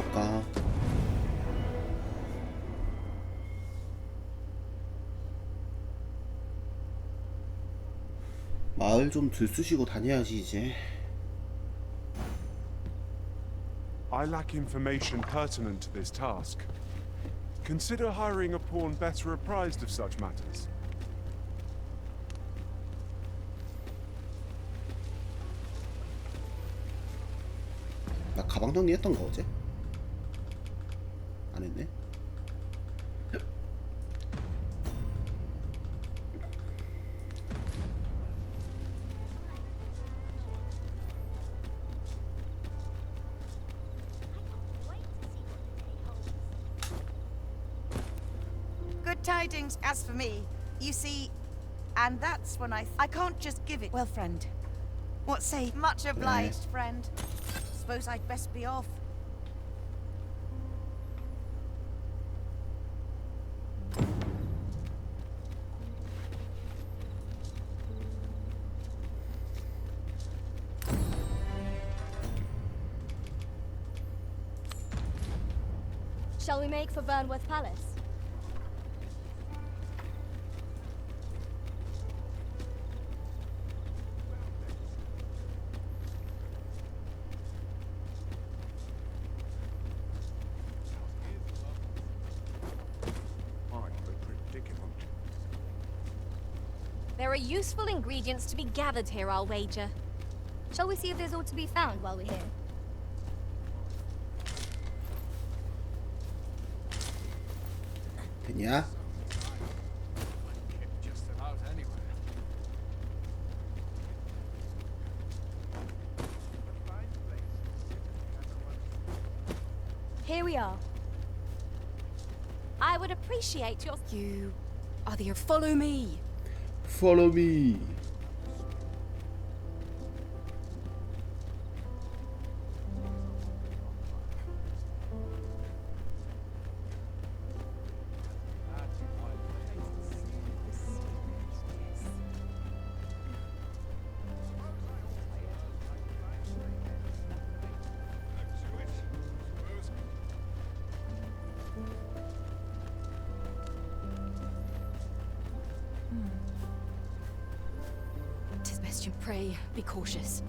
갈까? 마을 좀 들쑤시고 다녀야지 이제. I lack information pertinent to this task. Consider hiring a pawn better apprised of such matters. 나 가방 정리했던가 어제? 안 했네. Good tidings as for me. You see, and that's when I can't just give it. Well, friend, what say? Much obliged, friend. Suppose I'd best be off. Shall we make for Burnworth Palace? There are useful ingredients to be gathered here, I'll wager. Shall we see if there's aught to be found while we're here? 됐냐? Here we are. I would appreciate your... You are the... Follow me. Follow me. Tis best you pray. Be cautious.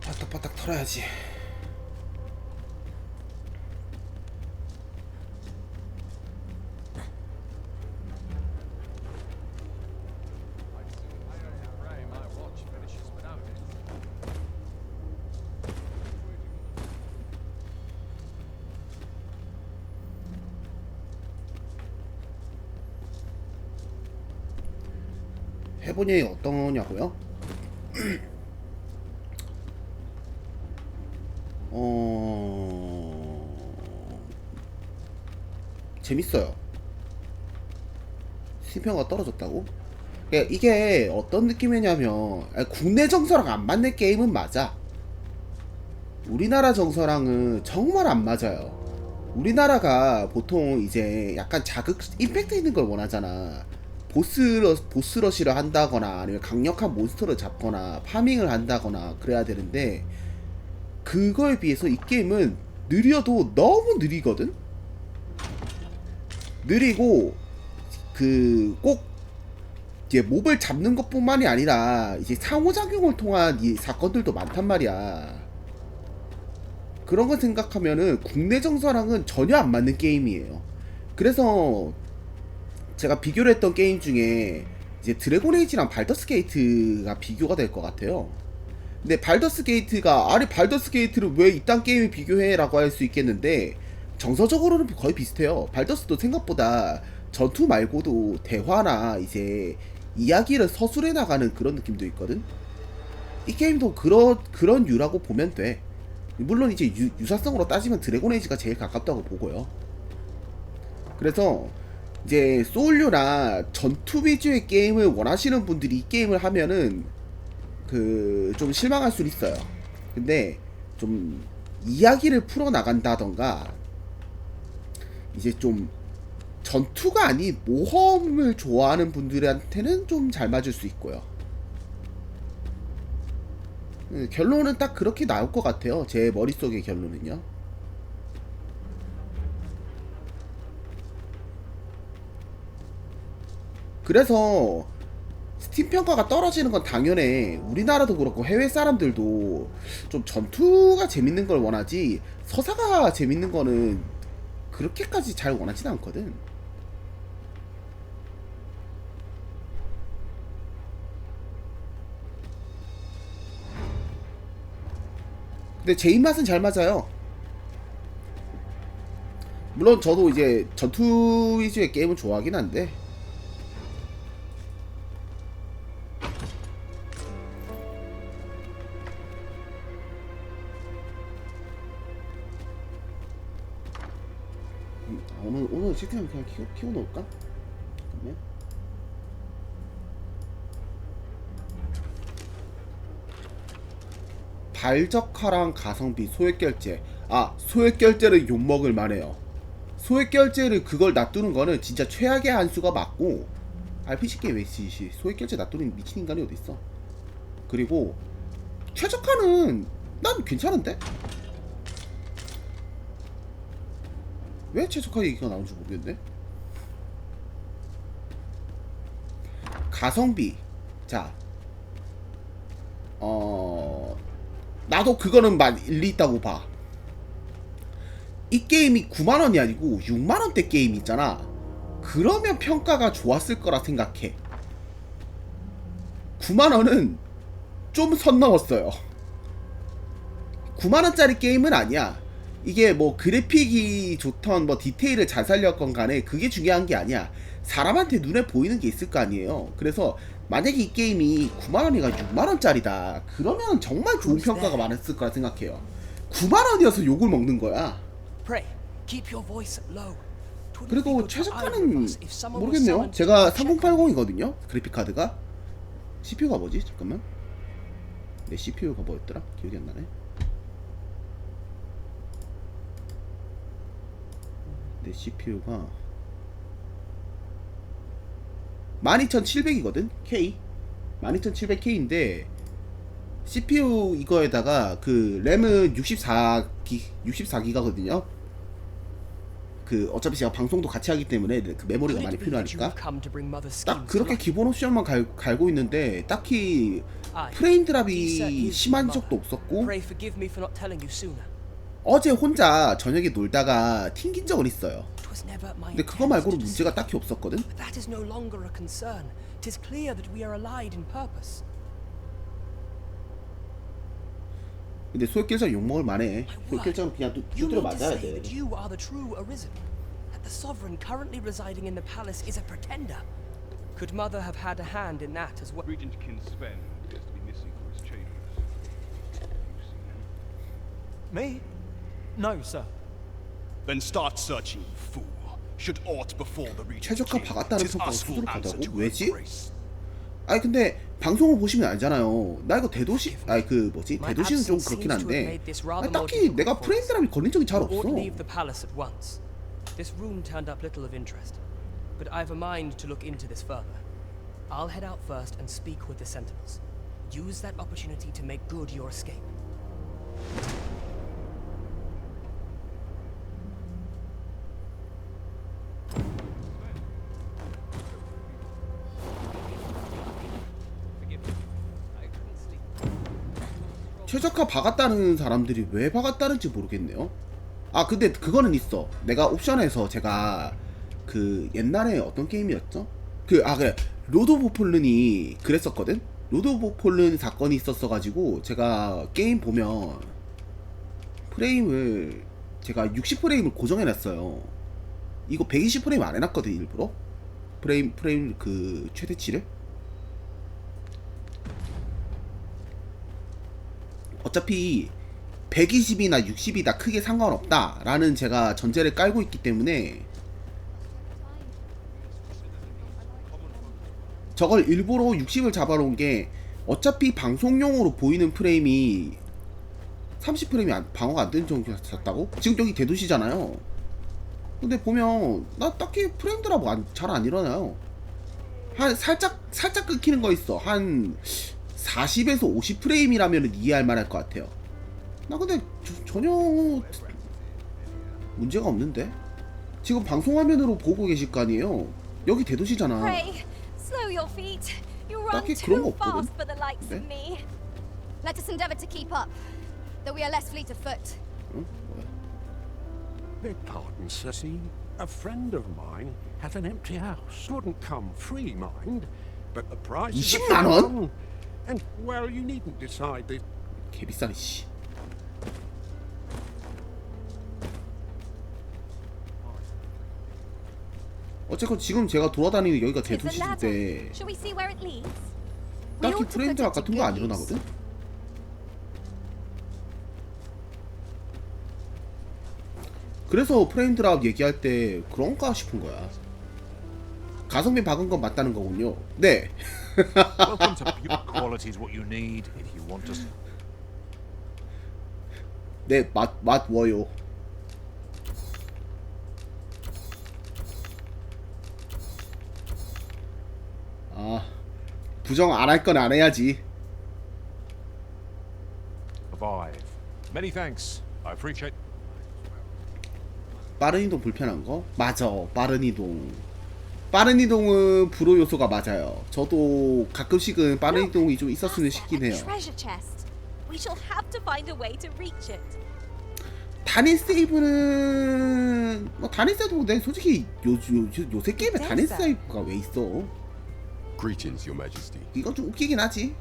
바닥바닥 털어야지. 해보니 어떠냐고요? 재밌어요. 수평가 떨어졌다고? 그러니까 이게 어떤 느낌이냐면 국내 정서랑 안 맞는 게임은 맞아. 우리나라 정서랑은 정말 안 맞아요. 우리나라가 보통 이제 약간 자극, 임팩트 있는 걸 원하잖아. 보스러시를 한다거나 아니면 강력한 몬스터를 잡거나 파밍을 한다거나 그래야 되는데, 그거에 비해서 이 게임은 느려도 너무 느리거든? 느리고 꼭 이제 몹을 잡는 것뿐만이 아니라 이제 상호작용을 통한 이 사건들도 많단 말이야. 그런 거 생각하면은 국내 정서랑은 전혀 안 맞는 게임이에요. 그래서 제가 비교를 했던 게임 중에 이제 드래곤 에이지랑 발더스 게이트가 비교가 될 것 같아요. 근데 발더스 게이트가 아니 발더스 게이트를 왜 이딴 게임을 비교해 라고 할 수 있겠는데 정서적으로는 거의 비슷해요. 발더스도 생각보다 전투 말고도 대화나 이제 이야기를 서술해 나가는 그런 느낌도 있거든. 이 게임도 그런 류라고 보면 돼. 물론 이제 유사성으로 따지면 드래곤 에이지가 제일 가깝다고 보고요. 그래서 이제 소울류나 전투 위주의 게임을 원하시는 분들이 이 게임을 하면은 좀 실망할 수 있어요. 근데 좀 이야기를 풀어 나간다던가 이제 좀 전투가 아닌 모험을 좋아하는 분들한테는 좀 잘 맞을 수 있고요. 결론은 딱 그렇게 나올 것 같아요. 제 머릿속의 결론은요. 그래서 스팀 평가가 떨어지는 건 당연해. 우리나라도 그렇고 해외 사람들도 좀 전투가 재밌는 걸 원하지 서사가 재밌는 거는 그렇게까지 잘 원하진 않거든. 근데 제 입맛은 잘 맞아요. 물론 저도 이제 전투 위주의 게임은 좋아하긴 한데 오늘 채팅을 그냥 키워놓을까? 잠깐만. 발적화랑 가성비 소액결제. 아, 소액결제를 욕먹을 만해요. 소액결제를 그걸 놔두는 거는 진짜 최악의 한수가 맞고 RPG 게임 웨이시 소액결제 놔두는 미친 인간이 어딨어. 그리고 최적화는 난 괜찮은데? 왜 최적화 얘기가 나온지 모르겠네. 가성비. 자, 나도 그거는 일리 있다고 봐. 이 게임이 9만원이 아니고 6만원대 게임 있잖아. 그러면 평가가 좋았을 거라 생각해. 9만원은 좀 선 넘었어요. 9만원짜리 게임은 아니야. 이게 뭐 그래픽이 좋던 뭐 디테일을 잘 살렸건 간에 그게 중요한 게 아니야. 사람한테 눈에 보이는 게 있을 거 아니에요. 그래서 만약에 이 게임이 9만원이가 6만원짜리다 그러면 정말 좋은 평가가 많았을 거라 생각해요. 9만원이어서 욕을 먹는 거야. 그리고 최저가는 모르겠네요. 제가 3080이거든요 그래픽카드가. CPU가 뭐지? 잠깐만. 내 CPU가 뭐였더라? 기억이 안 나네. 내 CPU가 12700이거든? K 12700K인데 CPU 이거에다가 그 램은 64기가거든요. 그 어차피 제가 방송도 같이 하기 때문에 그 메모리가 많이 필요하니까 딱 그렇게 기본 옵션만 갈고 있는데 딱히 프레임 드랍이 심한 적도 없었고 어제 혼자 저녁에 놀다가 튕긴 적은 있어요. 근데 그거 말고는 문제가 딱히 없었거든. 근데 소액결정 욕먹을 만해. 소액결정은 그냥 두드려 맞아야 돼. The sovereign currently residing in the palace is a pretender. Could Mother have had a hand in that as well? Regent Kin Sven appears to be missing from his chambers. You seen him? Me? No, sir. Then start searching, fool. Should aught befall the regent 최저가 king, 박았다는 'tis 평가가 us who answer 수두룩하다고? to her 왜지? grace. 아니 근데 방송을 보시면 알잖아요. 나 이거 대도시 아니 그 뭐지 대도시는 좀 그렇긴 한데 아니, 딱히 내가 프레임 드랍이 걸린 적이 잘 없어. Leave the palace at once. This room turned up little of interest, but I've a mind to look into this further. I'll head out first and speak with the sentinels. Use that opportunity to make good your escape. 최적화 박았다는 사람들이 왜 박았다는지 모르겠네요. 아 근데 그거는 있어. 내가 옵션에서 제가 그 옛날에 어떤 게임이었죠? 그래 로드 오브 폴른이 그랬었거든. 로드 오브 폴른 사건이 있었어가지고 제가 게임 보면 프레임을 제가 60프레임을 고정해놨어요. 이거 120프레임 안 해놨거든 일부러. 프레임 그 최대치를. 어차피 120이나 60이다 크게 상관없다 라는 제가 전제를 깔고 있기 때문에 저걸 일부러 60을 잡아놓은 게 어차피 방송용으로 보이는 프레임이 30프레임이 방어가 안 되는 정도였다고? 지금 여기 대도시잖아요. 근데 보면 나 딱히 프레임 드랍 잘 안 일어나요. 한 살짝 끊기는 거 있어. 한 40에서 50프레임이라면 이해할 만할 것 같아요. 나 근데 전혀 문제가 없는데? 지금 방송화면으로 보고 계실 거 아니에요? 여기 대도시잖아. Pray, slow your feet. You run 딱히 그런 거 too fast 없거든? for the likes of 네? me. Let us endeavor to keep up, though we are less fleet of foot. 응? 뭐야? Beg pardon, Sissy. A friend of mine had an empty house. Wouldn't come free, mind, but the price is 20만 원? And well, you needn't decide this. 개비싸네 씨. 어쨌건 지금 제가 돌아다니는 여기가 Tis a 대도시인데 ladder. Shall we see where it leads? We 딱히 ought to 프레임 put 드랍 it to 같은 거 안 good use. 일어나거든? 그래서 프레임 드랍 얘기할 때 그런가 싶은 거야. 가성비 박은 건 맞다는 거군요. 네. Welcome to pure quality is what you need if you want to. 네, 맛 워요. 아, 부정 안 할 건 안 해야지. Survive. Many thanks. I appreciate. 빠른 이동 불편한 거? 맞아. 빠른 이동. 빠른 이동은 불호 요소가 맞아요. 저도 가끔씩은 빠른 이동이 좀 있었으면 싶긴 해요. Treasure chest. We shall have to find a way to reach it. 단일 세이브는 뭐 단일 세이브 내 솔직히 요새 게임에 단일 세이브가 왜 있어? Greetings, Your Majesty. 이건 좀 웃기긴 하지.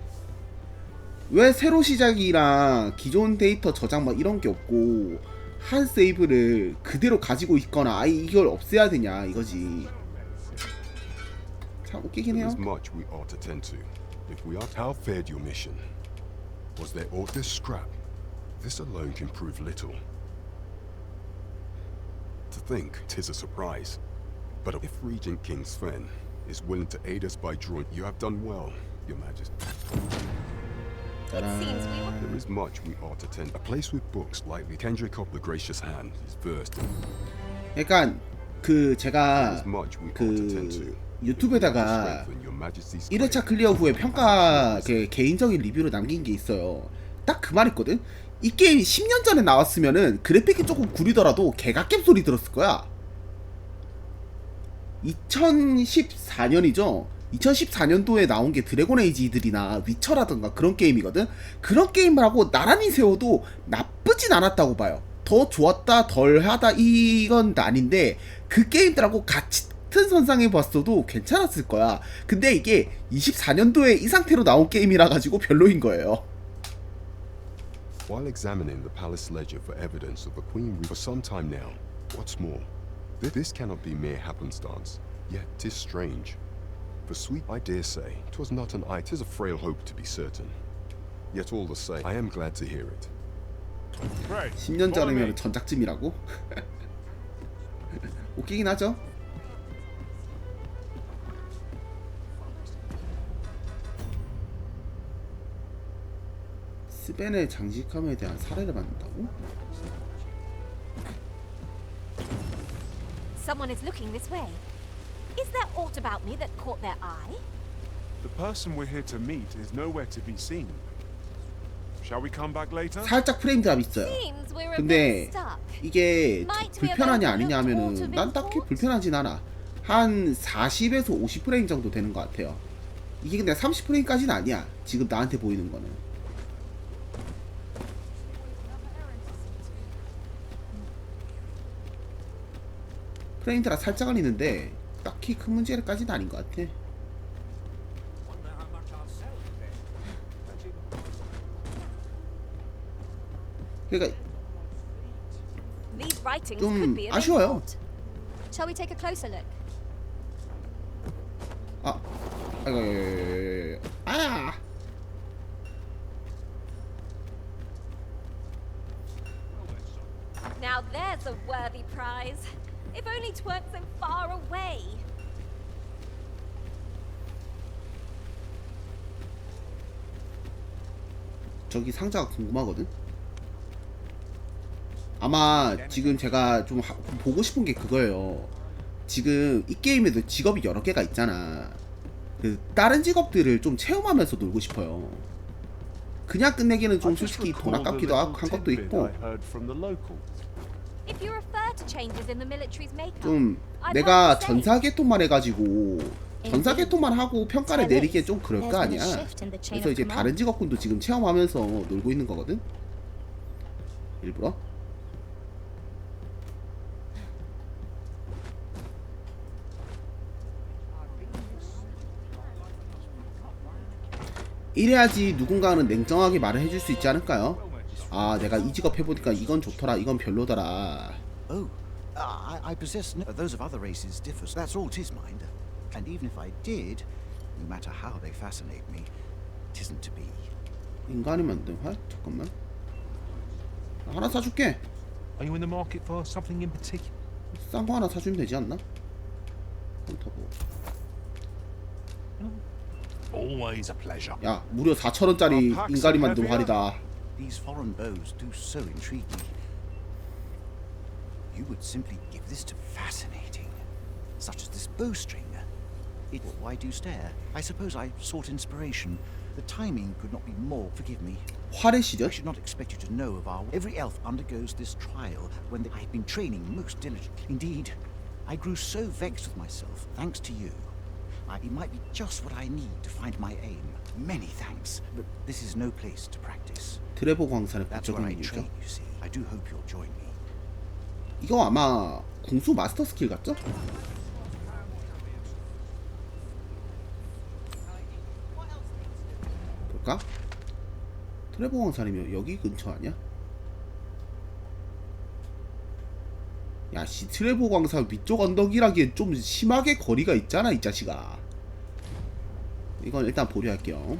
왜 새로 시작이랑 기존 데이터 저장 막 이런 게 없고 한 세이브를 그대로 가지고 있거나 아예 이걸 없애야 되냐 이거지. 참 웃기긴 There 해요. is much we ought to tend to. If we are, how fared your mission? Was there aught this scrap? This alone can prove little. To think, 'tis a surprise. But if Regent King Sven is willing to aid us by drawing, you have done well, Your Majesty. It seems we were. There is much we ought to tend. A place with books likely Kendrick of the Gracious Hand is versed in. 그러니까 그 There 제가 is much we ought to tend to. 그 유튜브에다가 Strengthen Your Majesty's 1회차 클리어 후에 평가 그 개인적인 리뷰를 남긴 게 있어요. 딱 그 말 있거든. 이 게임 10년 전에 나왔으면은 그래픽이 조금 구리더라도 개갓겜 소리 들었을 거야. 2014년이죠. 2014년도에 나온 게 드래곤 에이지들이나 위쳐라던가 그런 게임이거든. 그런 게임을 하고 나란히 세워도 나쁘진 않았다고 봐요. 더 좋았다 덜하다 이건 아닌데 그 게임들하고 같은 선상에 봤어도 괜찮았을 거야. 근데 이게 24년도에 이 상태로 나온 게임이라 가지고 별로인 거예요. While examining the palace ledger for evidence of the Queen for some time now, what's more, this cannot be mere happenstance, yet 'tis strange. For sweet, I dare say, 'twas not an eye, 'tis a frail hope to be certain. Yet all the same, I am glad to hear it. Pray, 10년 follow me. 전이면 전작쯤이라고? 웃기긴 하죠. 스벤의 장식함에 대한 사례를 받는다고? Someone is looking this way. Is there aught about me that caught their eye? The person we're here to meet is nowhere to be seen. Shall we come back later? 살짝 프레임 드랍 있어요. Seems we're a 근데 bit stuck. 이게 Might we have 불편하냐 overlooked 아니냐 하면은 aught of 난 딱히 import? 불편하진 않아. 한 40에서 50프레임 정도 되는 것 같아요. 이게 근데 30프레임까지는 아니야. 지금 나한테 보이는 거는. 프레임 드랍 살짝 걸리는데 딱히 큰 문제까지는 아닌 것 같아. 그러니까 These writings 좀 could be of 아쉬워요. import. Shall we take a closer look? 아, 아이고, 아, Now there's a worthy prize. If only it weren't so far away. 저기 상자가 궁금하거든. 아마 지금 제가 좀 보고 싶은 게 그거예요. 지금 이 게임에도 직업이 여러 개가 있잖아. 그 다른 직업들을 좀 체험하면서 놀고 싶어요. 그냥 끝내기는 좀 I just 솔직히 돈 recalled a 아깝기도 little 한 것도 tidbit 있고, I heard from the locals. If you refer to changes in the military's makeup, 좀 I've 내가 heard the same. 전사 개통만 해가지고 전사 개통만 하고 평가를 내리기에 좀 그럴 거 아니야. 그래서 이제 다른 직업군도 지금 체험하면서 놀고 있는 거거든. 일부러. 이래야지 누군가는 냉정하게 말을 해줄 수 있지 않을까요? 아, 내가 이 직업 해보니까 이건 좋더라, 이건 별로더라. Oh, I possess no. Those of other races differ. So that's all 'tis, mind. And even if I did, no matter how they fascinate me, it isn't to be. 인간이 만든 활? 잠깐만. 하나 사줄게. Are you in the market for something in particular? 싼 거 하나 사주면 되지 않나? 헌터보. Always a pleasure. 야, 무려 4,000원짜리 인간이 만든 활이다. These foreign bows do so intrigue me. You would simply give this to fascinating, such as this bowstring. Why do you stare? I suppose I sought inspiration. The timing could not be more. Forgive me. 활의 I 시련? should not expect you to know of our. Every elf undergoes this trial when I have been training most diligently. Indeed, I grew so vexed with myself, thanks to you. It might be just what I need to find my aim. Many thanks, but this is no place to practice. 드래곤 광산의 That's where I 국적인 train, 이유죠. you see. I do hope you'll join me. 이거 아마 궁수 마스터 스킬 같죠? 볼까? 트레보 광산이면 여기 근처 아니야? 야, 씨, 트레보 광산 위쪽 언덕이라기엔 좀 심하게 거리가 있잖아, 이 자식아. 이건 일단 보류할게요.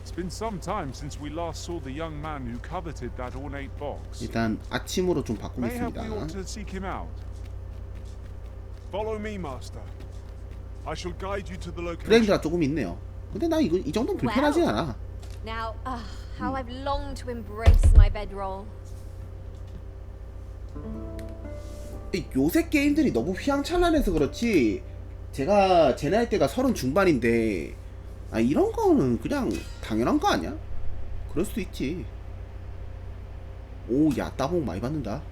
It's been some time since we last saw the young man who coveted that ornate box. 일단 아침으로 좀 Mayhap 바꾸겠습니다. we ought to seek him out. Follow me, master. I shall guide you to the location. 프레임드가 조금 있네요. 근데 나 이거 이 정도는 불편하진 않아. Now, how I've longed to embrace my bedroll. 요새 게임들이 너무 휘황찬란해서 그렇지, 제가 제 나이 때가 30 중반인데 아, 이런 거는 그냥 당연한 거 아니야? 그럴 수도 있지. 오, 야, 따봉 많이 받는다.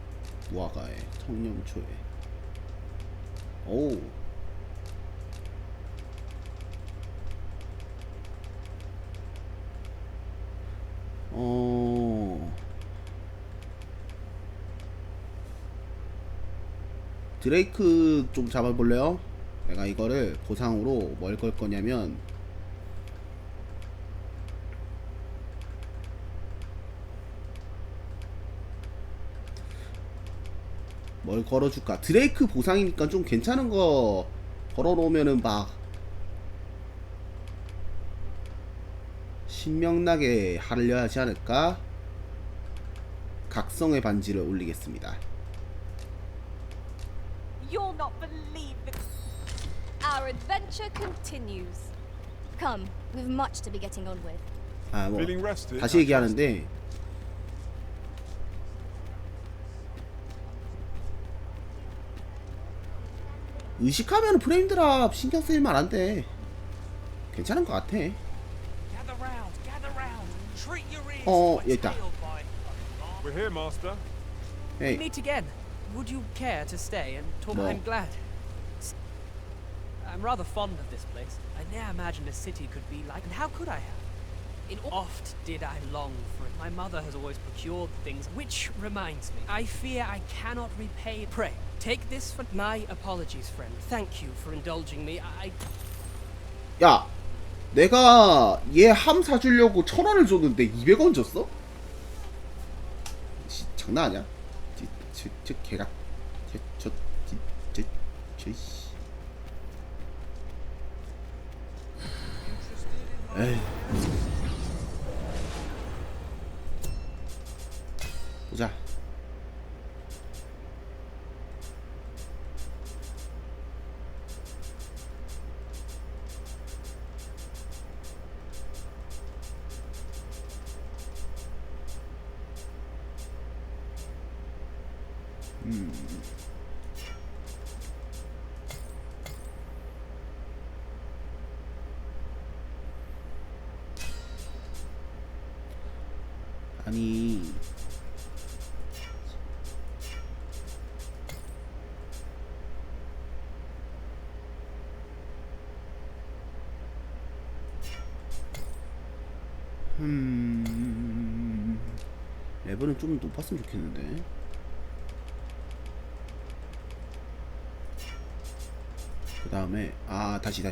무화과에 청년초에. 오, 드레이크 좀 잡아볼래요? 내가 이거를 보상으로 뭘 걸 거냐면 뭘 걸어줄까? 드레이크 보상이니까 좀 괜찮은 거 걸어놓으면은 막 신명나게 하려 하지 않을까? 각성의 반지를 올리겠습니다. You'll not believe it. Our adventure continues. Come, we've much to be getting on with. 아, 뭐 Feeling rested? 다시 얘기하는데 의식하면 프레임 드랍 신경 쓰일 만한데 괜찮은 것 같아. Gather round, gather round. Treat your ears. 어, to 여기 있다. my tale by- We're here, master. We 에이, meet again. Would you care to stay and talk? No. I'm glad. I'm rather fond of this place. I never imagined a city could be like. And how could I have? Oft did I long for it. My mother has always procured things, which reminds me, I fear I cannot repay. Pray, take this for my apologies, friend. Thank you for indulging me. 야, 내가 얘 함 사주려고 1,000원을 줬는데 200원 줬어? 장난 아니야? 저 개가 씨. 에이. 보자. 아니 레벨은 좀 높았으면 좋겠는데. 그 다음에 다시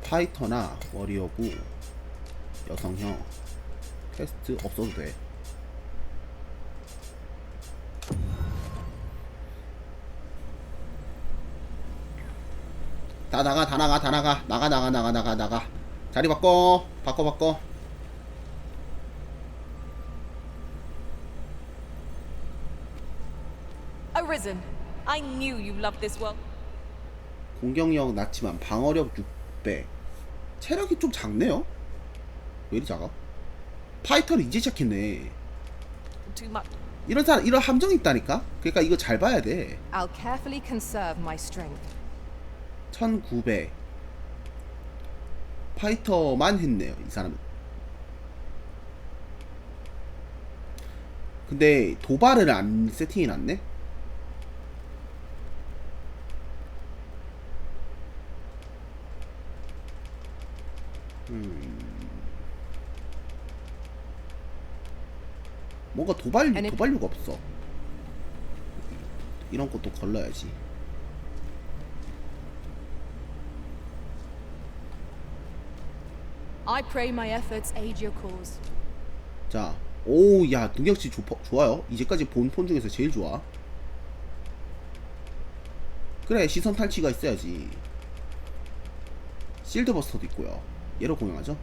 파이터나 워리어고 여성형 퀘스트 없어도 돼. 다 나가 자리 바꿔. Arisen. I knew you loved this world. 공격력 낮지만 방어력 6배. 체력이 좀 작네요. 왜 이리 작아? 파이터를 이제 시작했네. Too much. 이런 함정이 있다니까. 그러니까 이거 잘 봐야 돼. I'll carefully conserve my strength. 1900. 파이터만 했네요, 이 사람은. 근데 도발을 안 세팅해 놨네. 뭔가 도발류가 없어. 이런 것도 걸러야지. I pray my efforts aid your cause. 자, 오, 야, 능력치 좋아요. 이제까지 본 폰 중에서 제일 좋아. 그래, 시선 탈취가 있어야지. 실드 버스터도 있고요. 얘로 공용하죠.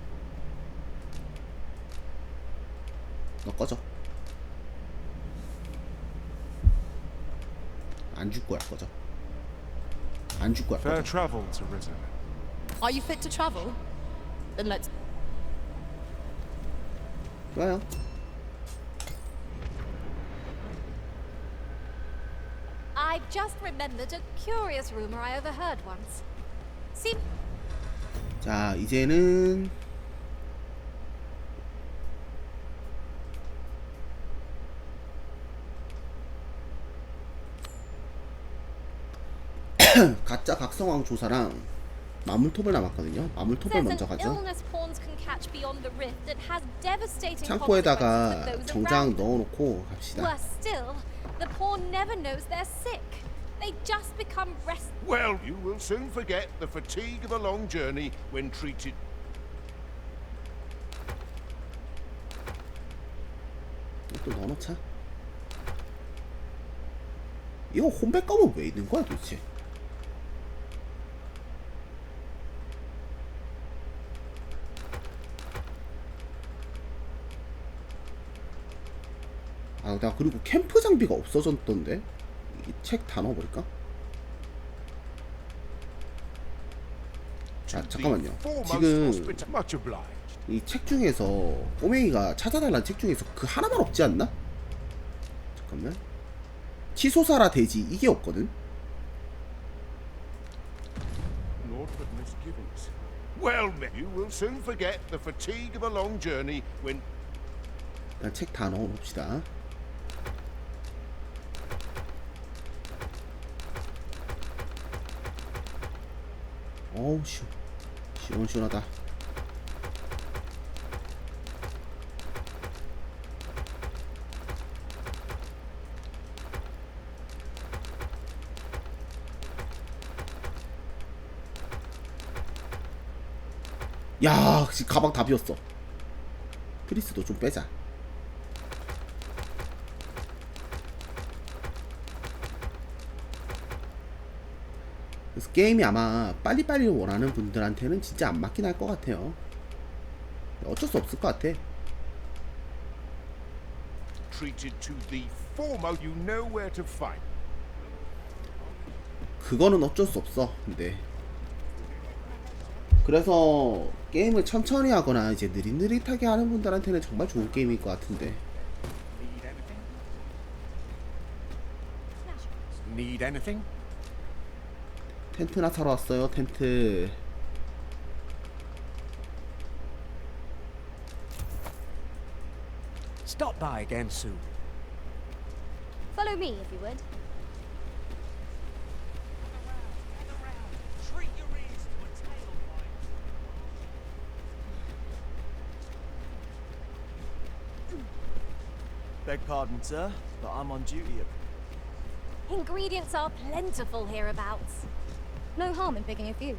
너 꺼져. 안 줄 거야, 꺼져. 안 줄 거야, Fair 꺼져. travels, Arisen. Are you fit to travel? Then let's. 좋아요. I've just remembered a curious rumor I overheard once. See, 자, 이제는 가짜 각성왕 조사랑 마물톱을 남았거든요. 마물톱을 먼저 가죠. 창고에다가 정장 넣어놓고 갑시다. Worse still, the pawn never knows they're sick. They just become restless. Well, you will soon forget the fatigue of a long journey when treated. 또 넣어놓자. 이거 홈백감은 왜 있는 거야 도대체? 나 그리고 캠프 장비가 없어졌던데? 이 책 다 넣어버릴까? 자, 잠깐만요. 지금 이 책 중에서 꼬맹이가 찾아달라는 책 중에서 그 하나만 없지 않나? 잠깐만. 치소사라 돼지 이게 없거든? Well, you will soon forget the fatigue of a long journey when. 일단 책 다 넣어놓읍시다. 어우 시원하다. 야, 지금 가방 다 비었어. 트리스도 좀 빼자. 그래서 게임이 아마 빨리빨리 원하는 분들한테는 진짜 안 맞긴 할 것 같아요. 어쩔 수 없을 것 같아. Treated to the foremost, you know where to find. 그거는 어쩔 수 없어. 근데 그래서 게임을 천천히 하거나 이제 느릿느릿하게 하는 분들한테는 정말 좋은 게임일 것 같은데. Need anything? 텐트나 사러 왔어요. 텐트. Stop by again soon. Follow me, if you would. Beg pardon, sir, but I'm on duty. Ingredients are plentiful hereabouts. No harm in picking a few.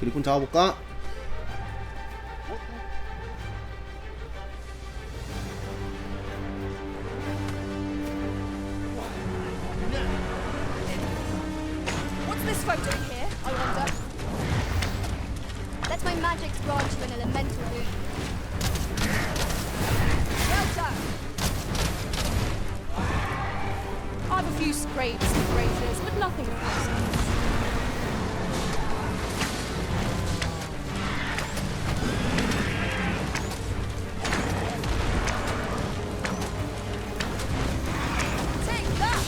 그리고 잡아볼까? What's this phone doing here, I wonder? Let my magic grant you an elemental boon. Well done! I've a few scrapes and grazes, but nothing of consequence. Take that!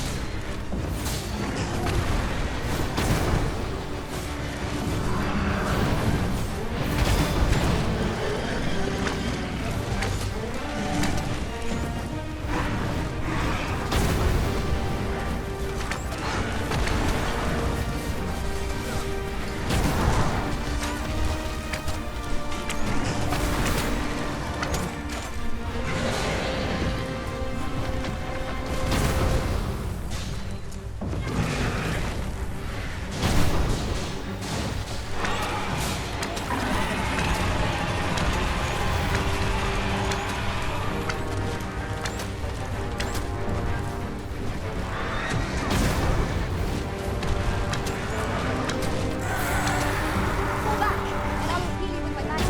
Fall back, and I will heal you with my magic.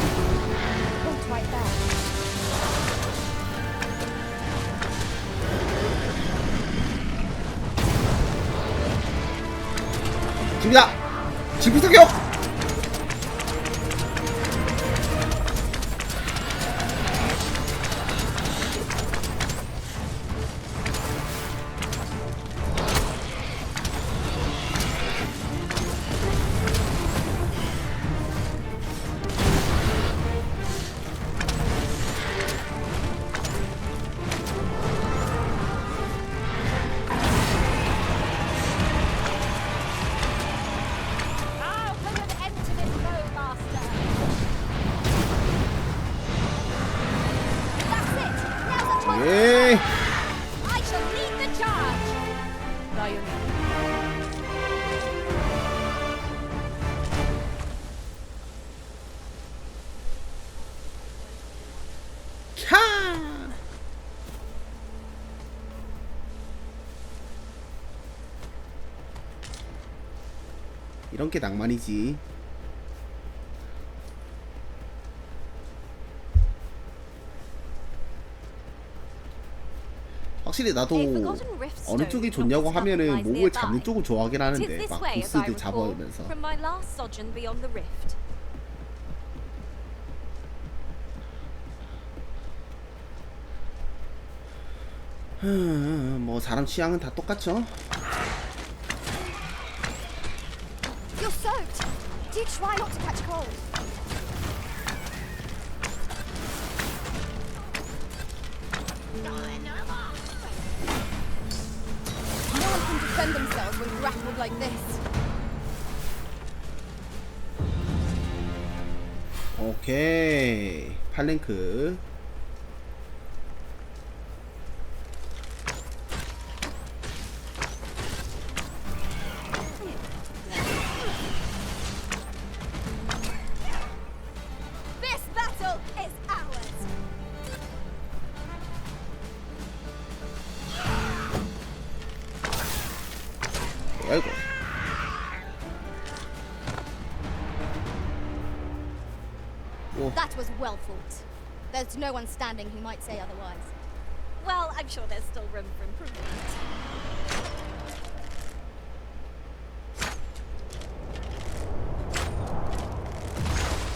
Point right there. 집이다! 집이 사격! I'll put an end to this, Bowmaster. That's it! Now's our time! 에이! I shall lead the charge. 캬! 이런 게 낭만이지. 확실히 나도 어느 쪽이 좋냐고 하면은 목을 잡는 쪽을 좋아하긴 하는데 막 보스들 잡아오면서 From my last sojourn beyond the rift. 뭐 사람 취향은 다 똑같죠. You're soaked! Do try not to catch cold. No one can defend themselves when grappled like this. 오케이 8랭크. This battle is ours. 뭐야 이거. That was well fought. There's no one standing who might say otherwise. Well, I'm sure there's still room for improvement.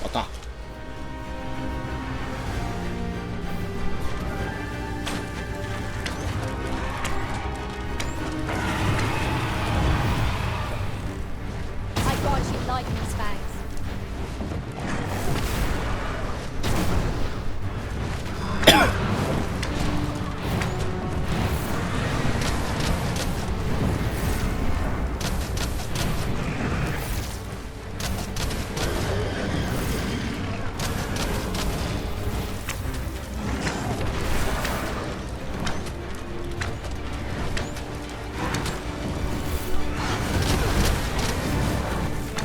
왔다. I guard you lightning's fangs.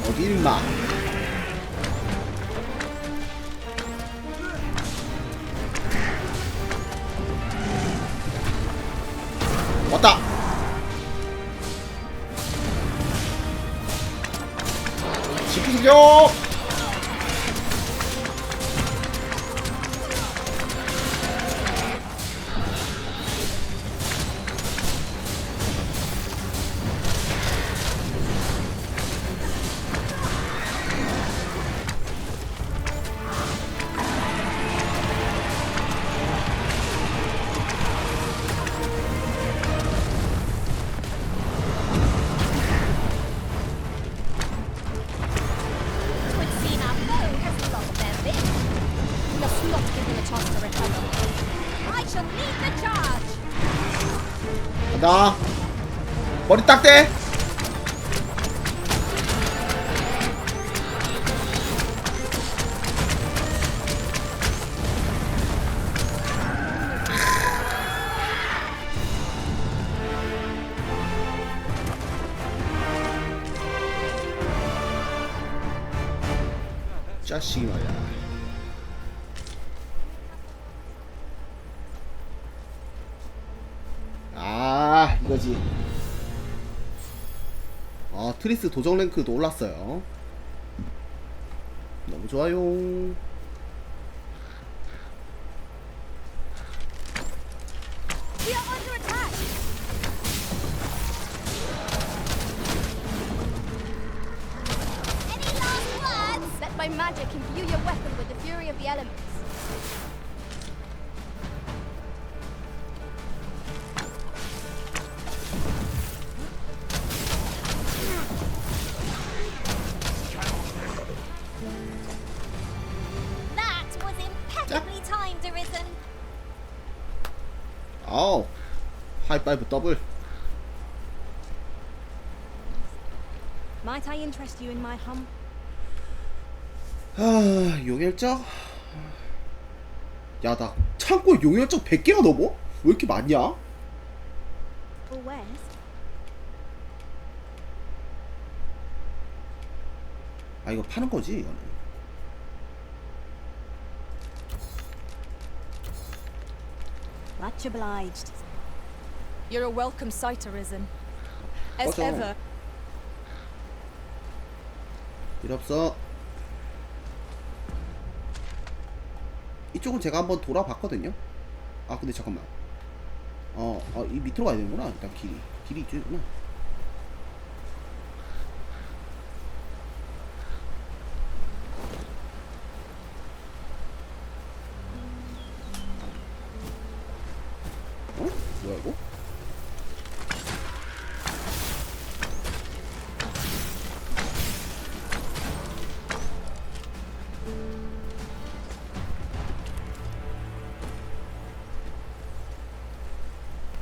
어디 임마. 왔다. 집중력. Would seem our foe has lost their bit. We must not give them a chance to recover. I shall lead the charge. 간다. 머리 딱 대. 자식이 말이야. 아 이거지. 트리스 도정 랭크도 올랐어요. 너무 좋아요. We are under attack. Any last words? Let my magic imbue your weapon with the fury of the elements. That was impeccably timed, Arisen. 아우 하이파이브 더블. Might I interest you in my hum? 용혈적? 야 나 창고에 용혈적 100개가 넘어? 왜 이렇게 많냐? Or where's? 아 이거 파는 거지 이거는. Much obliged. You're a welcome sight, Arisen. As 꺼져. ever. 필요 없어. 이쪽은 제가 한번 돌아봤거든요. 아 근데 잠깐만. 이 밑으로 가야 되는구나. 일단 길이 이쪽이구나. 뭐야 이거?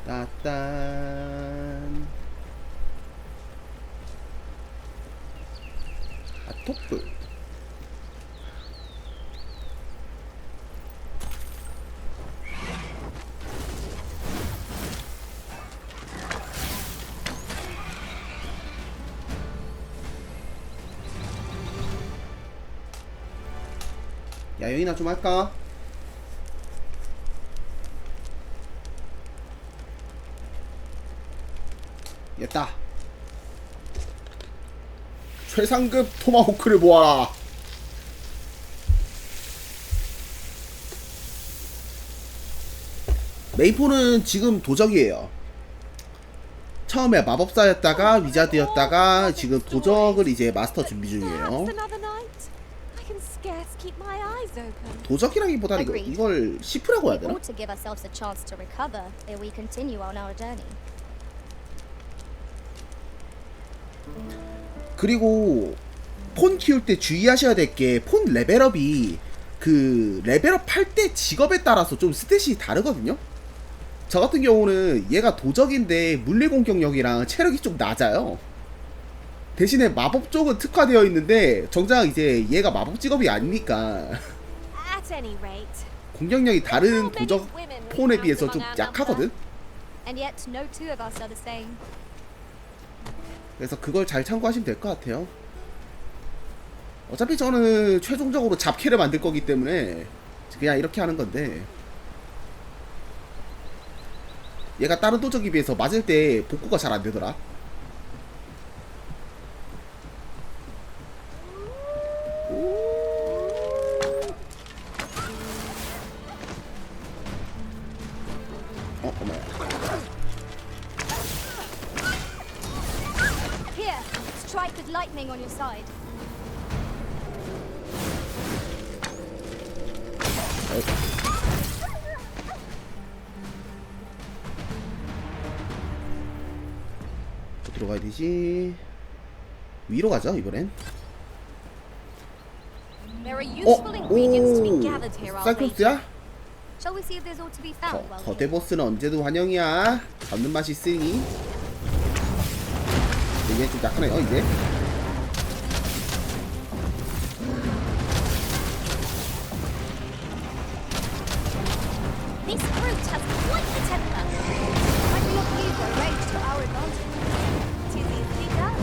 따단 톱불 야영이나 좀 할까? 됐다. 최상급 토마호크를 모아라. 메이포는 지금 도적이에요. 처음에 마법사였다가 위자드였다가 지금 도적을 이제 마스터 준비 중이에요. 도적이라기보다는 이걸 시프라고 해야 되나? 그리고 폰 키울 때 주의하셔야 될 게 폰 레벨업이 그 레벨업 할 때 직업에 따라서 좀 스탯이 다르거든요. 저 같은 경우는 얘가 도적인데 물리 공격력이랑 체력이 좀 낮아요. 대신에 마법 쪽은 특화되어 있는데 정작 이제 얘가 마법 직업이 아니니까 공격력이 다른 도적 폰에 비해서 좀 약하거든. 그래서 그걸 잘 참고하시면 될 것 같아요. 어차피 저는 최종적으로 잡캐를 만들 거기 때문에 그냥 이렇게 하는 건데, 얘가 다른 도적에 비해서 맞을 때 복구가 잘 안 되더라. 어머야. Here, strike with lightning on your side. 어디로 가야 되지? 위로 가죠 이번엔. There are useful ingredients to be 오, gathered here, our lady. 사이클스야? Shall we see if there's ought to be found while 거대 보스는 언제도 환영이야. 잡는 맛이 있으니. 이게 좀 약하네요 이제. This fruit has quite the temper. Might be able to use our rage to our advantage. It is easily done.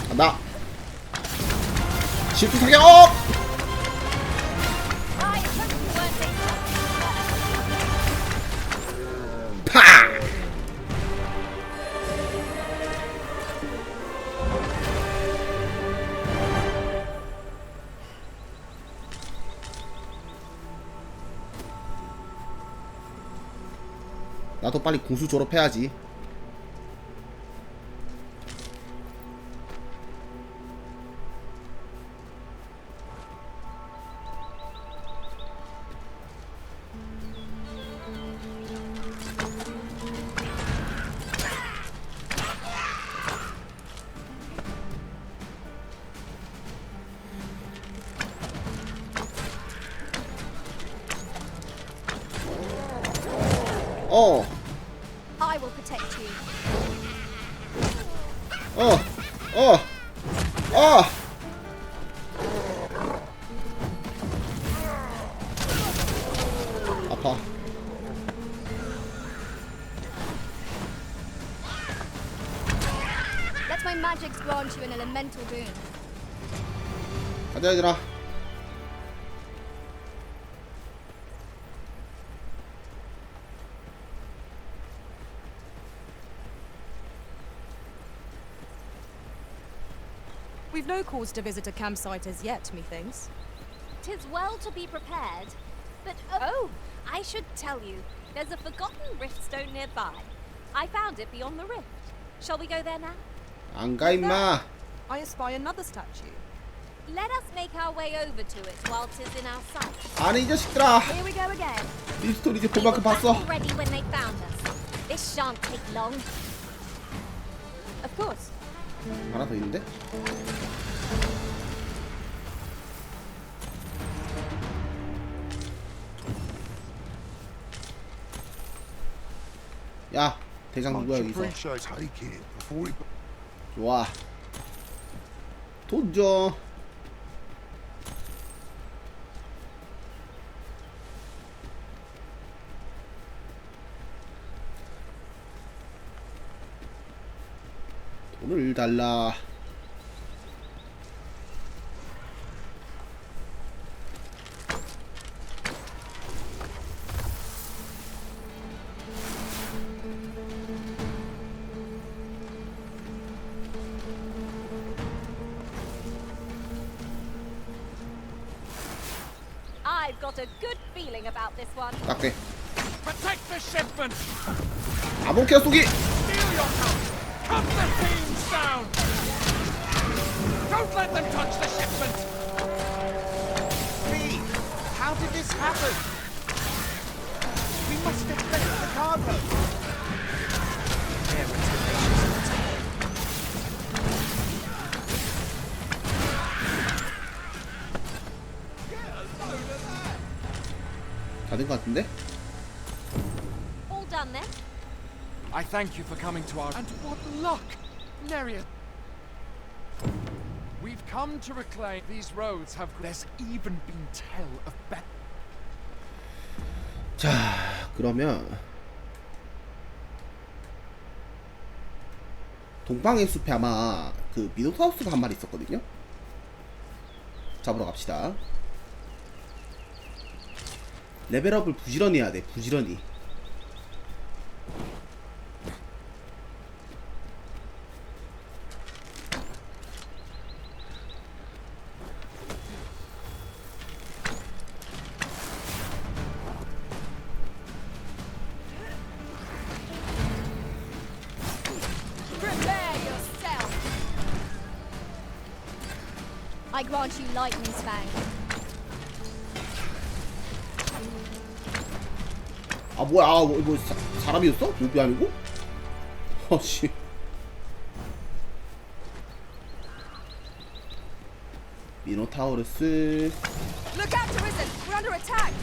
간다. 실수 사격! I hope you weren't 파! 나도 빨리 공수 졸업해야지. I will protect you. 아파. Let my magics grant you an elemental boon. 가자 얘들아. We've no cause to visit a campsite as yet, methinks. 'Tis well to be prepared, but oh, I should tell you, there's a forgotten riftstone nearby. I found it beyond the rift. Shall we go there now? 안 가 임마. I espy another statue. Let us make our way over to it while 'tis in our sight. 아니 이 자식들아. Here we go again. 이 스토리 이제 We 볼 were 만큼 back 봤어. already when they found us. This shan't take long. Of course. 하나 더 있는데? 야, 대장 누구야 여기서? 좋아. 돈 줘. 오늘 달라. I've got a good feeling about this one. 딱대. Protect the shipment! 아몬케어 쏘기. Steal your count! Cut the fiends down! Don't let them touch the shipment! Me! How did this happen? We must defend the cargo. 다 된 것 같은데? All done then? I thank you for coming to our... And what luck! Neria! We've come to reclaim these roads have... There's even been tell of bet... 자, 그러면 동방의 숲에 아마 그 미노타우스가 한 마리 있었거든요. 잡으러 갑시다. 레벨업을 부지런히 해야 돼. 부지런히. Prepare yourself. I grant you lightning's fang. 아 뭐야? 아, 뭐 사람이었어? 몹이 아니고? 어씨. 미노타우루스. Look out, Arisen! We're under attack!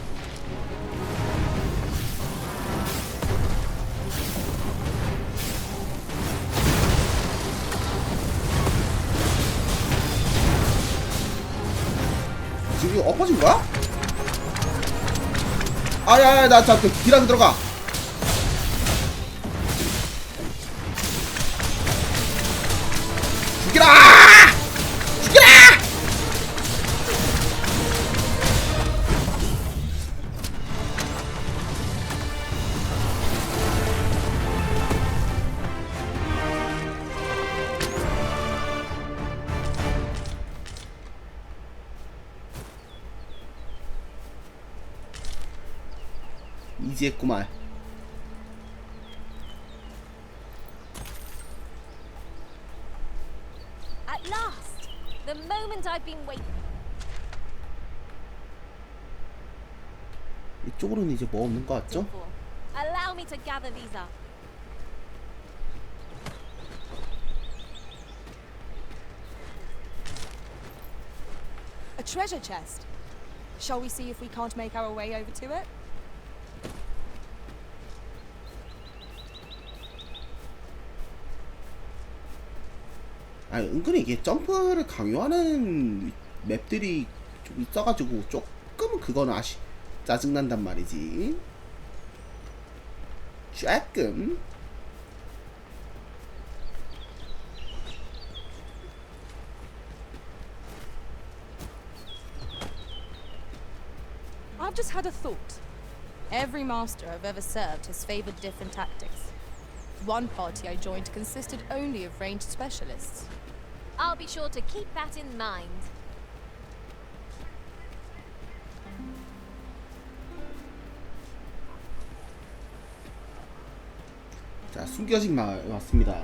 지금 이거 엎어진 거야? 아야야 나 자 딜하게 들어가. 죽이라! 죽이라! 이제 했구만. At last! The moment I've been waiting. 이쪽으로는 이제 뭐 없는 거 같죠? for. Allow me to gather these up. A treasure chest. Shall we see if we can't make our way over to it? 아 은근히 이게 점프를 강요하는 맵들이 좀 있어가지고 조금은 그거는 짜증난단 말이지. 조금. I've just had a thought. Every master I've ever served has favored different tactics. One party I joined consisted only of ranged specialists. I'll be sure to keep that in mind. 자, 숨겨진 마을 왔습니다.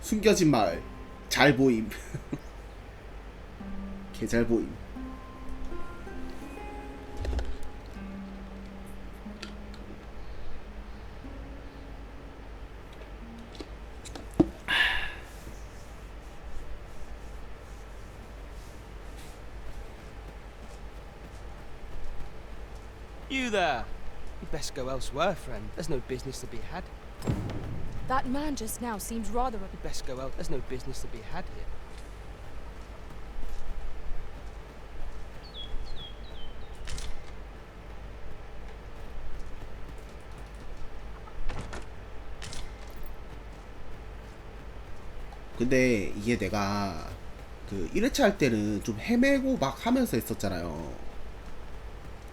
숨겨진 마을 잘 보임. 개 잘 보임. You there! You'd best go elsewhere, friend. There's no business to be had. That man just now seemed rather... You'd best go out. There's no business to be had here. 근데 이게 내가 그 1회차 할 때는 좀 헤매고 막 하면서 했었잖아요.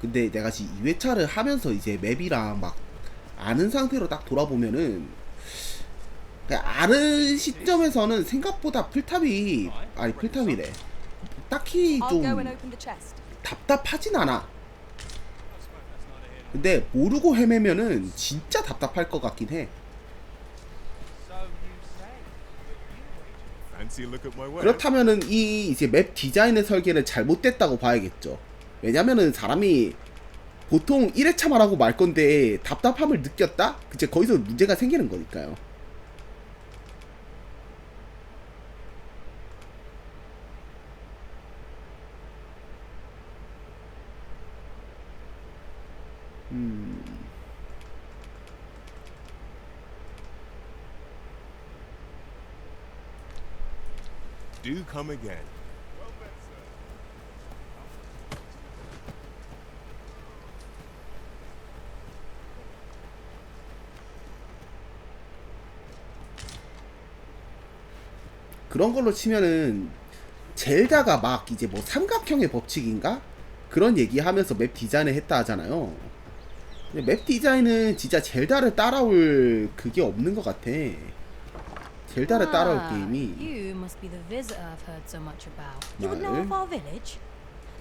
근데 내가 지금 2회차를 하면서 이제 맵이랑 막 아는 상태로 딱 돌아보면은, 그냥 아는 시점에서는 생각보다 풀탑이, 아니 풀탑이래, 딱히 좀 답답하진 않아. 근데 모르고 헤매면은 진짜 답답할 것 같긴 해. 그렇다면은 이 이제 맵 디자인의 설계는 잘못됐다고 봐야겠죠. 왜냐면은 사람이 보통 1회차만 하고 말 건데 답답함을 느꼈다? 이제 거기서 문제가 생기는 거니까요. Do come again. 그런 걸로 치면은 젤다가 막 이제 뭐 삼각형의 법칙인가? 그런 얘기하면서 맵 디자인을 했다 하잖아요. 근데 맵 디자인은 진짜 젤다를 따라올 그게 없는 것 같아. 젤다를 따라올 게임이. You must be the visitor I've heard so much about. You would know of our village?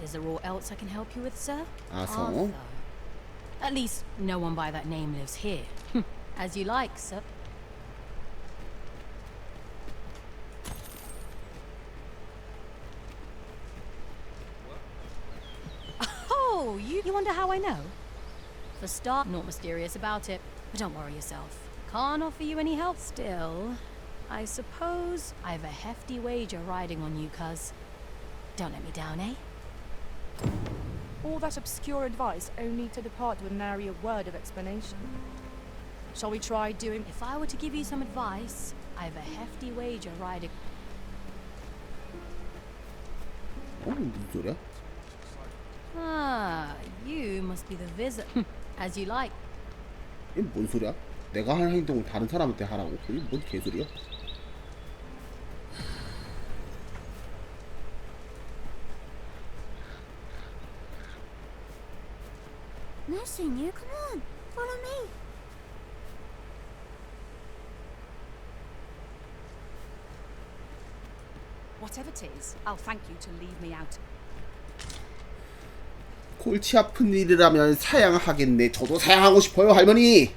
Is there aught else I can help you with, sir? 아서. At least no one by that name lives here. As you like, sir. Oh, you wonder how I know? For start, not mysterious about it, but don't worry yourself. Can't offer you any help. Still, I suppose I've a hefty wager riding on you, cuz. Don't let me down, eh? All that obscure advice only to depart with nary a word of explanation. Shall we try doing... If I were to give you some advice, I've a hefty wager riding... 무슨 소리야? Ah, you must be the visitor. As you like. 이게 뭔 소리야? 내가 하는 행동을 다른 사람한테 하라고? 이게 뭔 개소리야? No, Seigneur, come on. Follow me. Whatever it is, I'll thank you to leave me out. 골치 아픈 일이라면 사양하겠네. 저도 사양하고 싶어요, 할머니.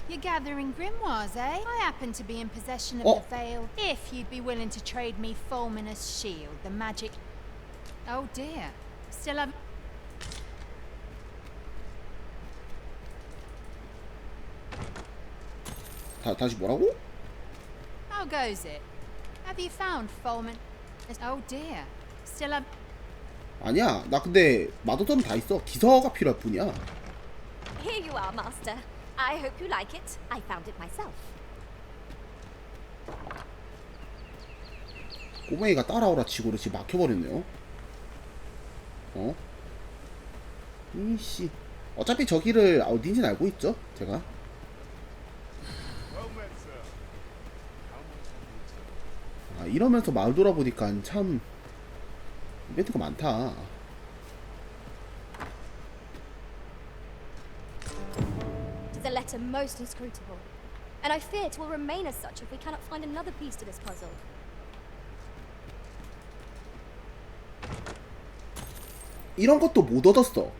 You're gathering grimoires, eh? I happen to be in possession of the veil. If you'd be willing to trade me Fulminous shield, the magic... Oh dear. Still have... 다시 뭐라고? How goes it? Have you found Fulmin... Oh dear. Still have... 아니야, 나 근데 마도점 다 있어. 기서가 필요할 뿐이야. Here you are, master. I hope you like it. I found it myself. 꼬맹이가 따라오라 치고는 지금 막혀버렸네요. 이씨. 어차피 저기를 어딘지는 알고 있죠, 제가. 아, 이러면서 마을 돌아보니까 참 이벤트가 많다. The letter most inscrutable, and I fear it will remain as such if we cannot find another piece to this puzzle. 이런 것도 못 얻었어.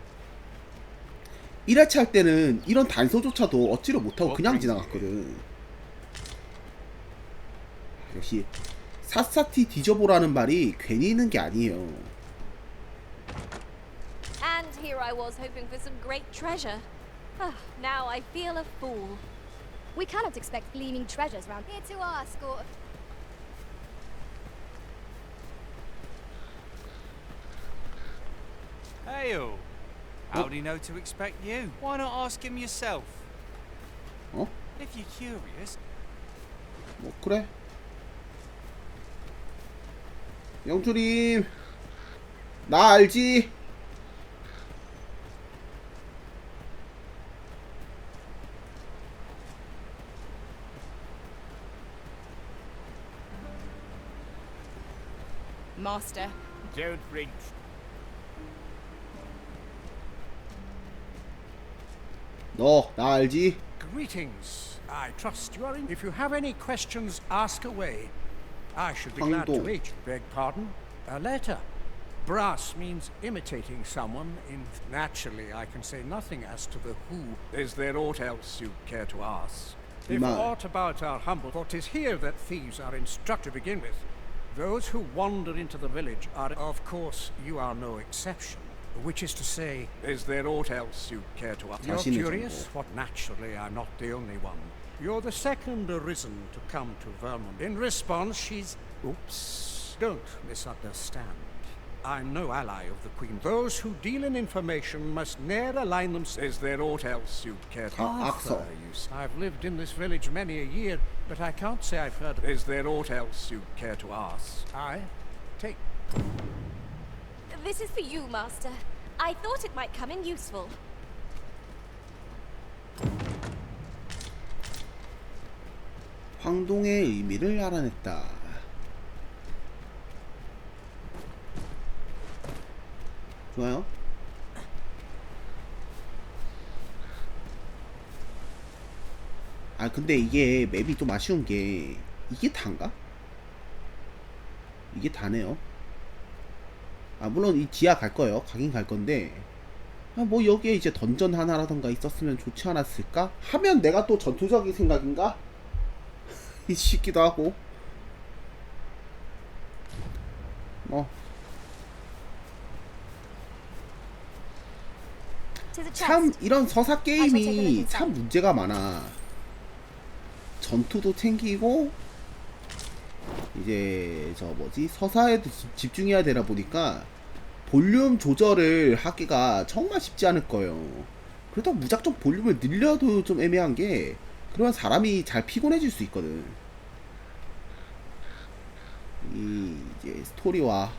1회차 할 때는 이런 단서조차도 얻지를 못하고 그냥 지나갔거든. 역시 샅샅이 뒤져보라는 말이 괜히 있는 게 아니에요. And here I was hoping for some great treasure. Now I feel a fool. We cannot expect gleaming treasures round here to ask or... Hail! How'd he know to expect you? Why not ask him yourself? If you're curious. 뭐 그래? 영주님, 나 알지? Master. Don't bring. 너 나 알지? Greetings. I trust you are in. If you have any questions, ask away. I should be glad to 황동. aid you. Beg pardon? A letter. Brass means imitating someone. Naturally, I can say nothing as to the who. Is there aught else you care to ask? If Man. aught about our humble, for 'tis here that thieves are instructed to begin with. Those who wander into the village are, of course, you are no exception. Which is to say, is there aught else you care to ask? You're 자신의 curious? 정보. What, naturally, I'm not the only one. You're the second arisen to come to Vermont. In response, she's... Oops. Don't misunderstand. I'm no ally of the Queen. Those who deal in information must ne'er align themselves. Is there aught else you'd care to Axel. I've lived in this village many a year, but I can't say I've heard of... Is there aught else you'd care to ask? Take... This is for you, Master. I thought it might come in useful. 황동의 의미를 알아냈다. 좋아요. 아 근데 이게 맵이 좀 아쉬운 게 이게 다인가? 이게 다네요. 아 물론 이 지하 갈 거예요. 가긴 갈 건데 아, 뭐 여기에 이제 던전 하나라던가 있었으면 좋지 않았을까? 하면 내가 또 전투적인 생각인가? 이 싶기도 하고 참 이런 서사 게임이 참 문제가 많아. 전투도 챙기고 이제 저 뭐지 서사에도 집중해야 되다 보니까 볼륨 조절을 하기가 정말 쉽지 않을 거예요. 그렇다고 무작정 볼륨을 늘려도 좀 애매한 게 그러면 사람이 잘 피곤해질 수 있거든. 이 이제 스토리와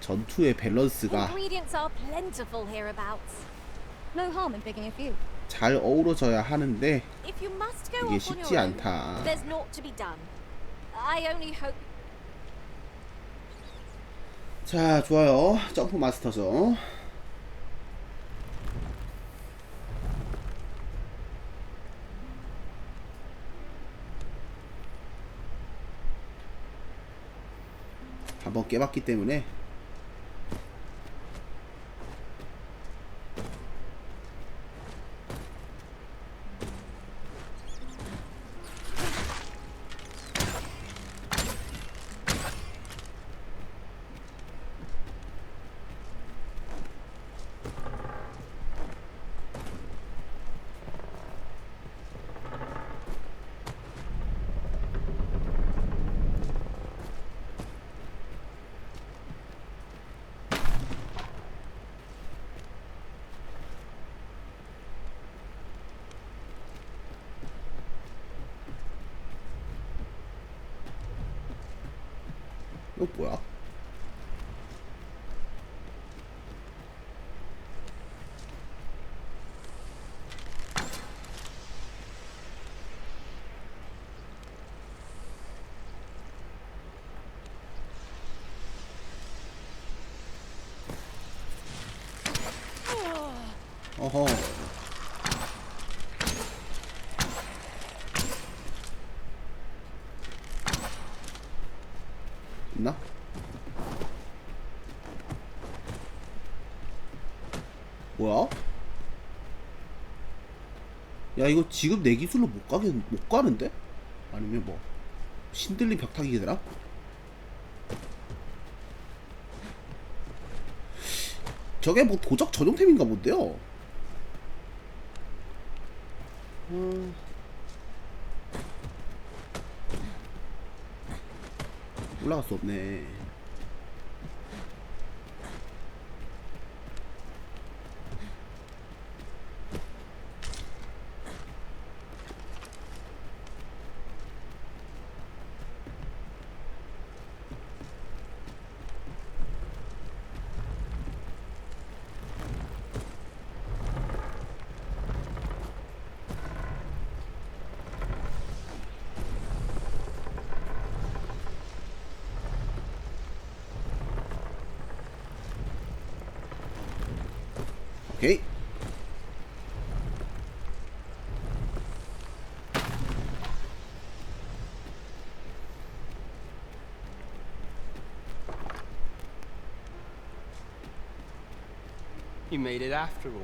전투의 밸런스가 Ingredients are plentiful hereabouts. No harm in picking a few. 잘 어우러져야 하는데 If you must go 이게 off on 쉽지 your own, 않다. there's naught to be done. I only hope. 자 좋아요. 점프 마스터죠. 한번 깨봤기 때문에 이거 뭐야? 어허. 있나? 뭐야? 야 이거 지금 내 기술로 못 가는데? 아니면 뭐 신들린 벽타기가 되나? 저게 뭐 도적 전용템인가 본데요? 올라갈 수 없네. 오케이. You made it after all.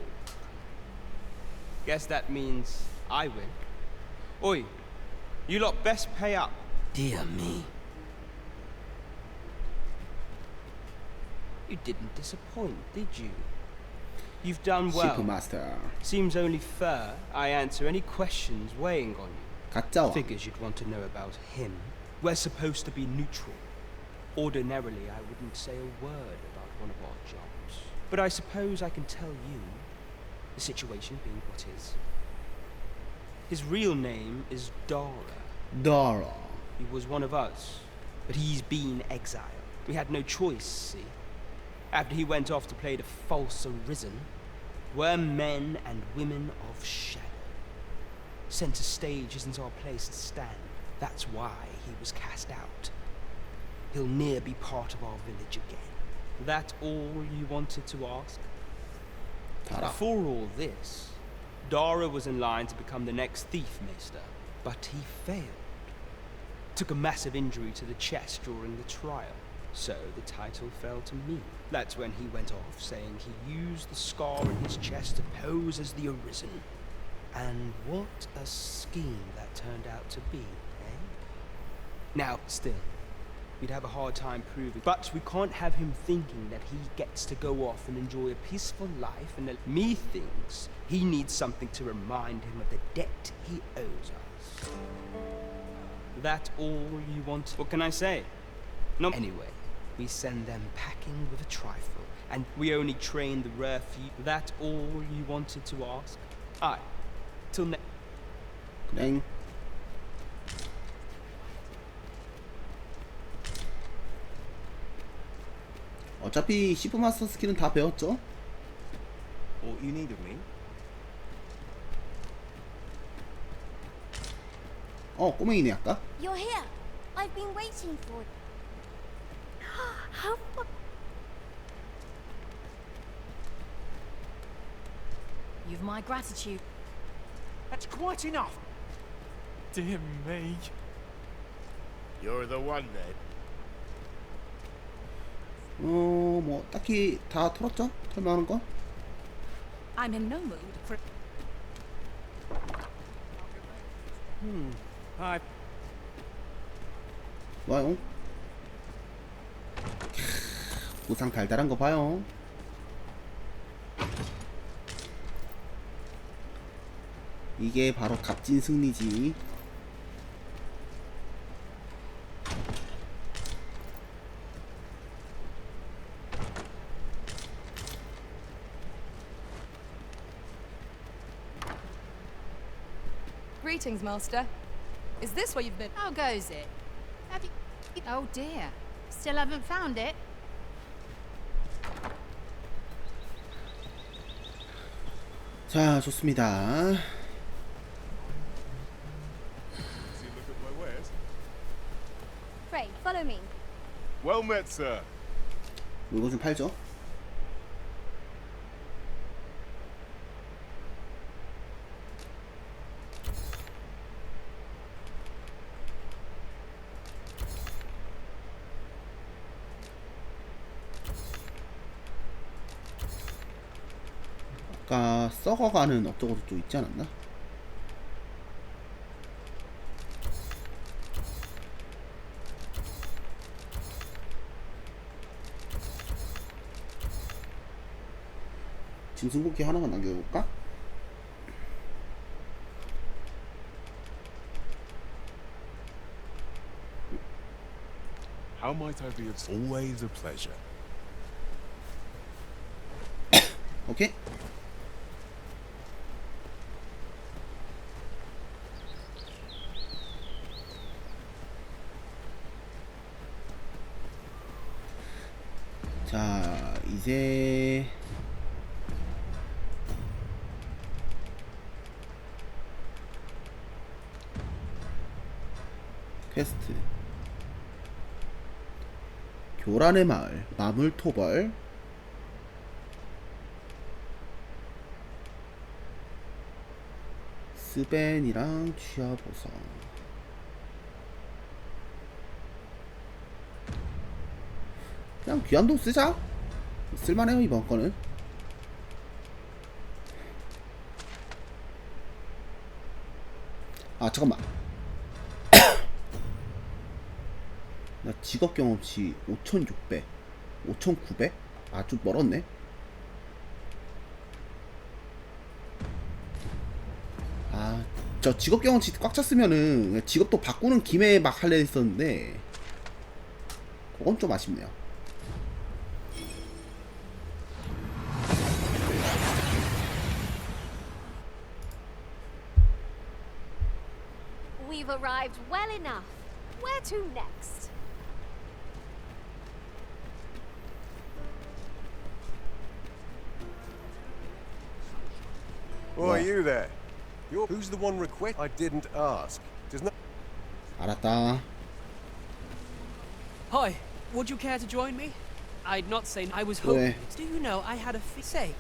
Guess that means I win. Oi, you lot best pay up. Dear me. You didn't disappoint, did you? You've done well. 시프마스터. Seems only fair I answer any questions weighing on you. 가짜왕. Figures you'd want to know about him. We're supposed to be neutral. Ordinarily, I wouldn't say a word about one of our jobs. But I suppose I can tell you, the situation being what is. His real name is Dara. Dara. He was one of us, but he's been exiled. We had no choice, see? After he went off to play the false arisen, we're men and women of shadow. Center stage isn't our place to stand. That's why he was cast out. He'll ne'er be part of our village again. That all you wanted to ask? Dara. Before all this, Dara was in line to become the next thief maester, but he failed. Took a massive injury to the chest during the trial, so the title fell to me. That's when he went off, saying he used the scar in his chest to pose as the Arisen. And what a scheme that turned out to be, eh? Now, still, we'd have a hard time proving, but we can't have him thinking that he gets to go off and enjoy a peaceful life, and that me thinks he needs something to remind him of the debt he owes us. That all you want? What can I say? No. Anyway, we send them packing with a trifle, and we only train the rare few. That all you wanted to ask? Aye. Till next. 그냥. 어차피 시프마스터 스킬은 다 배웠죠? All you need of me? 꼬맹이네 아까? You're here. I've been waiting for you. How? You've my gratitude. That's quite enough. Dear me. You're the one then. 뭐 딱히 다 털었죠? 털만한 거? I'm in no mood for. I 와요. 보상 달달한 거 봐요. 이게 바로 값진 승리지. Greetings, Master. Is this where you've been? How goes it? Have you? Oh dear. Still haven't found it? 자, 좋습니다. Pray, follow me. Well met, sir. 물건 좀 팔죠. 아까 썩어가는 어쩌고저쩌고 있지 않았나? 짐승고기 하나만 남겨볼까? How might I be of always a pleasure? 오케이. 자, 이제 퀘스트 교란의 마을 마물토벌 스벤이랑 취하 보상. 그냥 귀한돈 쓰자. 쓸만해요 이번 거는. 아 잠깐만. 나 직업 경험치 5,600, 5,900? 아 좀 멀었네. 아 저 직업 경험치 꽉 찼으면은 직업도 바꾸는 김에 막 할래 했었는데 그건 좀 아쉽네요. We've arrived well enough. Where to next? Oh, you there? Who's the one request? I didn't ask. Does not. 알았다. Hi, would you care to join me? I'd not say I was hoping. Do you know I had a say?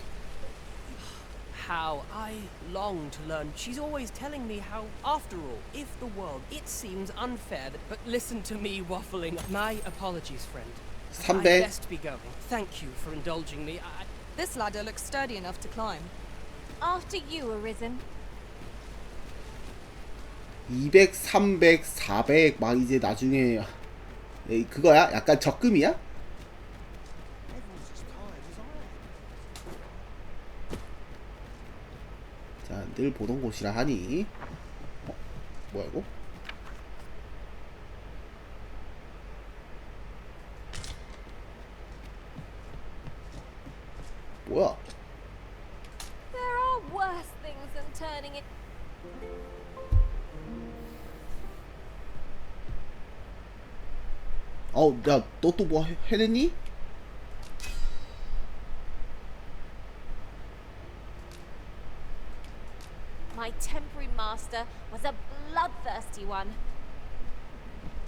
How I long to learn. She's always telling me how, after all, if the world, it seems unfair that. But listen to me waffling. My apologies, friend. I'd 300. best be going. Thank you for indulging me. This ladder looks sturdy enough to climb. After you, Arisen. 200, 300, 400 막 이제 나중에 그거야? 약간 적금이야? 자, 늘 보던 곳이라 하니. 뭐야 이거? 뭐야? There are worse things than turning it. 야, 너 또 뭐 해냈니? My temporary master was a bloodthirsty one.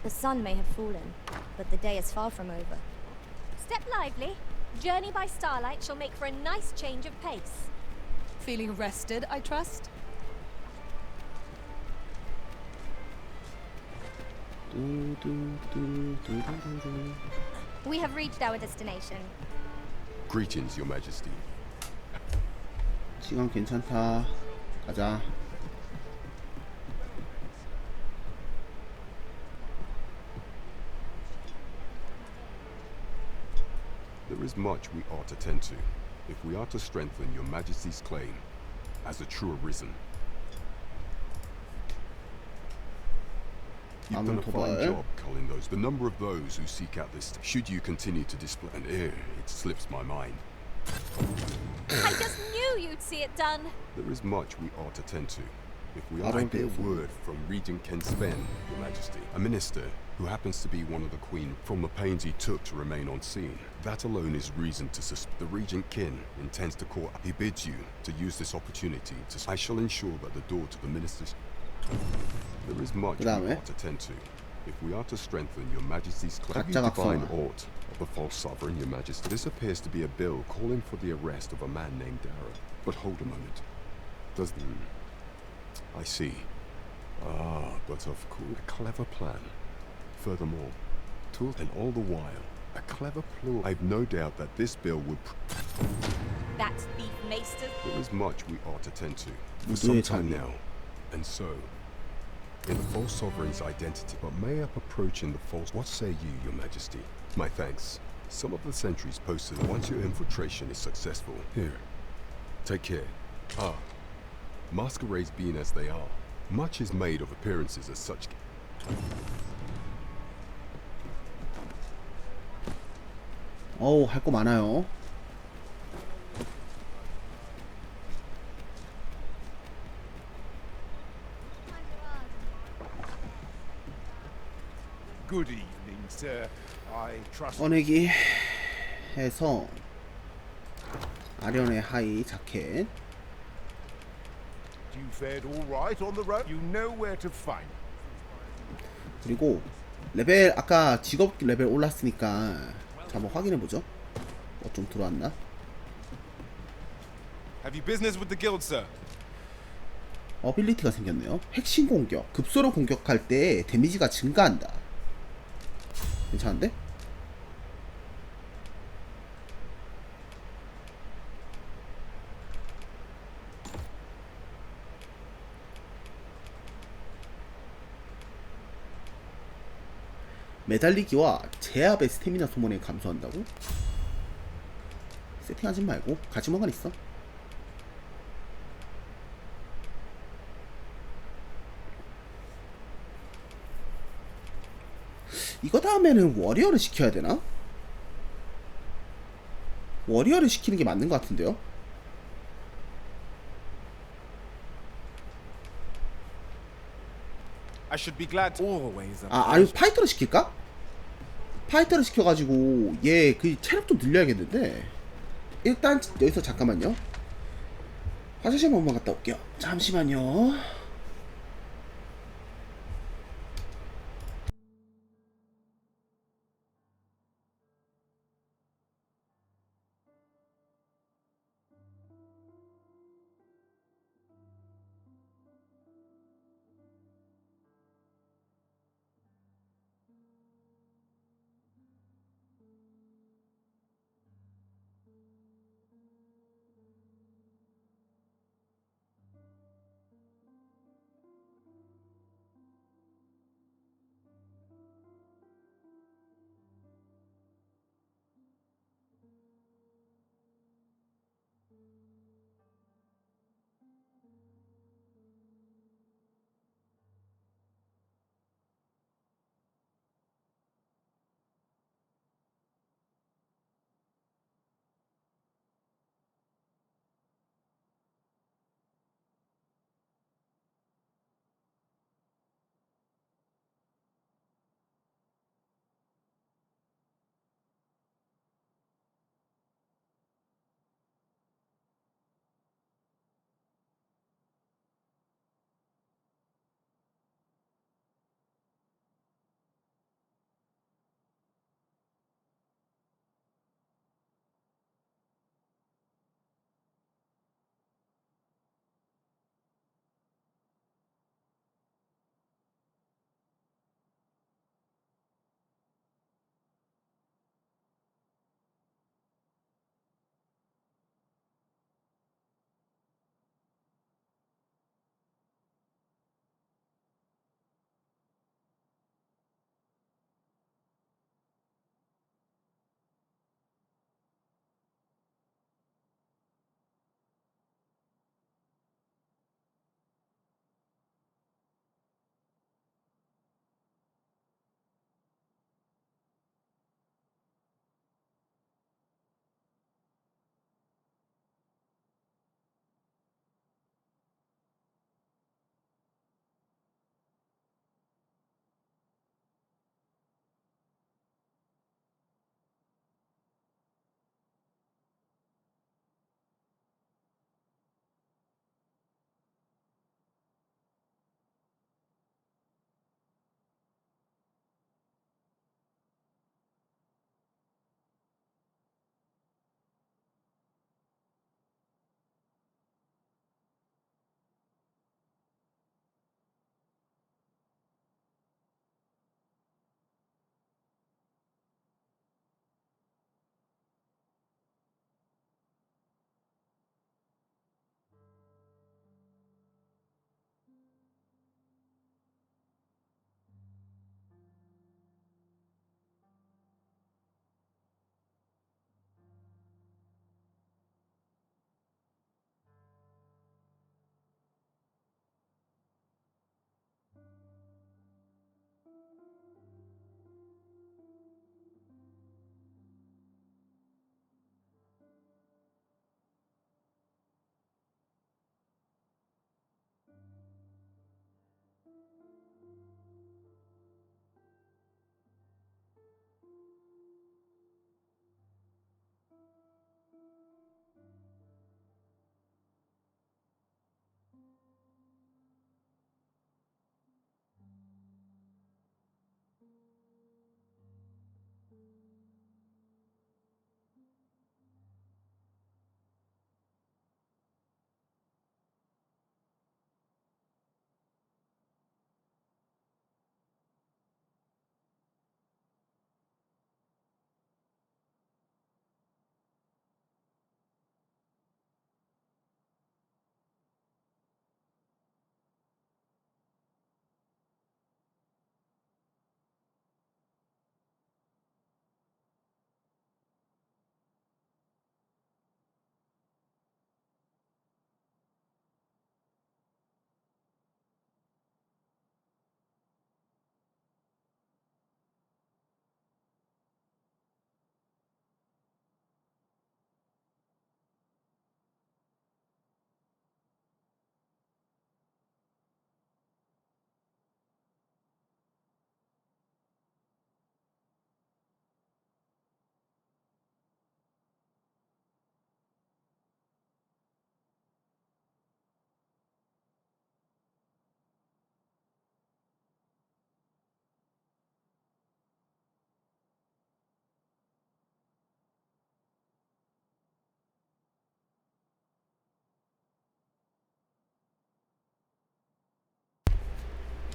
The sun may have fallen, but the day is far from over. Step lively. Journey by starlight shall make for a nice change of pace. Feeling rested, I trust? We have reached our destination. Greetings, Your Majesty. 시간 괜찮다. 가자. There is much we ought to tend to, if we are to strengthen Your Majesty's claim as a true Arisen. You've done a fine job culling those. The number of those who seek out this, should you continue to display, and it slips my mind. I just knew you'd see it done. There is much we ought to tend to, if we are to get word from Regent Ken Sven, Your Majesty, a minister who happens to be one of the Queen, from the pains he took to remain on scene. That alone is reason to suspect. The Regent Kin intends to court. He bids you to use this opportunity to. I shall ensure that the door to the ministers. There is much we ought to tend to, if we are to strengthen Your Majesty's claim. Have you divined aught of the false sovereign, Your Majesty? This appears to be a bill calling for the arrest of a man named Dara. But hold a moment. Does I see. Ah, but of course, a clever plan. Furthermore, and all the while, a clever ploy. I've no doubt that this bill would. That thief maester. There is much we ought to tend to for some time now, and so. In the false sovereign's identity, but may up approaching the false. What say you, Your Majesty? My thanks. Some of the sentries posted once your infiltration is successful. Here, take care. Ah, masquerades being as they are, much is made of appearances as such. 할 거 많아요. Good evening, sir. I trust. 꺼내기 해서 아련의 하이 자켓. You fared all right on the road. You know where to find. 그리고 레벨 아까 직업 레벨 올랐으니까 자 한번 확인해 보죠. 좀 들어왔나? Have you business with the guild, sir? 어빌리티가 생겼네요. 핵심 공격. 급소로 공격할 때 데미지가 증가한다. 괜찮은데? 매달리기와 제압의 스태미나 소모를 감소한다고? 세팅하지 말고 가지만간 있어. 이거 다음에는 워리어를 시켜야 되나? 워리어를 시키는 게 맞는 것 같은데요? I should be glad always. 아니 파이터를 시킬까? 파이터를 시켜가지고 얘 그 체력 좀 늘려야겠는데 일단 여기서 잠깐만요. 화장실 한 번만 갔다 올게요. 잠시만요.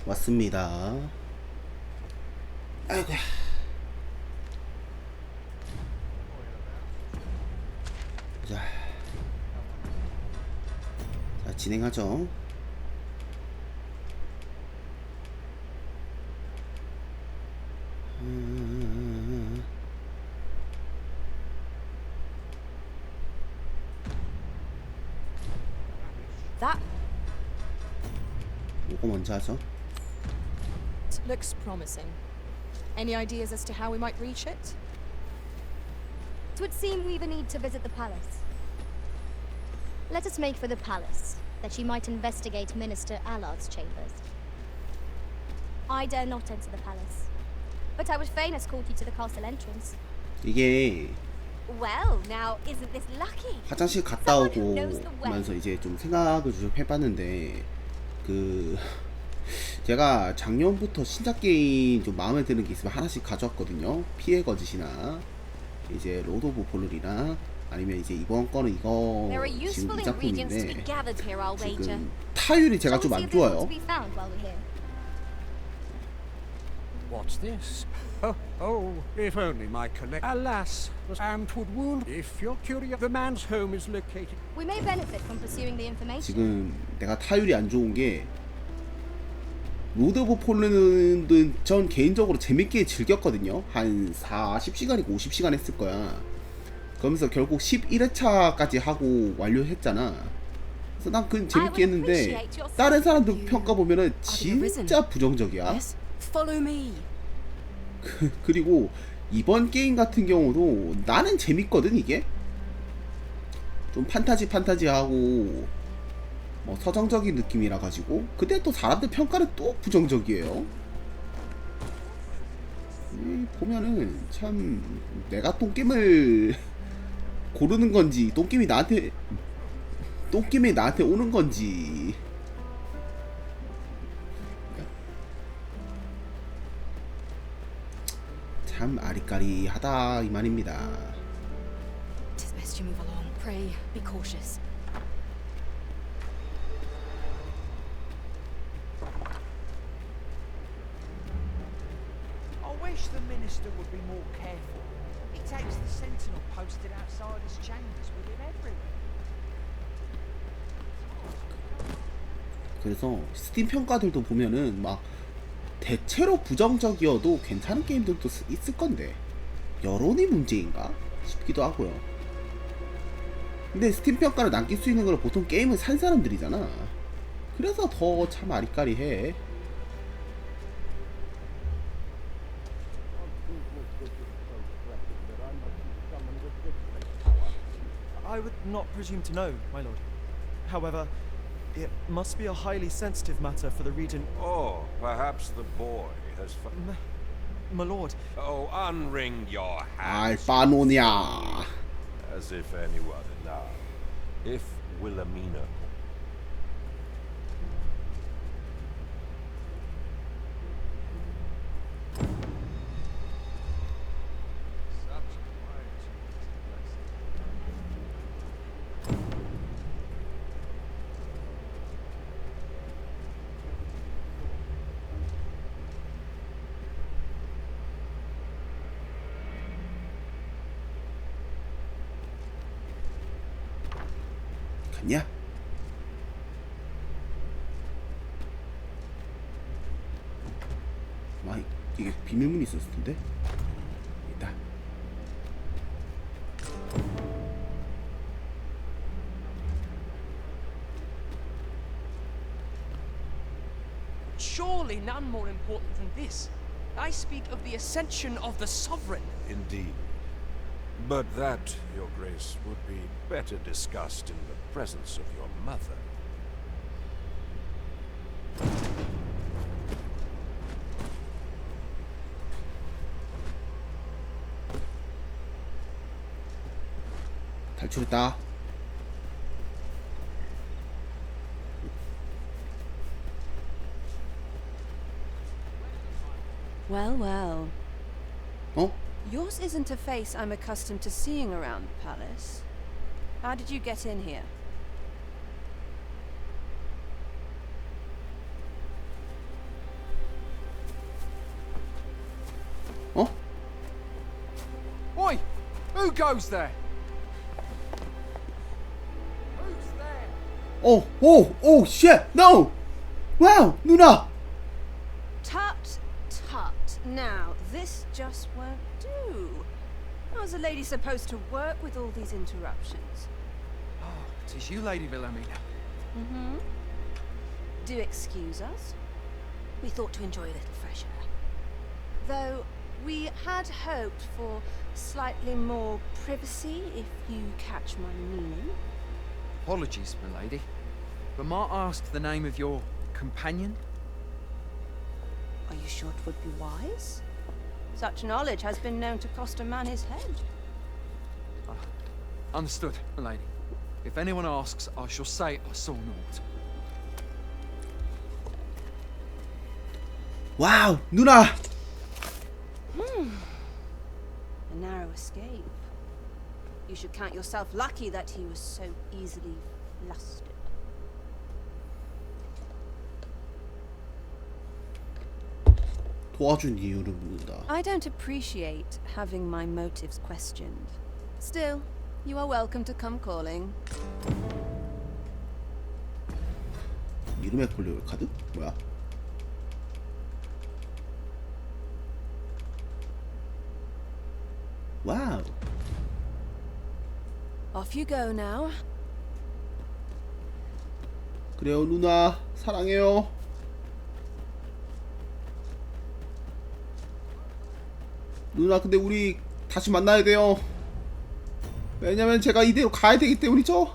왔습니다. 아이고야. 자, 진행하죠. That 요거 먼저 하죠. looks promising. Any ideas as to how we might reach it? It would seem we either need to visit the palace. Let us make for the palace, that she might investigate Minister Allard's chambers. I dare not enter the palace, but I would fain escort you to the castle entrance. 이게 Well, now isn't this lucky? 화장실 갔다 오고 하면서 이제 좀 생각을 좀 해봤는데 그 제가 작년부터 신작 게임 좀 마음에 드는 게 있으면 하나씩 가져왔거든요. 피해 거짓이나 이제 로드 오브 폴룰이나 아니면 이제 이번 거는 이거 지금 이 작품인데 지금 타율이 제가 좀 안 좋아요. What's this? Oh, if only my collect. Alas, and 'twould wound. If you're curious, the man's home is located. We may benefit from pursuing the information. 지금 내가 타율이 안 좋은 게 로드 오브 폴룬은 전 개인적으로 재밌게 즐겼거든요. 한 40시간이고 50시간 했을 거야. 그러면서 결국 11회차까지 하고 완료했잖아. 그래서 난 그건 재밌게 했는데 다른 사람들 평가 보면은 진짜 부정적이야. 그리고 이번 게임 같은 경우도 나는 재밌거든. 이게 좀 판타지하고 뭐 서정적인 느낌이라 가지고 근데 또 사람들 평가는 또 부정적이에요. 보면은 참 내가 똥겜을 고르는 건지 똥겜이 나한테 오는 건지 참 아리까리하다 이 말입니다. Tis best you move along. Pray, be cautious. I wish the minister would be more careful. He takes the sentinel posted outside his chambers with him everywhere. 그래서 스팀 평가들도 보면은 막 대체로 부정적이어도 괜찮은 게임들도 있을 건데 여론이 문제인가 싶기도 하고요. 근데 스팀 평가를 남길 수 있는 걸 보통 게임을 산 사람들이잖아. 그래서 더 참 아리까리해. I would not presume to know, my lord. However, it must be a highly sensitive matter for the regent. Oh, perhaps the boy has. My lord. Oh, unring your hands. 알바노냐. As if anyone now. If Wilhelmina. 갔냐? 아, 이게 비밀문이 있었을 텐데. 있다. Surely none more important than this. I speak of the ascension of the sovereign. Indeed. But that, Your Grace, would be better discussed in the presence of your mother. 탈출했다. Well, well. 어? Yours isn't a face I'm accustomed to seeing around the palace. How did you get in here? Who goes there? Oh, oh, oh, shit, no! Wow, 누나! Tut, tut. Now, this just won't do. How's a lady supposed to work with all these interruptions? Oh, 'tis you, Lady Wilhelmina. Mm-hmm. Do excuse us. We thought to enjoy a little fresh air. Though, we had hoped for slightly more privacy, if you catch my meaning. Apologies, my lady. But might I ask the name of your companion? Are you sure it would be wise? Such knowledge has been known to cost a man his head. Understood, my lady. If anyone asks, I shall say I saw naught. Wow, 누나! A narrow escape. You should count yourself lucky that he was so easily flustered. 도와준 이유를 묻는다. I don't appreciate having my motives questioned. Still, you are welcome to come calling. 이름의 폴리오 카드? 뭐야? 와우. Off you go now. 그래요, 누나. 사랑해요. 누나, 근데 우리 다시 만나야 돼요. 왜냐면 제가 이대로 가야 되기 때문이죠.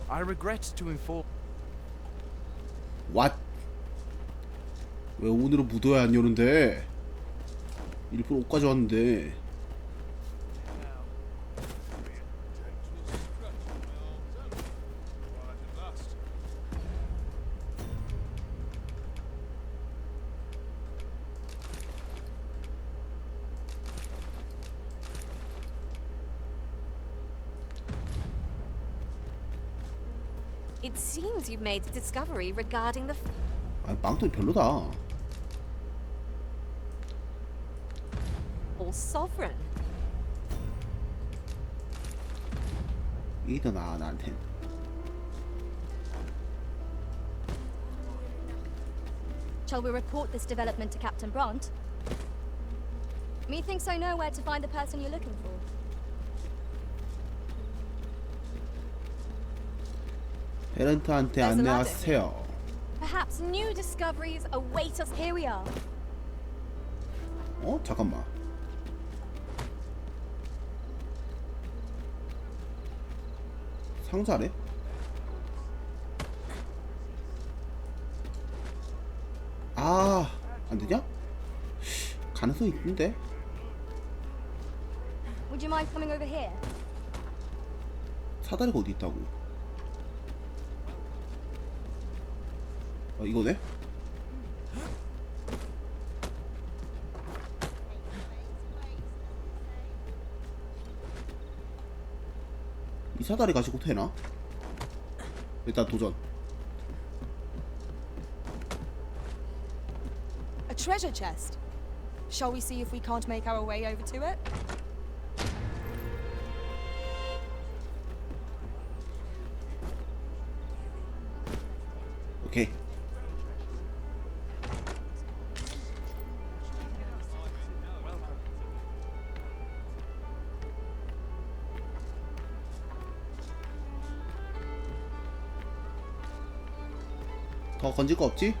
I regret to inform. What? 왜 오늘은 무도회 안 여는데? 일부러 옷까지 왔는데. It seems you've made a discovery regarding the 아, 빵돈이 별로다. false sovereign. 이게 더 나아, 나한텐. Shall we report this development to Captain Bront? Methinks I know where to find the person you're looking for. 페런트한테 안내하세요. Perhaps new discoveries await us. Here we are. 어? 잠깐만. 상자래? 아, 안 되냐? 가능성이 있는데? Would you mind coming over here? 사다리가 어디 있다고? 아, 이거네? 이 사다리 가지고 되나? 일단 도전. A treasure chest. Shall we see if we can't make our way over to it? 오케이. 더 건질 거 없지?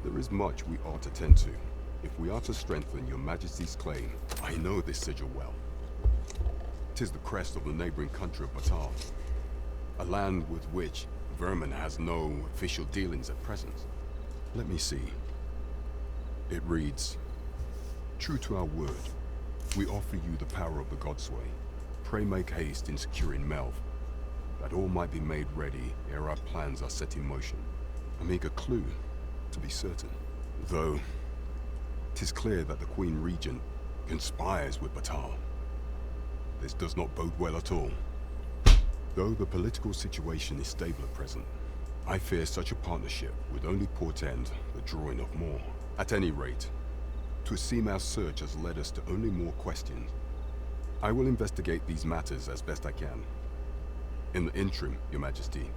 There is much we ought to tend to. If we are to strengthen your majesty's claim, I know this sigil well. 'Tis the crest of the neighboring country of Batal, a land with which Vermin has no official dealings at present. Let me see. It reads, "True to our word, we offer you the power of the Godsway. Pray make haste in securing Melv, that all might be made ready ere our plans are set in motion." A meager clue, to be certain. Though, 'Tis clear that the Queen Regent conspires with Batal. This does not bode well at all. Though the political situation is stable at present, I fear such a partnership would only portend the drawing of more. At any rate, 'twould seem our search has led us to only more questions. I will investigate these matters as best I can. In the interim, Your Majesty,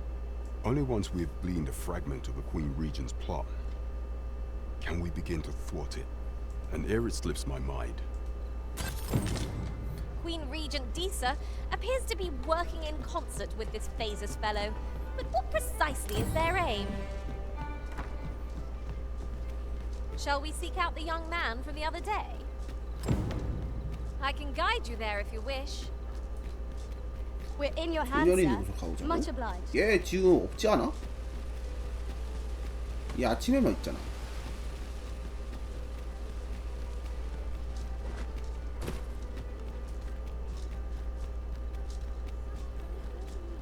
only once we have gleaned a fragment of the Queen Regent's plot can we begin to thwart it. And ere it slips my mind, Queen Regent Disa appears to be working in concert with this Phasus fellow. But what precisely is their aim? Shall we seek out the young man from the other day? I can guide you there if you wish. We're in your hands, 은연이 sir. 누구서 가보자고? Much obliged. 얘 지금 없지 않아? 얘 아침에만 있잖아.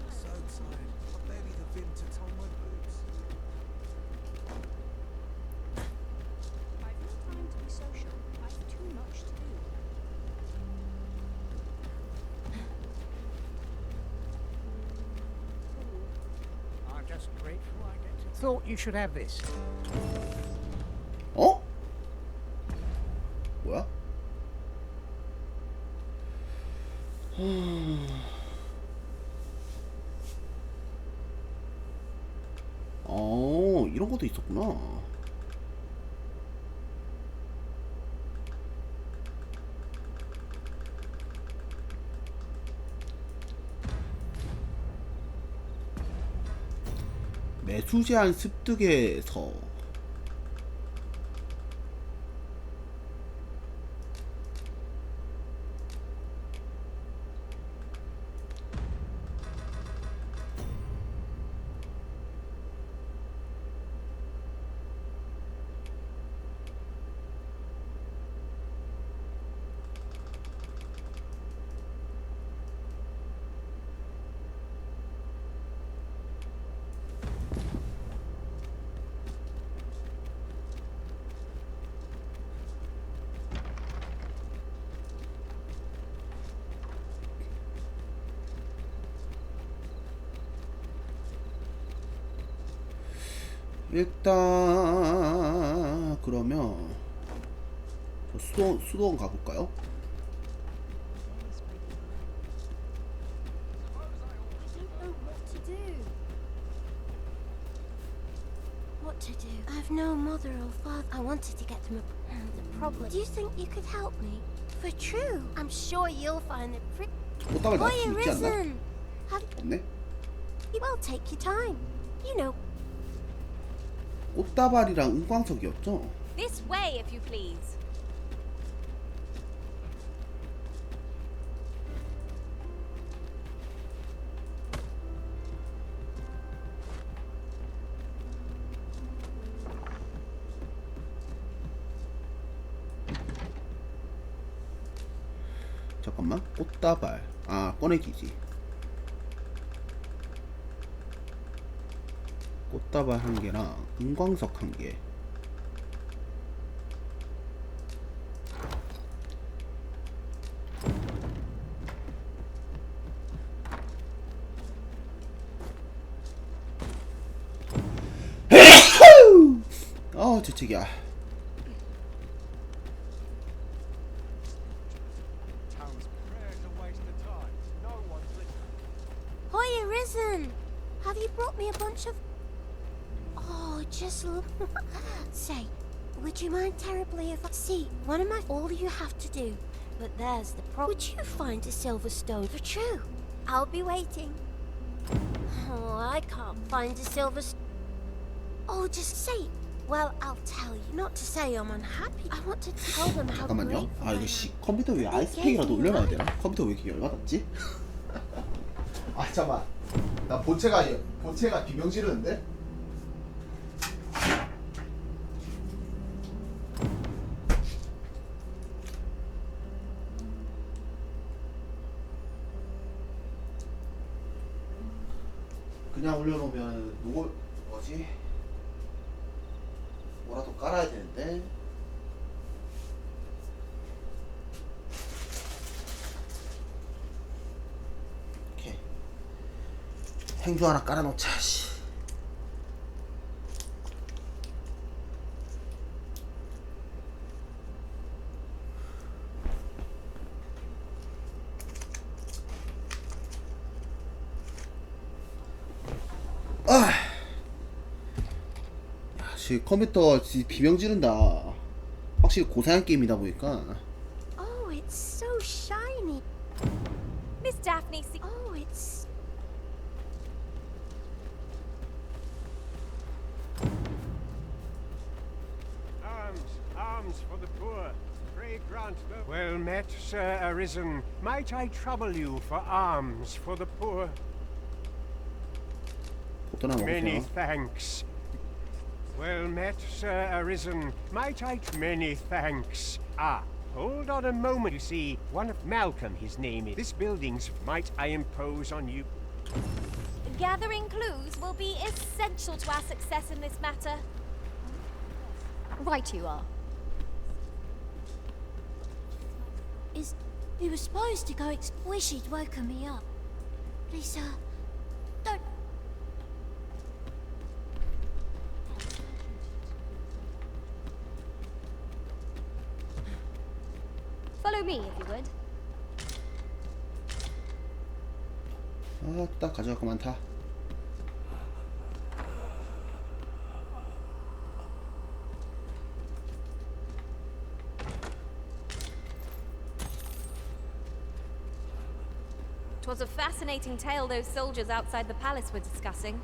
So tired. I barely the vim to tie my boots. I've no time to be social. I've too much to do. I'm just grateful I get to. Thought you should have this. 어? 뭐야? 이런 것도 있었구나. 매수 제한 습득에서 일단 그러면 저 수도원 가볼까요? What to do? I've no mother or father. I wanted to get them the problem. Do you think you could help me? For true. I'm sure you'll find it pretty. 꽃다발 Boy, 낚시 있지 않나? arisen. 없네? Well, take your time. You know. 꽃다발이랑 은광석이었죠? This way, if you please. 잠깐만. 꽃다발. 아, 꺼내기지. 꽃다발 1개랑 은광석 1개. 재채기야. Hoy, arisen. Have you brought me a bunch of... Oh, just say, would you mind terribly if I... See, one of my... All you have to do. But there's the problem. Would you find a silver stone for true? I'll be waiting. Oh, I can't find a silver Oh, just say it. Well, I'll tell you. Not to say I'm unhappy. I want to tell them how 잠깐만요. grateful 아, I 이거 am. 컴퓨터 위에 아이스팩이라도 올려놔야 되나? 컴퓨터 왜 이렇게 열받았지? 아, 잠깐만. 나 본체가 비명 지르는데? 그냥 올려놓으면 뭐지? 뭐라도 깔아야 되는데. 행주 하나 깔아놓자. 씨. 아, 씨, 컴퓨터 비명 지른다. 확실히 고사양 게임이다 보니까. Oh, it's so shiny. Miss Daphne, Oh, it's... Arms for the poor. Pray grant the... Well met, Sir Arisen. Might I trouble you for alms for the poor? Many thanks. Well met, Sir Arisen. Might I... Many thanks. Ah, hold on a moment, you see. One of Malcolm, his name is. This building's... Might I impose on you? Gathering clues will be essential to our success in this matter. Right you are. We were supposed to go wish he'd woken me up. Please, don't... Follow me, if you would. 아, 딱 가져갈 거 많다. Twas a fascinating tale those soldiers outside the palace were discussing.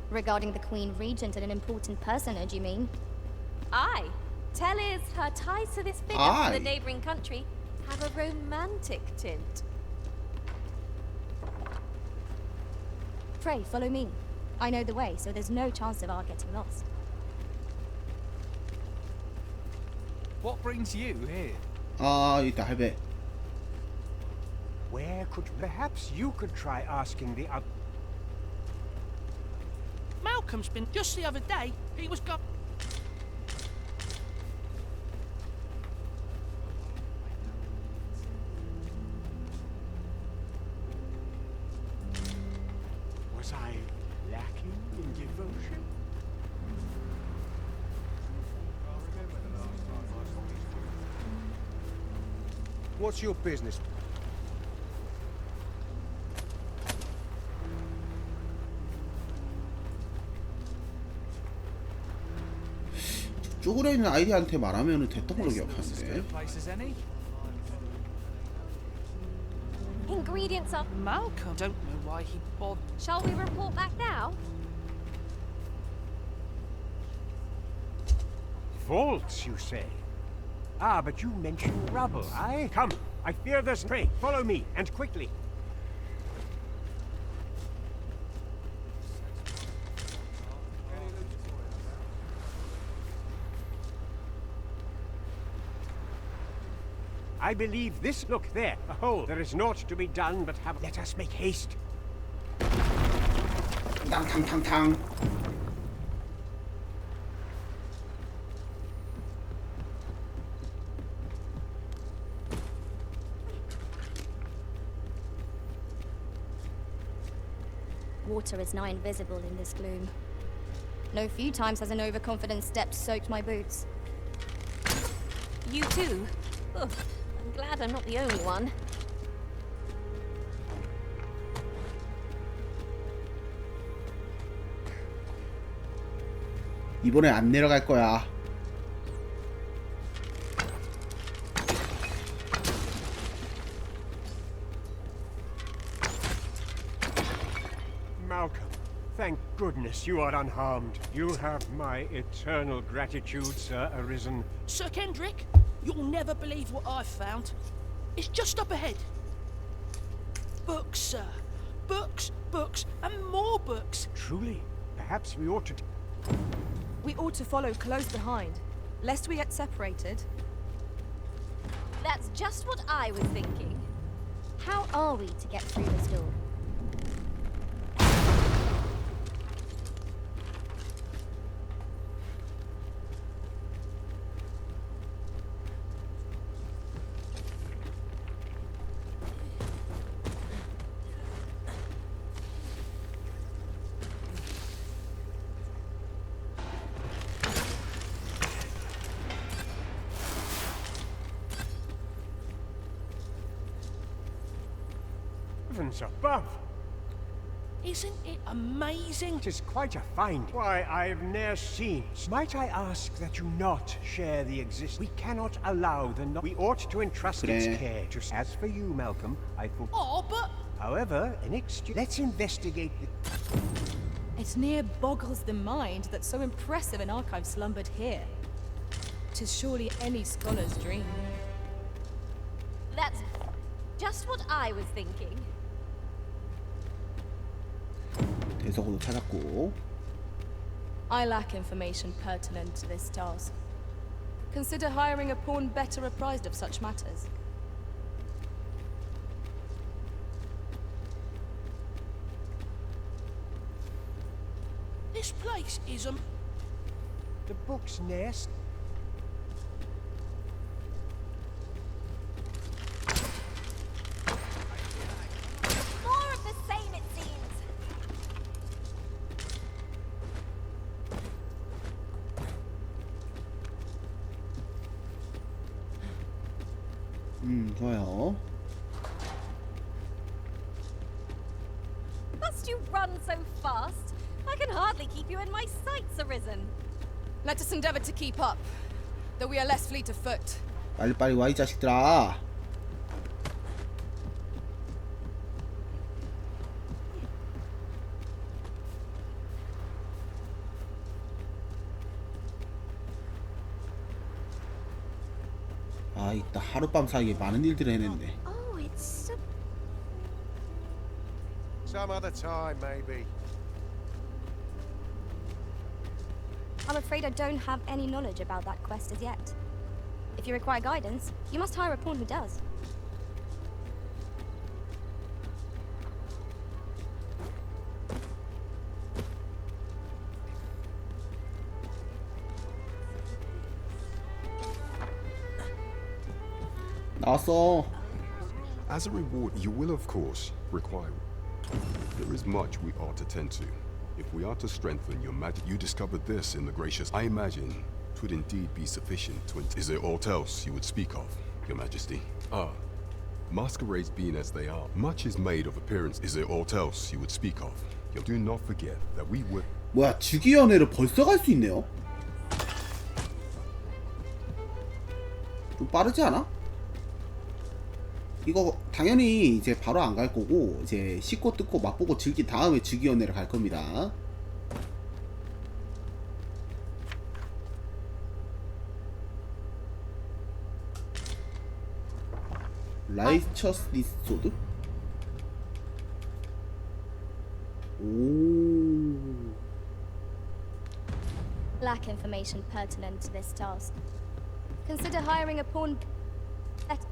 Regarding the Queen Regent and an important personage, you mean? Aye. Tell is her ties to this figure from the neighboring country have a romantic tint. Pray, follow me. I know the way, so there's no chance of our getting lost. What brings you here? 아, 있다 할배. Where could... Perhaps you could try asking the other... Malcolm's been... Just the other day, he was got... Was I lacking in devotion? What's your business? 쪼그려 있는 아이디한테 말하면 됐던 걸로 기억하는데. Ingredients are... Malcolm, don't know why he bothered. Shall we report back now? Vaults, you say? Ah, but you mentioned rubble, aye? Come, I fear there's... Pray, follow me, and quickly. I believe this... Look, there, a hole. There is naught to be done but have... Let us make haste. 탕탕탕탕. Water is nigh invisible in this gloom. No few times has an overconfident step soaked my boots. You too? Oh, I'm glad I'm not the only one. 이번에 안 내려갈 거야. Malcolm, thank goodness you are unharmed. You have my eternal gratitude, Sir Arisen. Sir Kendrick, you'll never believe what I've found. It's just up ahead. Books, sir. Books, books, and more books. Truly? Perhaps we ought to... We ought to follow close behind, lest we get separated. That's just what I was thinking. How are we to get through this door? heavens above! Isn't it amazing? It is quite a find. Why, I've ne'er seen. Might I ask that you not share the We cannot allow we ought to entrust its care to... As for you, Malcolm, I thought... Oh, but... However, in exchange... Let's investigate the... It near boggles the mind that so impressive an archive slumbered here. 'Tis surely any scholar's dream. That's just what I was thinking. 대서고도 찾았고. I lack information pertinent to this task. Consider hiring a pawn better apprised of such matters. This place is The book's nest. More of the same, it seems. 좋아요. Must you run so fast? I can hardly keep you in my sights, Arisen. Let us endeavor to keep up, though we are less fleet of foot. 빨리빨리 와 이 자식들아. 아, 이따 하룻밤 사이에 많은 일들을 해냈네. Oh, it's so... Some other time, maybe. I'm afraid I don't have any knowledge about that quest as yet. If you require guidance, you must hire a pawn who does. 나왔어. As a reward, you will of course require. There is much we ought to tend to. If we are to strengthen your magic, you discovered this in the gracious. I imagine it would indeed be sufficient to. Is there aught else you would speak of, Your Majesty? Ah, masquerades being as they are, much is made of appearance. Is there aught else you would speak of? Do not forget that we would. 뭐야, 즉위연회를 벌써 갈 수 있네요? 좀 빠르지 않아? 이거 당연히 이제 바로 안 갈 거고 이제 씻고 뜯고 맛보고 즐긴 다음에 즉위연회를 갈 겁니다. 라이처스 리소드? 오. Lack information pertinent to this task. Consider hiring a pawn better.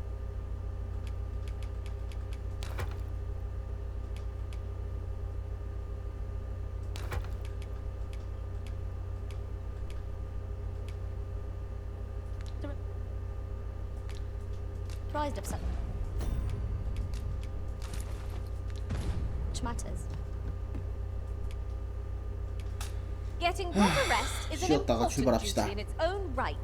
Apprised of such matters. Getting proper rest is an 쉬었다가 important 출발합시다. duty in its own right.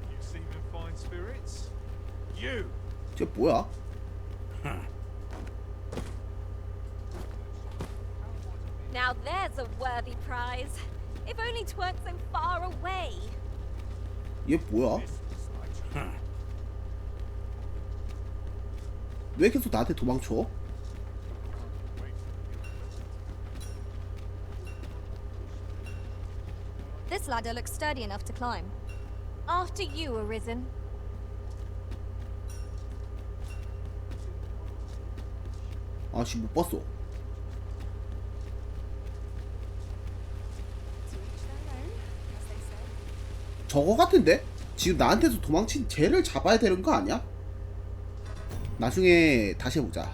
You seem in fine spirits. You! 쟤 뭐야? Now there's a worthy prize. If only 'tweren't so far away. 얘 뭐야? 왜 계속 나한테 도망쳐? This ladder looks sturdy enough to climb. After you, Arisen. 아씨 못 봤어. 저거 같은데? 지금 나한테서 도망친 쟤를 잡아야 되는 거 아니야? 나중에 다시 해보자.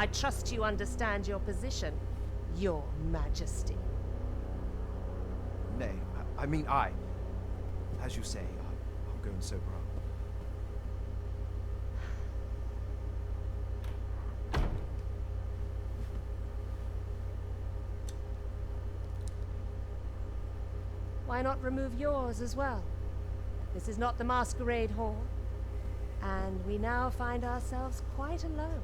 I trust you understand your position, Your Majesty. Nay, I mean I. As you say, I'll go and sober up. Why not remove yours as well? This is not the masquerade hall, and we now find ourselves quite alone.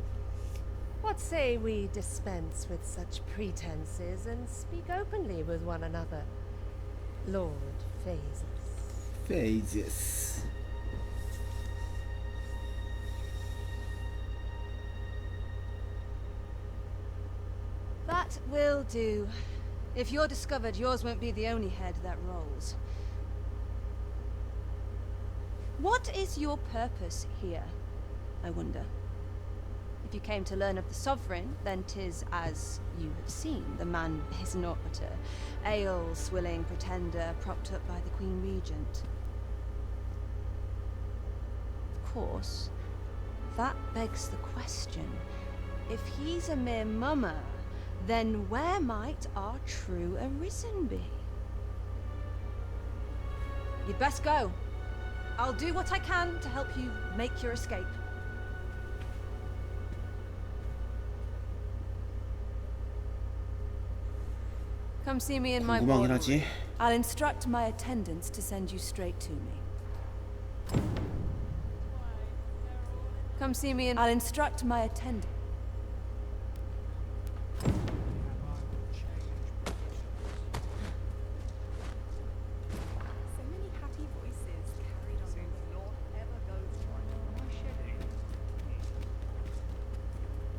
What say we dispense with such pretenses and speak openly with one another, Lord Phases? Phases. That will do. If you're discovered, yours won't be the only head that rolls. What is your purpose here, I wonder? If you came to learn of the Sovereign, then 'tis as you have seen. The man is naught but a ale-swilling pretender propped up by the Queen Regent. Of course, that begs the question. If he's a mere mummer, then where might our true Arisen be? You'd best go. I'll do what I can to help you make your escape. Come see me in my 궁금하긴 boardroom. 하지. I'll instruct my attendants to send you straight to me. Come see me in. I'll instruct my attendant.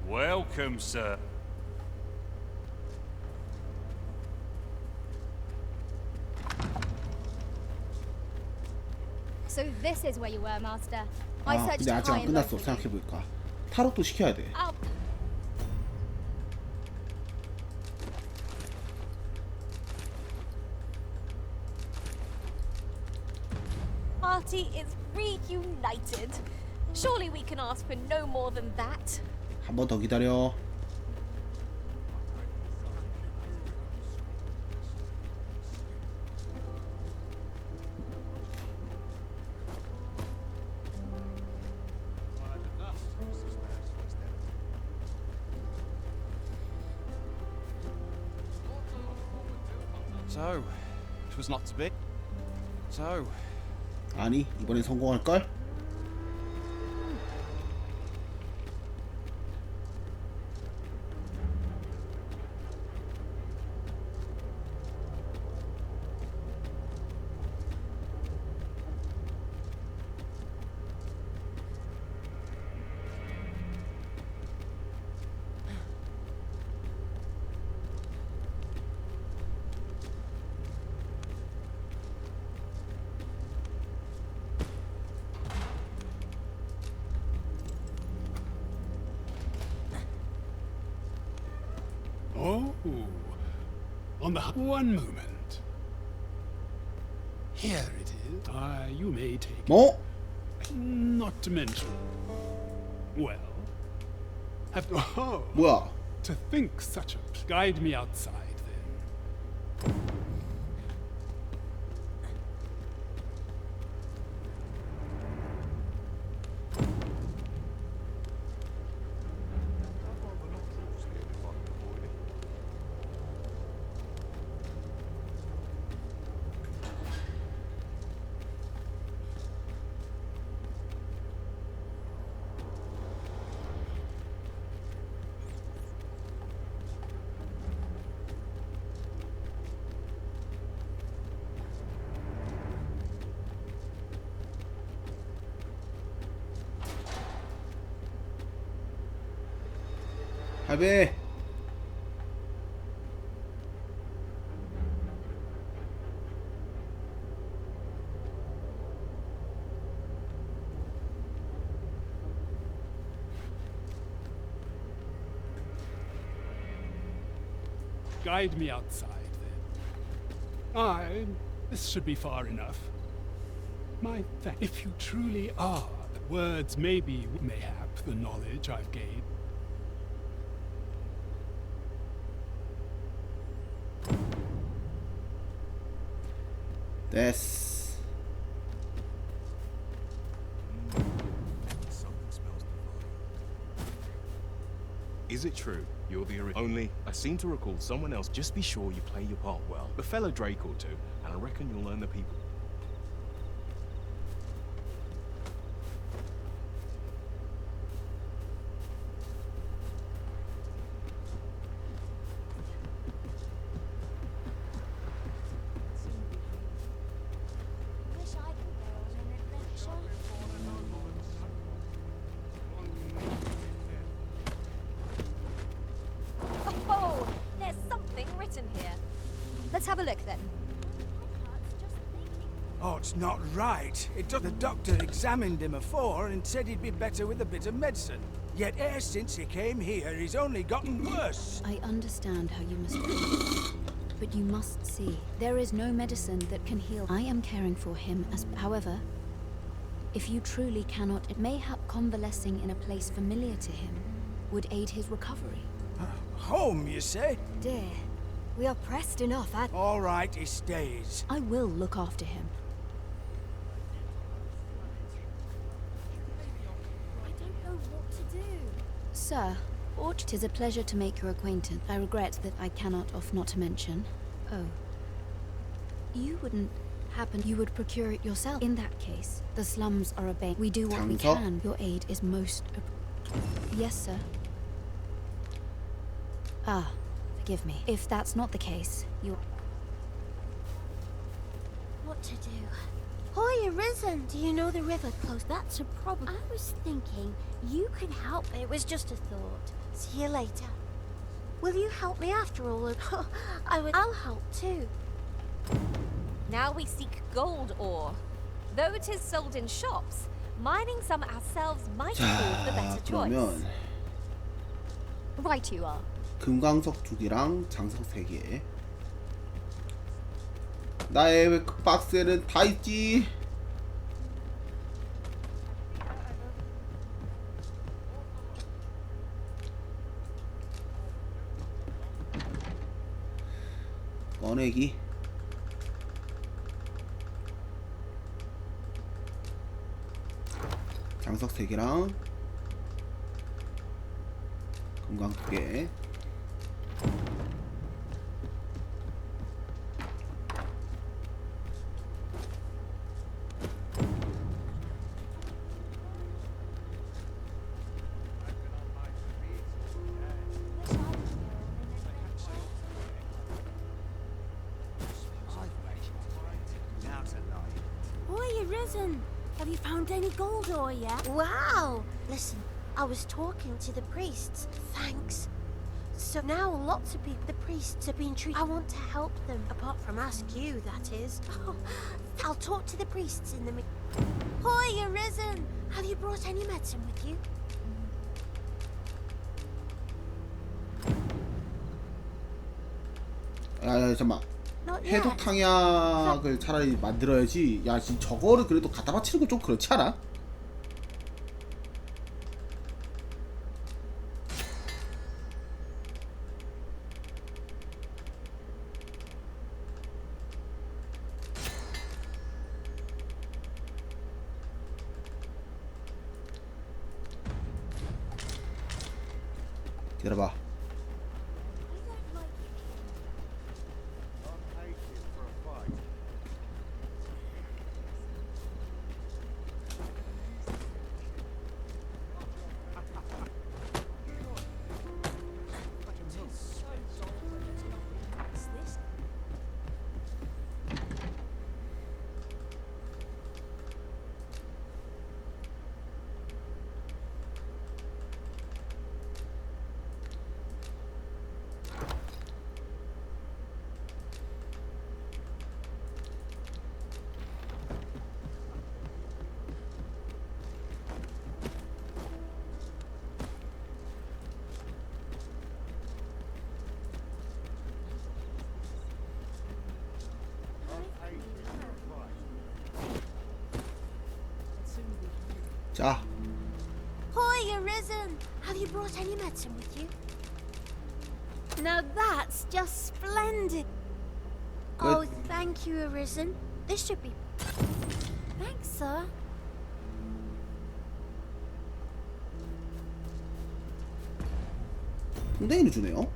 Welcome, sir. So this is where you were, Master. I 아, searched 근데 아직 high 안 and low 끝났어. for you. 생각해보니까 타로도 시켜야 돼. Up. Party is reunited. Surely we can ask for no more than that. 한 번 더 기다려. So, it was not to be. So, 아니, 이번엔 성공할걸? Oh, on the one moment. Here it is. You may take 뭐? it. Not to mention. Well, have 뭐야? to think such a guide me outside then. 할배. Guide me outside then. This should be far enough. My if you truly are, words may be mayhap the knowledge I've gained. 됐어. Something smells divine. Is it true? You're the only. I seem to recall someone else. Just be sure you play your part well. A fellow Drake or two, and I reckon you'll earn the people. Wish I could go on an adventure. Oh, there's something written here. Let's have a look then. Oh, it's not right. The doctor examined him afore and said he'd be better with a bit of medicine. Yet e'er since he came here, he's only gotten worse. I understand how you must feel. But you must see, there is no medicine that can heal. I am caring for him however, if you truly cannot, it mayhap convalescing in a place familiar to him would aid his recovery. Home, you say? Dear, we are pressed enough at... All right, he stays. I will look after him. I don't know what to do. Sir, it is a pleasure to make your acquaintance. I regret that I cannot not to mention. Oh. You wouldn't happen you would procure it yourself. In that case, the slums are a bane. We do what we can. Your aid is most Yes, sir. Ah, forgive me. If that's not the case, you... What to do? Hoy, Arisen! Do you know the river close? That's a problem. I was thinking you could help. It was just a thought. See you later. Will you help me after all? I'll help too. Now we seek gold ore. Though it is sold in shops, mining some ourselves might prove the better choice. 그러면 Right you are. 금광석 2개랑 장석 3개. 나의 박스에는 다 있지. 꺼내기. 장석 3개랑 금광 2개. Hoy, Arisen! Have you found any gold ore yet? Wow! Listen, I was talking to the priests. Thanks. So now lots of people, the priests have been treated. I want to help them, apart from ask you, that is. I'll talk to the priests in the... Hoy, Arisen! Have you brought any medicine with you? 야, 잠깐만. 해독 탕약을 차라리 만들어야지. 야, 지금 저거를 그래도 갖다 바치는 건 좀 그렇지 않아? 기다려봐. 자. Hoy, Arisen! Have you brought any medicine with you? Now that's just splendid. Oh, thank you, Arisen. This should be... Thanks, sir. 풍뎅이를 주네요.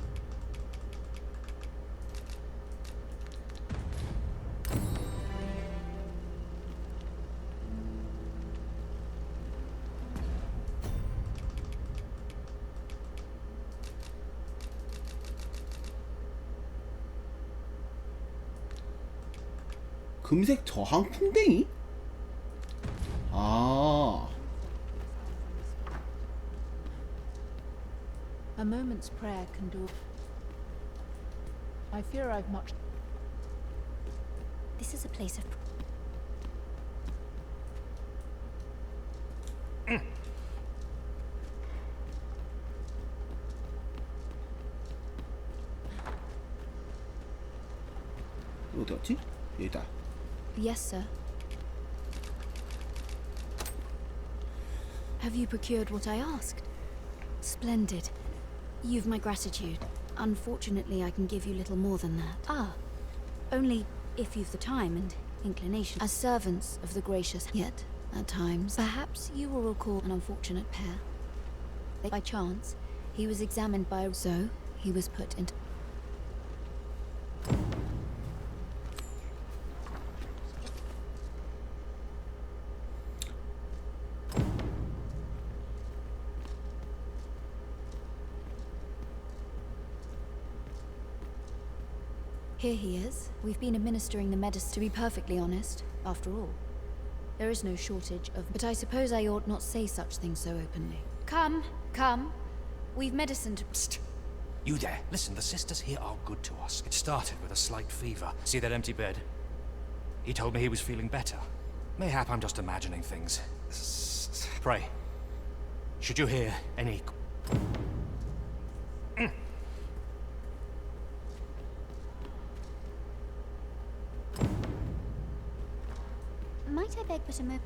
금색 저항 풍뎅이? 아. A moment's prayer can do. I fear I've much. This is a place of... 어디 갔지? 여기다. Yes, sir. Have you procured what I asked? Splendid. You've my gratitude. Unfortunately, I can give you little more than that. Ah, only if you've the time and inclination. As servants of the gracious, yet, at times, perhaps you will recall an unfortunate pair. By chance, he was examined by a... So, he was put into... Here he is. We've been administering the medicine. To be perfectly honest, after all, there is no shortage of... But I suppose I ought not say such things so openly. Come, come. We've medicine to... Psst. You there. Listen, the sisters here are good to us. It started with a slight fever. See that empty bed? He told me he was feeling better. Mayhap I'm just imagining things. Pray, should you hear any... Might I beg but a moment?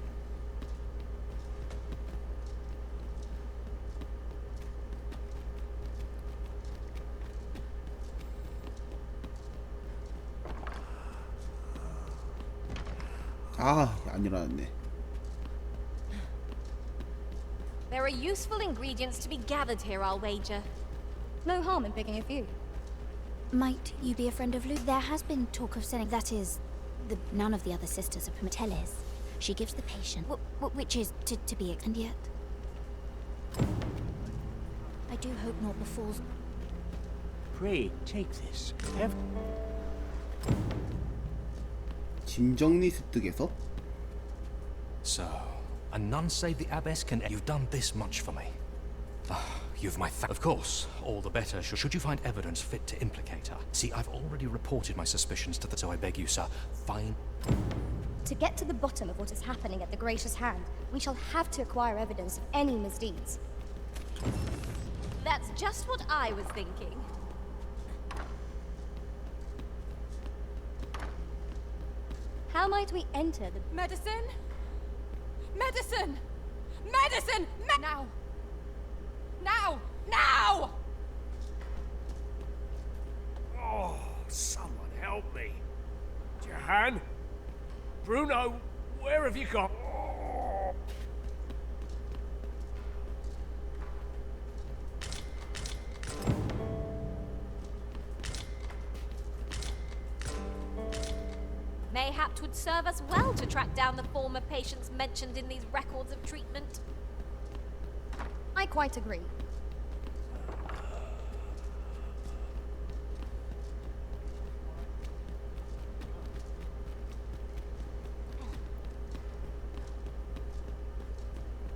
아, 안 일어났네. There are useful ingredients to be gathered here, I'll wager. No harm in picking a few. Might you be a friend of Luke? There has been talk of sending... That is, none of the other sisters are permitted. Tell us. She gives the patient, which is to be... And yet... I do hope naught befalls... Pray, take this. 짐 정리 습득에서? So, a nun saved the abbess can... You've done this much for me. You've my Of course, all the better should you find evidence fit to implicate her. See, I've already reported my suspicions to the... So I beg you, sir, find... To get to the bottom of what is happening at the Gracious Hand, we shall have to acquire evidence of any misdeeds. That's just what I was thinking. How might we enter the... Medicine? Medicine! Medicine! Now! Now! Now! Oh, someone help me. Jahan? Bruno, where have you gone? Mayhap 'twould serve us well to track down the former patients mentioned in these records of treatment. I quite agree.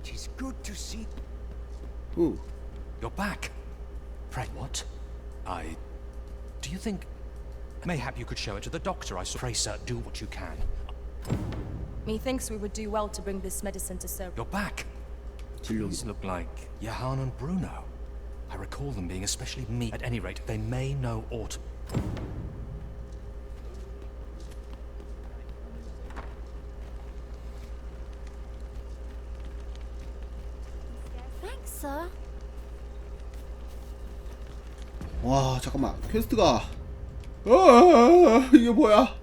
Tis good to see... Ooh. You're back. Pray, what? Do you think... Mayhap you could show it to the doctor I saw. Pray, sir, do what you can. Methinks we would do well to bring this medicine to Sir... You're back. These look like Jahan and Bruno. I recall them being especially meek. At any rate, they may know aught. Thanks, sir. 와, 잠깐만. 퀘스트가... 이게 뭐야?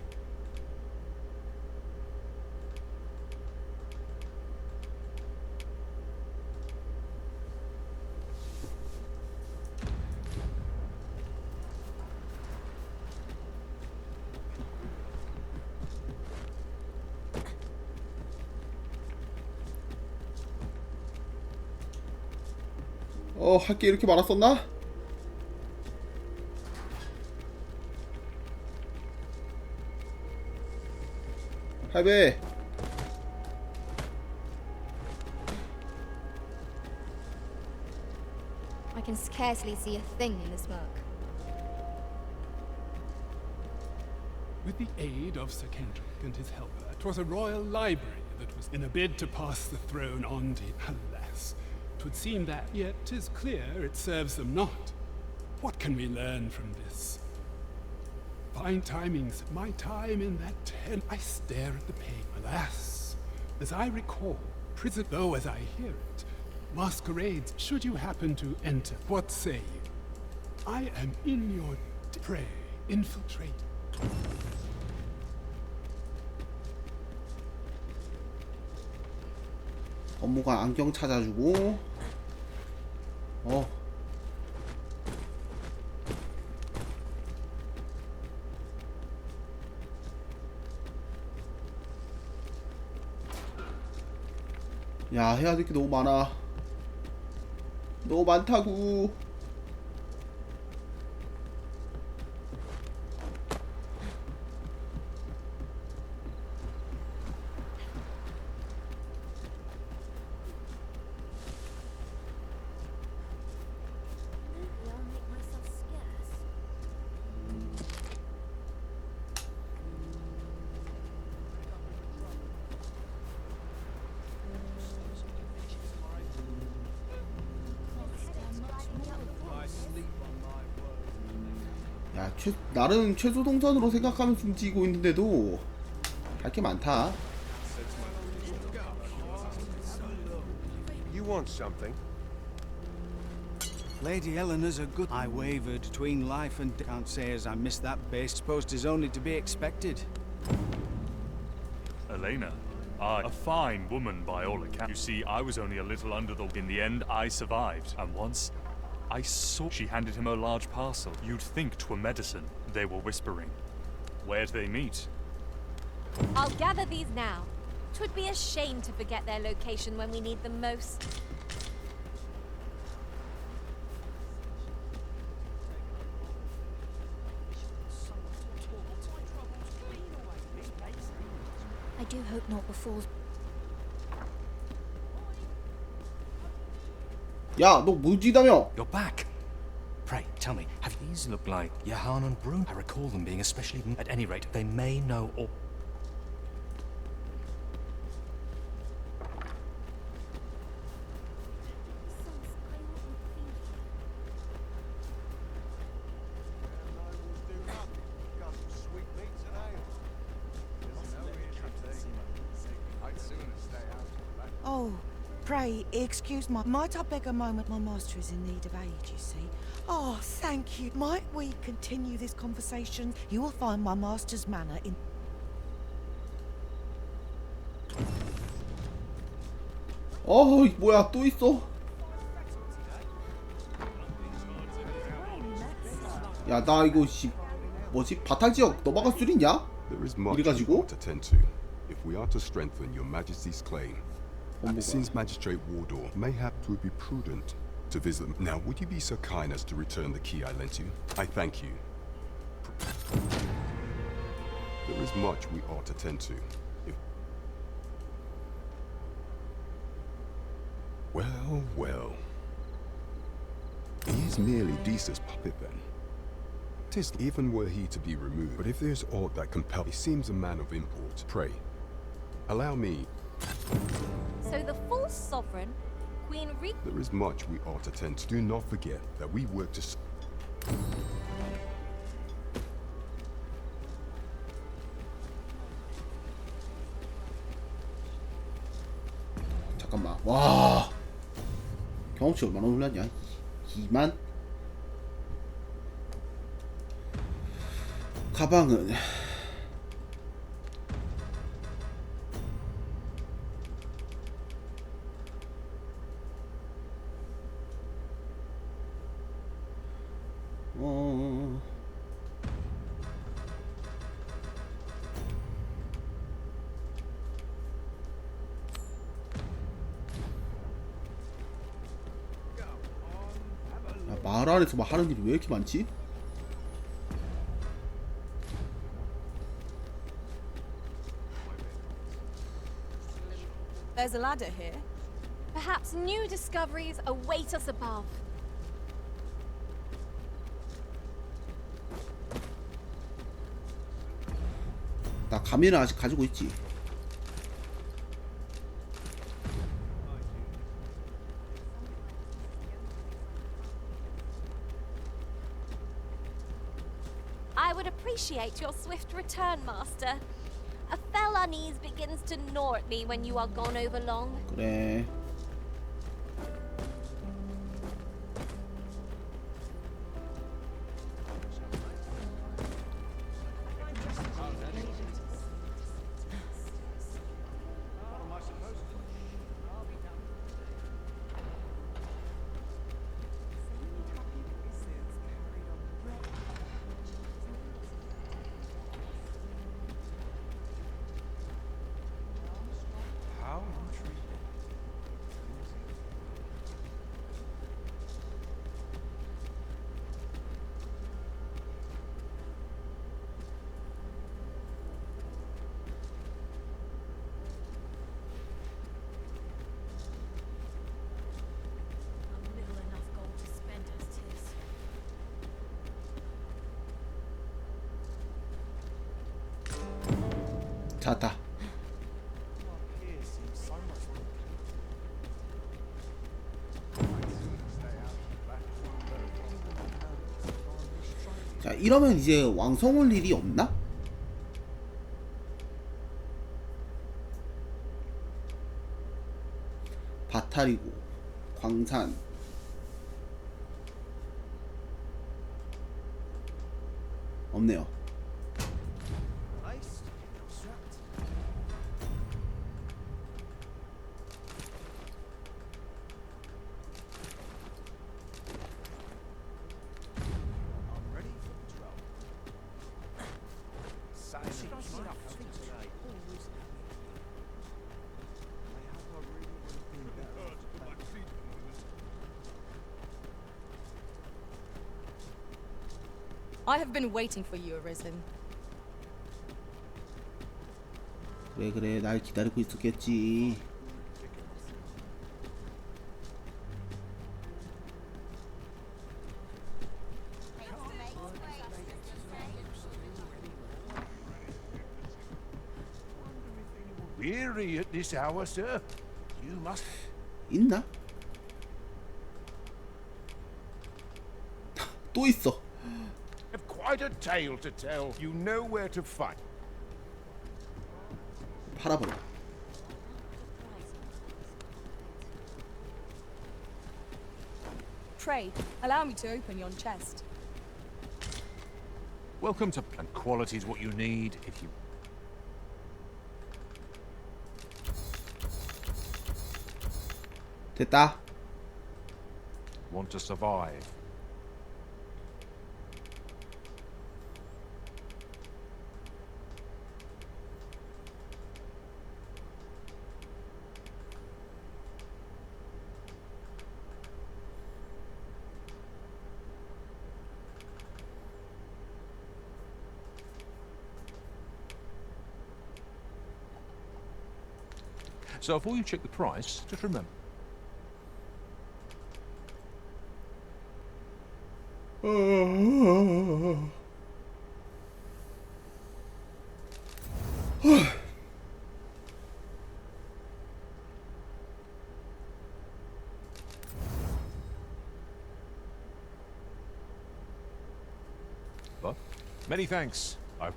할 게 이렇게 많았었나? 할배. I can scarcely see a thing in the smoke. With the aid of Sir Kendrick and his helper, 'twas a royal library that was in a bid to pass the throne on to. Alas, 'twould seem that, yet 'tis clear it serves them not. What can we learn from this? Fine timings, my time in that tent. I stare at the page. Alas, as I recall, prison, though as I hear it, masquerades, should you happen to enter, what say you? I am in your prey, infiltrate. 업무가 안경 찾아주고. 야, 해야 될 게 너무 많아. 너무 많다고. 야, 나름 최소 동선으로 생각하면서 움직이고 있는데도 할 게 많다. You want something? Lady Eleanor's a good. I wavered between life and can't say as I missed that base post is only to be expected. Elena, a fine woman by all accounts. You see, I was only a little under the... In the end, I survived. And once I saw she handed him a large parcel. You'd think 'twere medicine. They were whispering. Where'd they meet? I'll gather these now. 'Twould be a shame to forget their location when we need them most. I do hope not before. 야, 너 무지다며? You're back. Pray, tell me, have these looked like Johan and Brun? I recall them being especially... At any rate, they may know all... Oh, pray, excuse my... Might I beg a moment? My master is in need of aid, you see. Oh, thank you. Might we continue this conversation? You will find my master's manor in... 뭐야, 또 있어? 야, 나 이거 뭐지? 바탈 지역 넘어갈 수 있냐? There is much we ought to attend to if we are to strengthen your Majesty's claim. Since Magistrate Wardor, mayhap it would be prudent to visit them. Now, would you be so kind as to return the key I lent you? I thank you. There is much we ought to attend to. Well, well. He is merely Desa's puppet then. 'Tis even were he to be removed. But if there's aught that compels, he seems a man of import. Pray, allow me. So the false sovereign, Queen Re... There is much we ought to attend to. Do not forget that we work to... 잠깐만. 와. 경험치 얼마나 올랐냐? 2만? 가방은 마을 안에서 막 하는 일이 왜 이렇게 많지? There's a ladder here. Perhaps new discoveries await us above. 나 가면을 아직 가지고 있지. I would appreciate your swift return, Master. A fell unease begins to gnaw at me when you are gone over long. 그래. How intriguing. Little enough gold to spend as 'tis. 찾았다. Here seems so much more. 자, 이러면 이제 왕성 올 일이 없나? 바탈이고 광산. 없네요. Nice. Strapped. I'm ready for the drill. Sassy. I have been waiting for you, Arisen. 그래 그래 날 기다리고 있었겠지. Weary at this hour, sir? You must 있나? 또 있어. have quite a tale to tell. You know where to find. 팔아버려. Pray, allow me to open yon chest. Welcome to and quality's what you need if you 됐다. want to survive. So before you check the price, just remember. But many thanks. I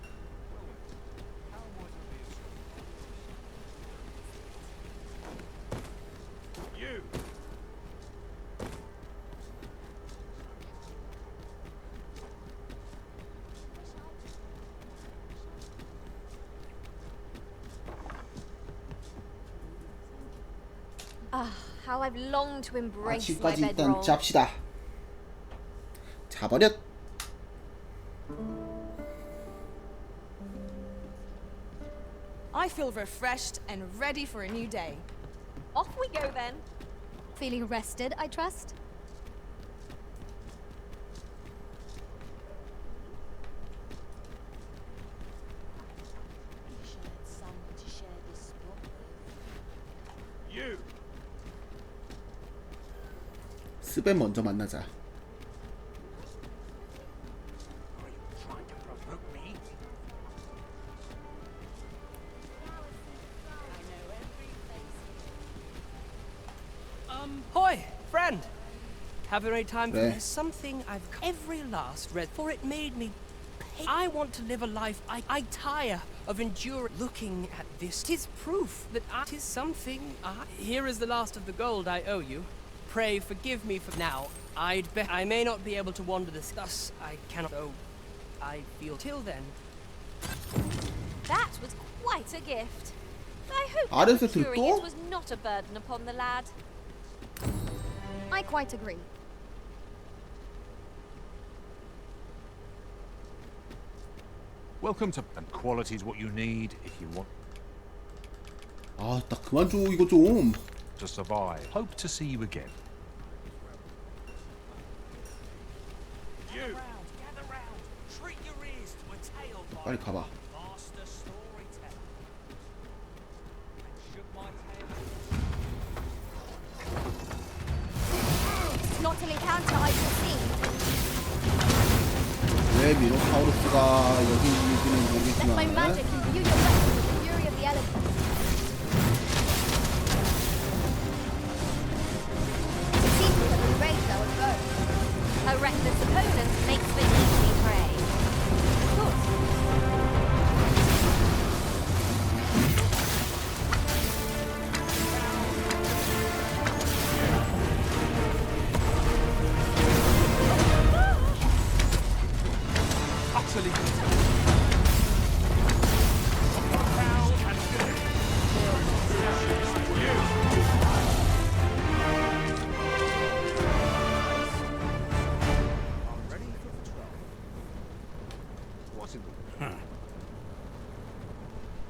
you. Ah, how I've longed to embrace my 아침까지 일단 bedroll. 잡시다. 자버렸. I feel refreshed and ready for a new day. Off we go then. Feeling rested, I trust? 스벤 먼저 만나자. Hoy, friend. Have you any time for 네. this? Something I've every last read, for it made me pay. I want to live a life I tire of enduring looking at this. 'Tis proof that it is something Here is the last of the gold I owe you. Pray forgive me for now. I'd bet I may not be able to wander this. Thus I cannot go. I feel till then. That was quite a gift. I hope 아래 that 세트를 procuring 또? it was not a burden upon the lad. I quite agree. Welcome to and quality's what you need if you want 아, 나 그만 줘 이거 좀. to survive. Hope to see you again. You. Gather round. Treat your ears to a tale by 빨리 가봐. master storyteller. And shook my tail. It's not an encounter I've received. 왜 미노타우루스가 여기 있는지는 Let my 모르겠지만 magic imbue your weapon with the fury of the elements. Succeed me with the rage I would go. A reckless opponent makes for easy prey. Good. Utterly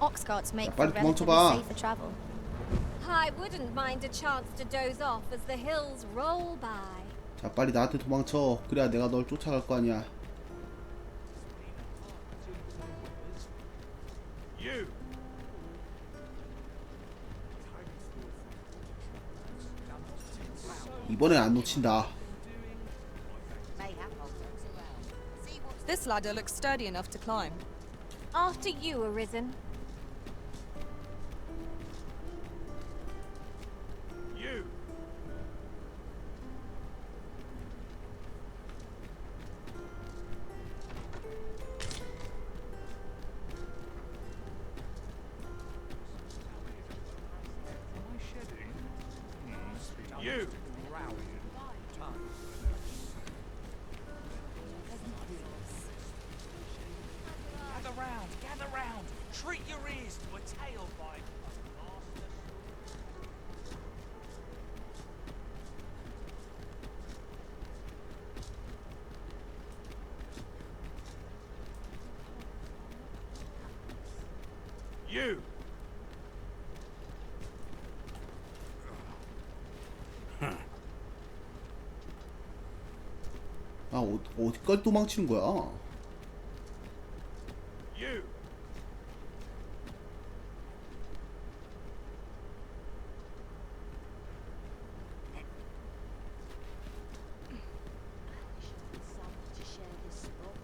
Ox carts make 야, for 빨리 relatively 도망쳐봐. safer travel. I wouldn't mind a chance to doze off as the hills roll by. 자, 빨리 나한테 도망쳐. 그래야 내가 널 쫓아갈 거 아니야. You. 이번엔 안 놓친다. This ladder looks sturdy enough to climb. After you, Arisen. You. You. Gather round, gather round. Treat your ears to a tale by you. 아, 어디까지 도망치는 거야? You.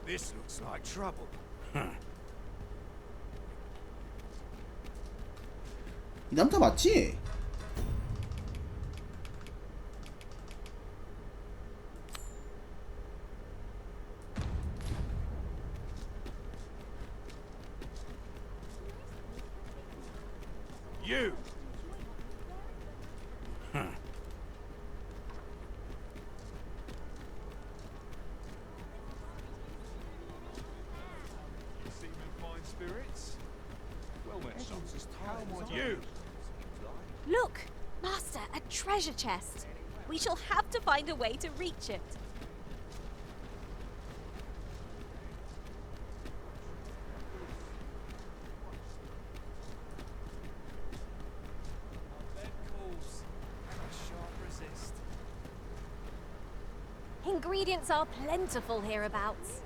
This looks like trouble. 이 남자 맞지? You. Seem in fine spirits? Well then, how might you? Look, Master, a treasure chest. We shall have to find a way to reach it. Bed calls. I shan't resist. Ingredients are plentiful hereabouts.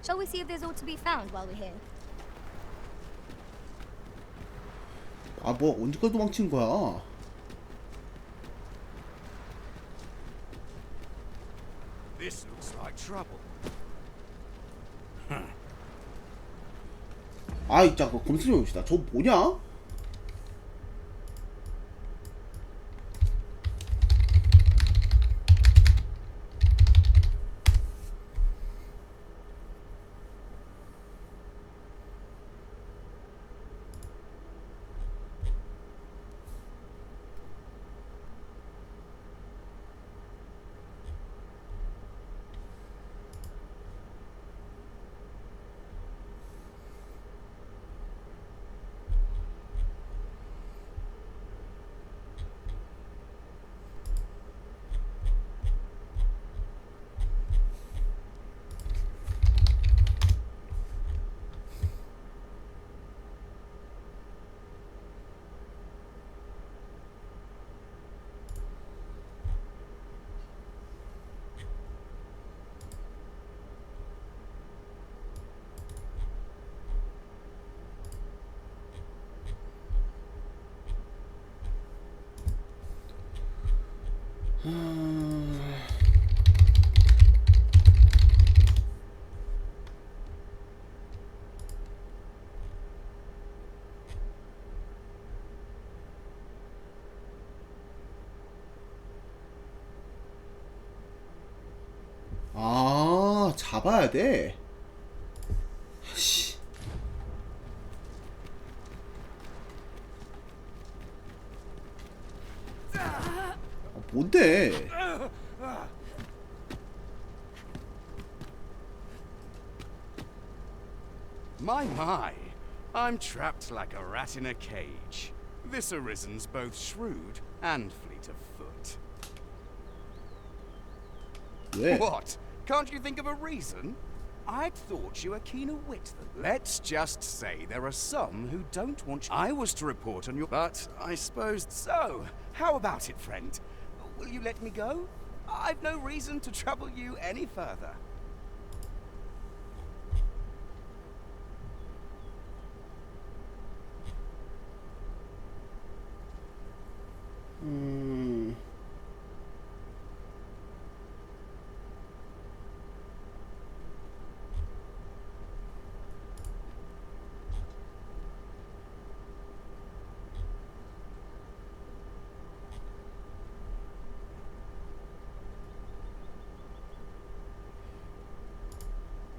Shall we see if there's aught to be found while we're here? 아, 뭐 언제까지 도망치는 거야? This looks like trouble. 아이 잠깐 검색해 봅시다. 저 뭐냐? 아, 잡아야 돼. 씨. 뭔데? My, I'm trapped like a rat in a cage. This Arisen's both shrewd and fleet of foot. Yeah. What? Can't you think of a reason? I'd thought you were keener wit than... Let's just say there are some who don't want you... I was to report on your... But I suppose... So, how about it, friend? Will you let me go? I've no reason to trouble you any further.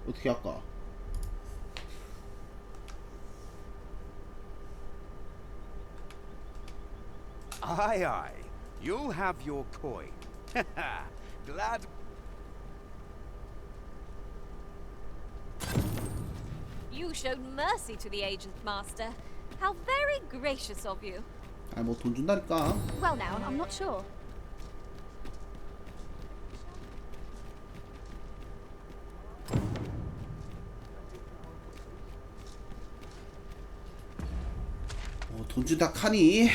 어떻게 할까? Aye, aye. You'll have your coin. Glad... You showed mercy to the aged master. How very gracious of you. 아니 뭐 돈 준다니까. Well now, I'm not sure. 돈 준다 카니.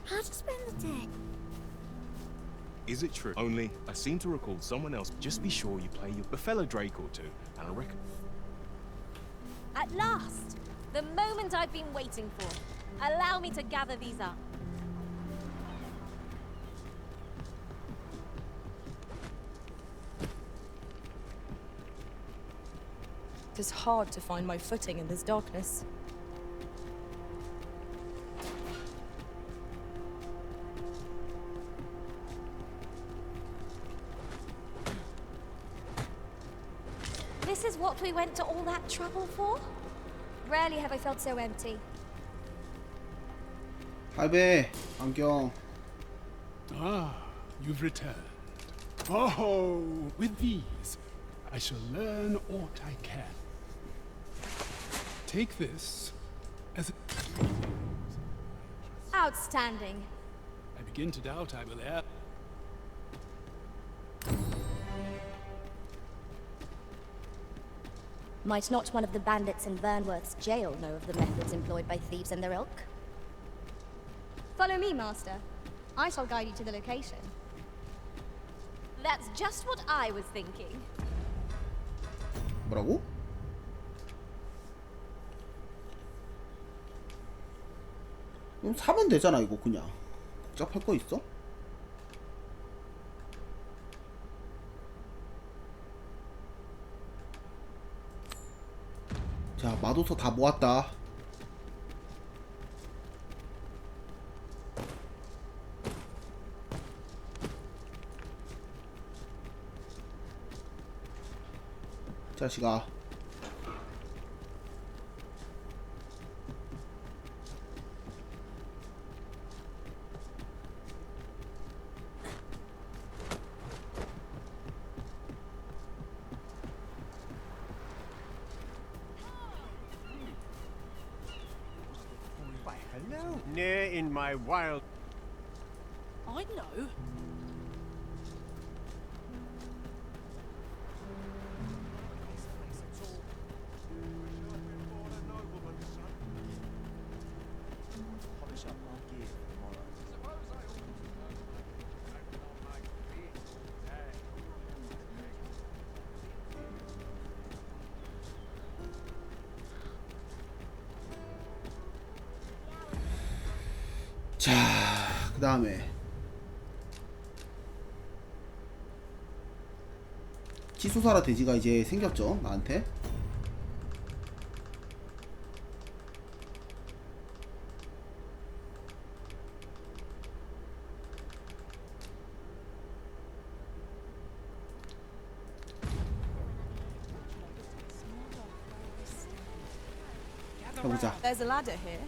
How to spend the day? Is it true? Only, I seem to recall someone else. Just be sure you play your fellow Drake or two, and I reckon... At last! The moment I've been waiting for. Allow me to gather these up. It is hard to find my footing in this darkness. This is what we went to all that trouble for? Rarely have I felt so empty. 할배 안경. Ah, you've returned. Oh, with these, I shall learn aught I can. Take this as a... Outstanding. I begin to doubt I will ever... Might not one of the bandits in Vernworth's jail know of the methods employed by thieves and their ilk? Follow me, Master. I shall guide you to the location. That's just what I was thinking. 뭐라고? 그럼 사면 되잖아 이거 그냥. 복잡할 거 있어? 자, 마도서 다 모았다. 자식아. Why, hello. Near in my wild... I know. 자, 그 다음에 치수사라 돼지가 이제 생겼죠 나한테. 가보자. There's a ladder here.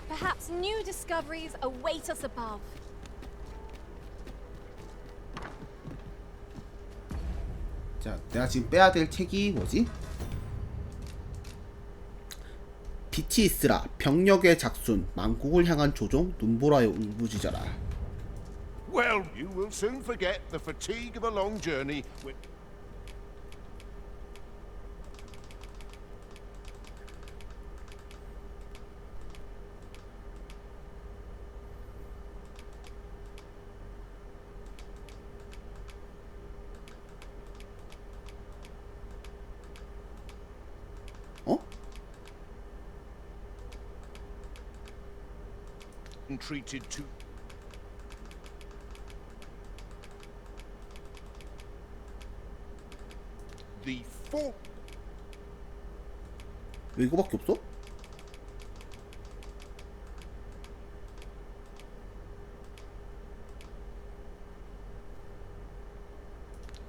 Perhaps new discoveries await us above. 자, 내가 지금 빼야 될 책이 뭐지? 빛이 있으라 병력의 작순 만국을 향한 조종 눈보라의 울부짖어라. Well, you will soon forget the fatigue of a long journey. 어? Treated to the four. 왜 이거밖에 없어?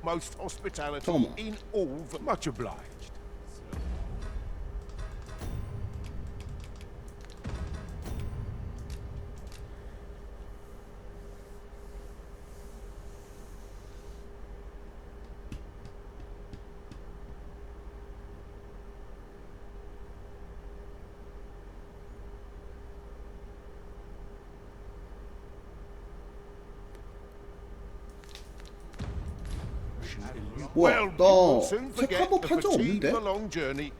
Most hospitality 잠깐만. in all. Much obliged. 뭐야? 나 책 한 번 판 적 없는데? long journey.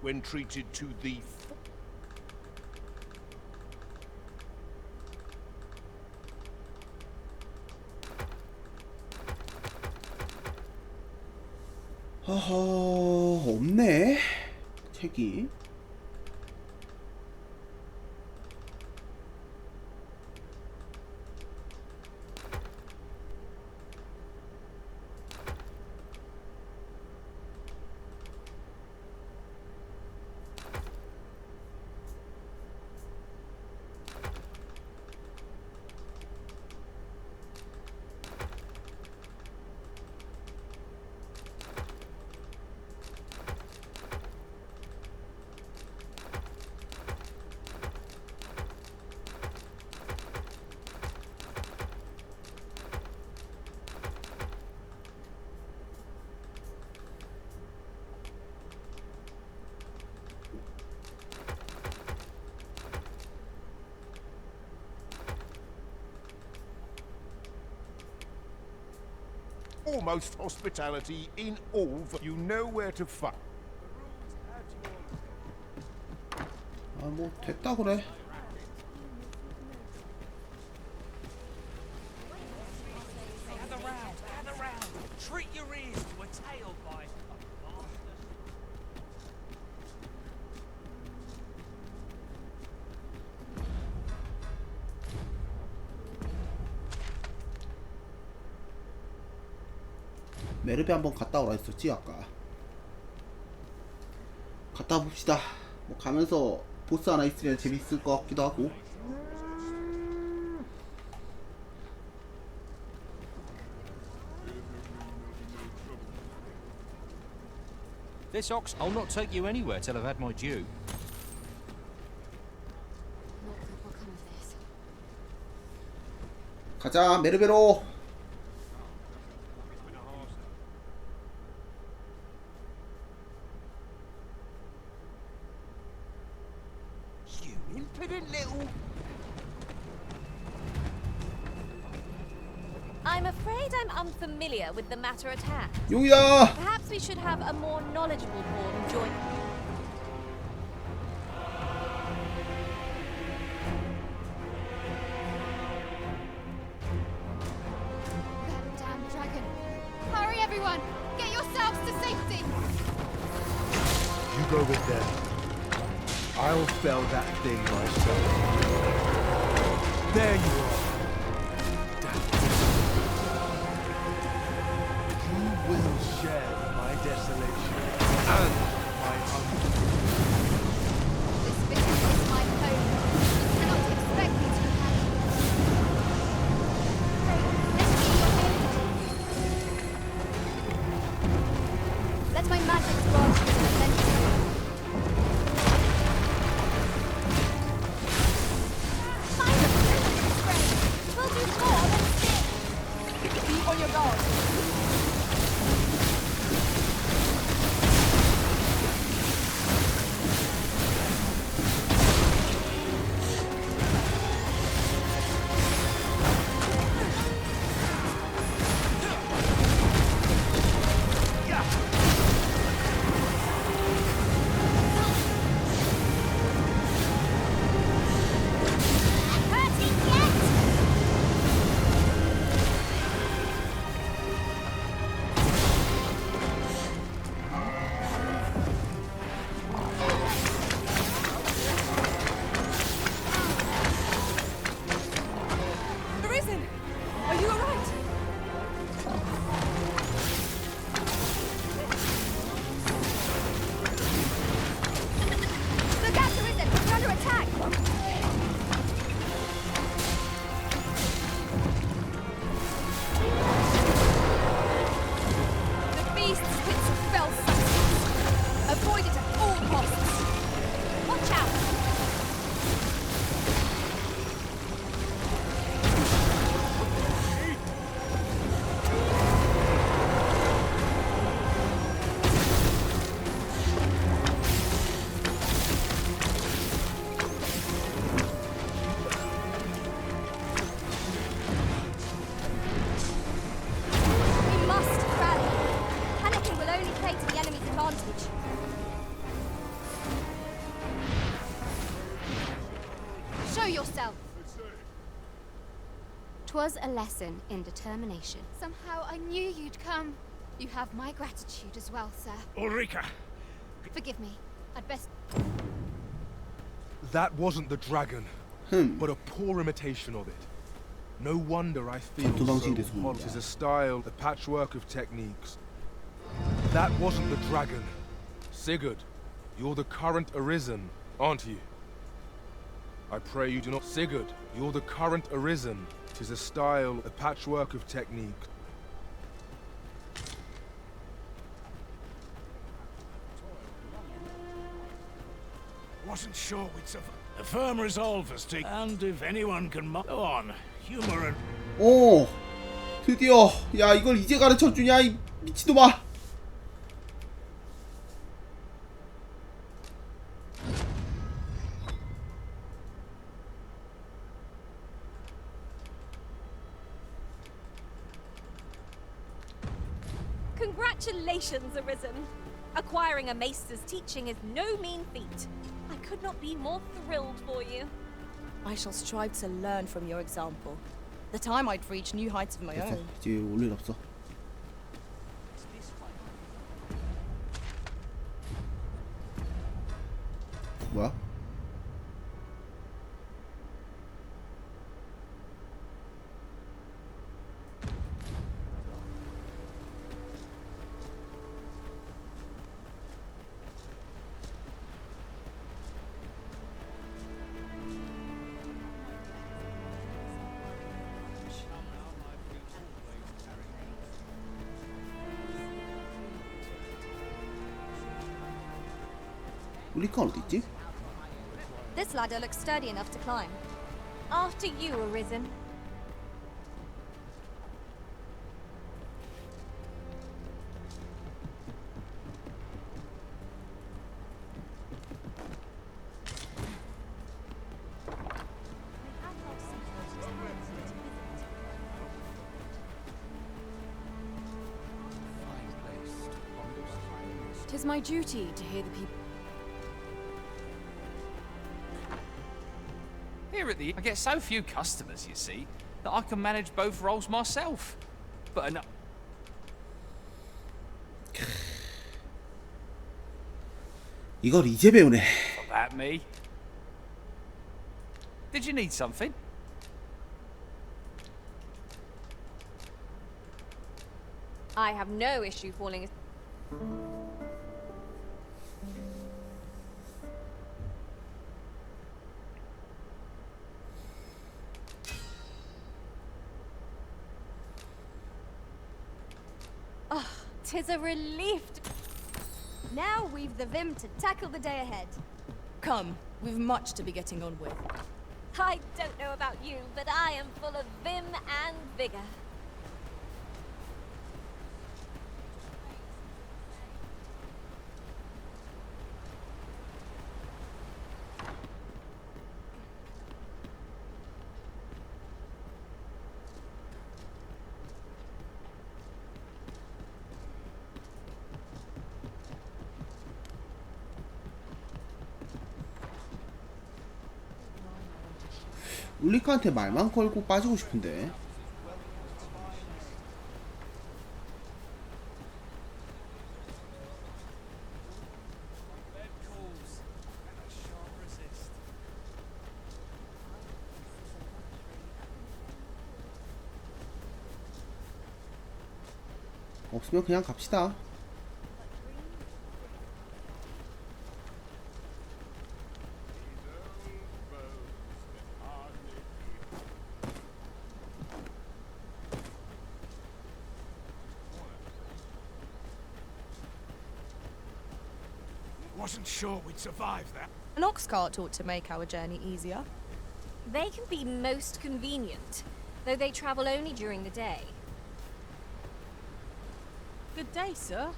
When treated to the 허허, 없네 책이. foremost hospitality in all. You know where to find. 아, 뭐 됐다 그래. Gather round. Treat your ears to a tale by 메르베 한번 갔다 오라 했었지 아까. 갔다 봅시다. 뭐 가면서 보스 하나 있으면 재밌을 것 같기도 하고. This ox, I'll not take you anywhere till I've had my due. 가자 메르베로. You impudent little. I'm afraid I'm unfamiliar with the matter at hand. 용이다. Perhaps we should have a more knowledgeable pawn join. That damn dragon. Hurry, everyone! Get yourselves to safety! You go with them. I'll fell that thing myself. There you are. You will share my desolation and my hunger. This business is my home. You cannot expect me to have it. Let my magic grant you an adventure. We'll do more than sit. Be on your guard. Arisen! Are you alright? Look out, Arisen! We're under attack! The beast spits fell substance. Avoid it at all costs. Watch out! We must rally. Panicking will only play to the enemy's advantage. Show yourself! 'Twas a lesson in determination. Somehow I knew you'd come. You have my gratitude as well, sir. Ulrika! Forgive me. I'd best... That wasn't the dragon, but a poor imitation of it. No wonder I feel so hot. It is a style, a patchwork of techniques. That wasn't the dragon. Sigurd, you're the current Arisen, aren't you? I pray you do not... Sigurd, you're the current Arisen. 'Tis a style, a patchwork of technique. Wasn't sure we'd survive. A firm resolve has taken, and if anyone can go on, humor and... 오, 드디어. 야, 이걸 이제 가르쳐 주냐 이 미친놈아. Congratulations, Arisen. Acquiring a maester's teaching is no mean feat. I could not be more thrilled for you. I shall strive to learn from your example. The time I'd reach new heights of my 됐어. own. 이제 올 일 없어. 뭐야? 우리 칸 어디 있지? This ladder looks sturdy enough to climb. After you, Arisen. Tis my duty to hear the people. Here at the I get so few customers, you see, that I can manage both roles myself. But 이걸 이제 배우네. About me. Did you need something? I have no issue falling. Oh, 'tis a relief. Now we've the vim to tackle the day ahead. Come, we've much to be getting on with. I don't know about you, but I am full of vim and vigor. 울리카한테 말만 걸고 빠지고 싶은데. 없으면 그냥 갑시다. Wasn't sure we'd survive that. An ox cart ought to make our journey easier. They can be most convenient, though they travel only during the day. Good day, sir.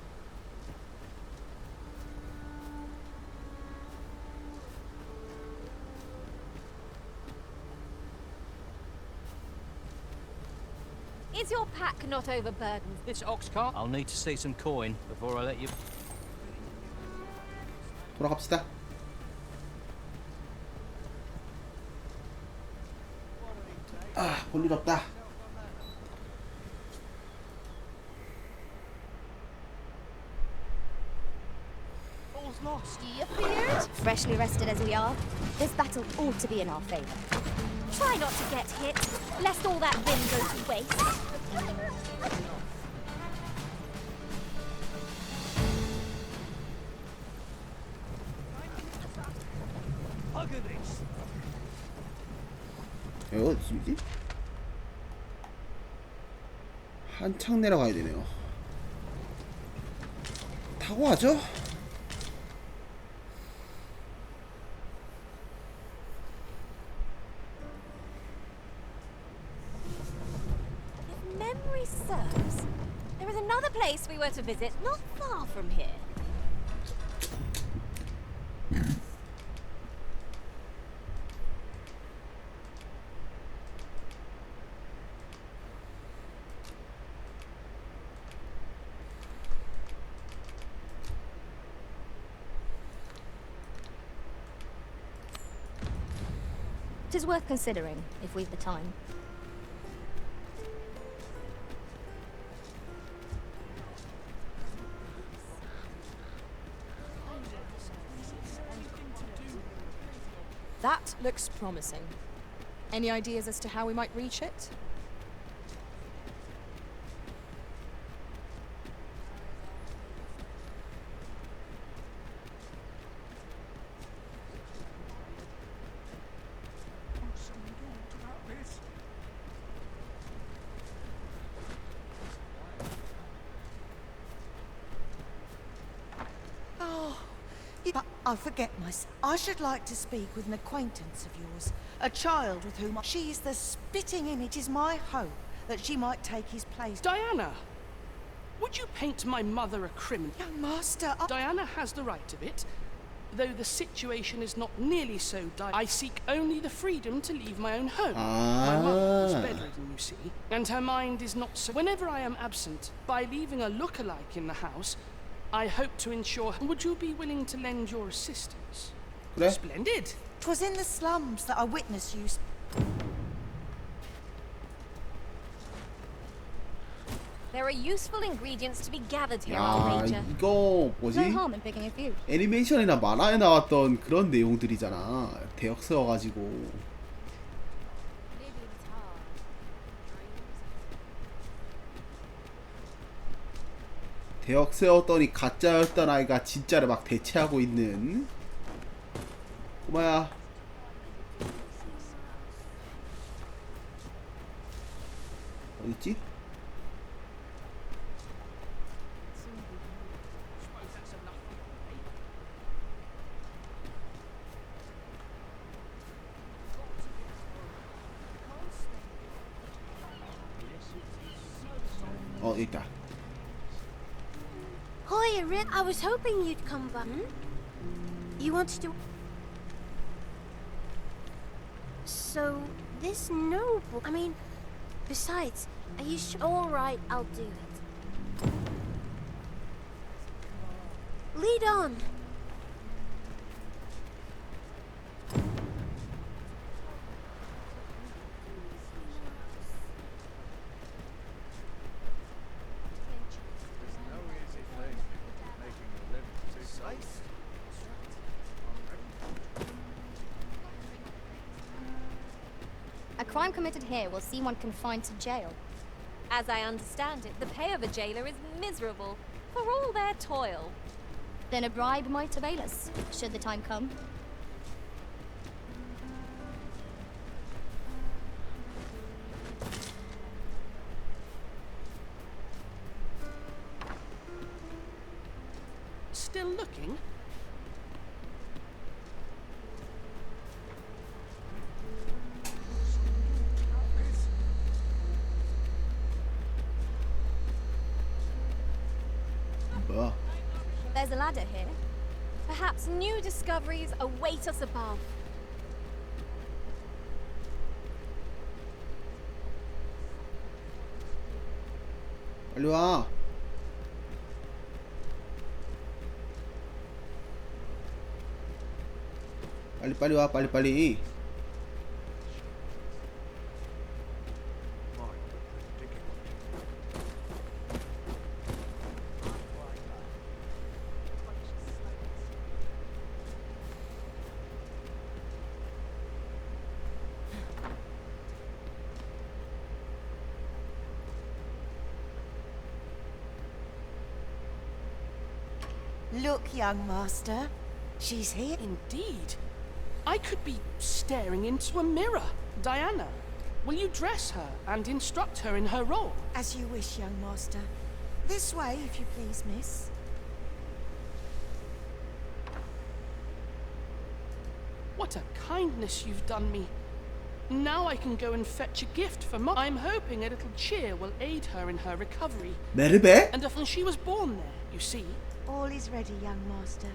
Is your pack not overburdened? This ox cart? I'll need to see some coin before I let you. 돌아갑시다. 아, 볼일 없다. All's lost. You appeared? Freshly rested as we are, this battle ought to be in our favor. Try not to get hit, lest all that vim go to waste. 여기 어디지? 한창 내려가야 되네요. 타고 가죠? If memory serves, there is another place we were to visit not far from here. 'Tis worth considering, if we've the time. That looks promising. Any ideas as to how we might reach it? But I forget myself. I should like to speak with an acquaintance of yours, a child with whom she is the spitting image. It is my hope that she might take his place. Diana, would you paint my mother a criminal? Young master, Diana has the right of it, though the situation is not nearly so dire. I seek only the freedom to leave my own home. My mother is bedridden, you see, and her mind is not so. Whenever I am absent, by leaving a look-alike in the house, I hope to ensure. Would you be willing to lend your assistance? 그래? Splendid. 'Twas in the slums that I witnessed you. There are useful ingredients to be gathered here, 야, Ranger. 이거 뭐지? No harm in picking a few. 애니메이션이나 만화에 나왔던 그런 내용들이잖아. 대역 세워가지고. 대역 세웠더니 가짜였던 아이가 진짜를 막 대체하고 있는 꼬마야. 어딨지? 여기 있다. Hi, Rip. I was hoping you'd come back. You wanted to... So, this noble... I mean, besides, are you sure? All right, I'll do it. Lead on. A crime committed here will see one confined to jail. As I understand it, the pay of a jailer is miserable for all their toil. Then a bribe might avail us, should the time come. Still looking? There's a ladder here. Perhaps new discoveries await us above. 빨리 와. 빨리 와, 빨리. Look, young master. She's here. Indeed. I could be staring into a mirror. Diana, will you dress her and instruct her in her role? As you wish, young master. This way, if you please, miss. What a kindness you've done me. Now I can go and fetch a gift for Mom. I'm hoping a little cheer will aid her in her recovery. 메르베? And often she was born there, you see. All is ready, young master.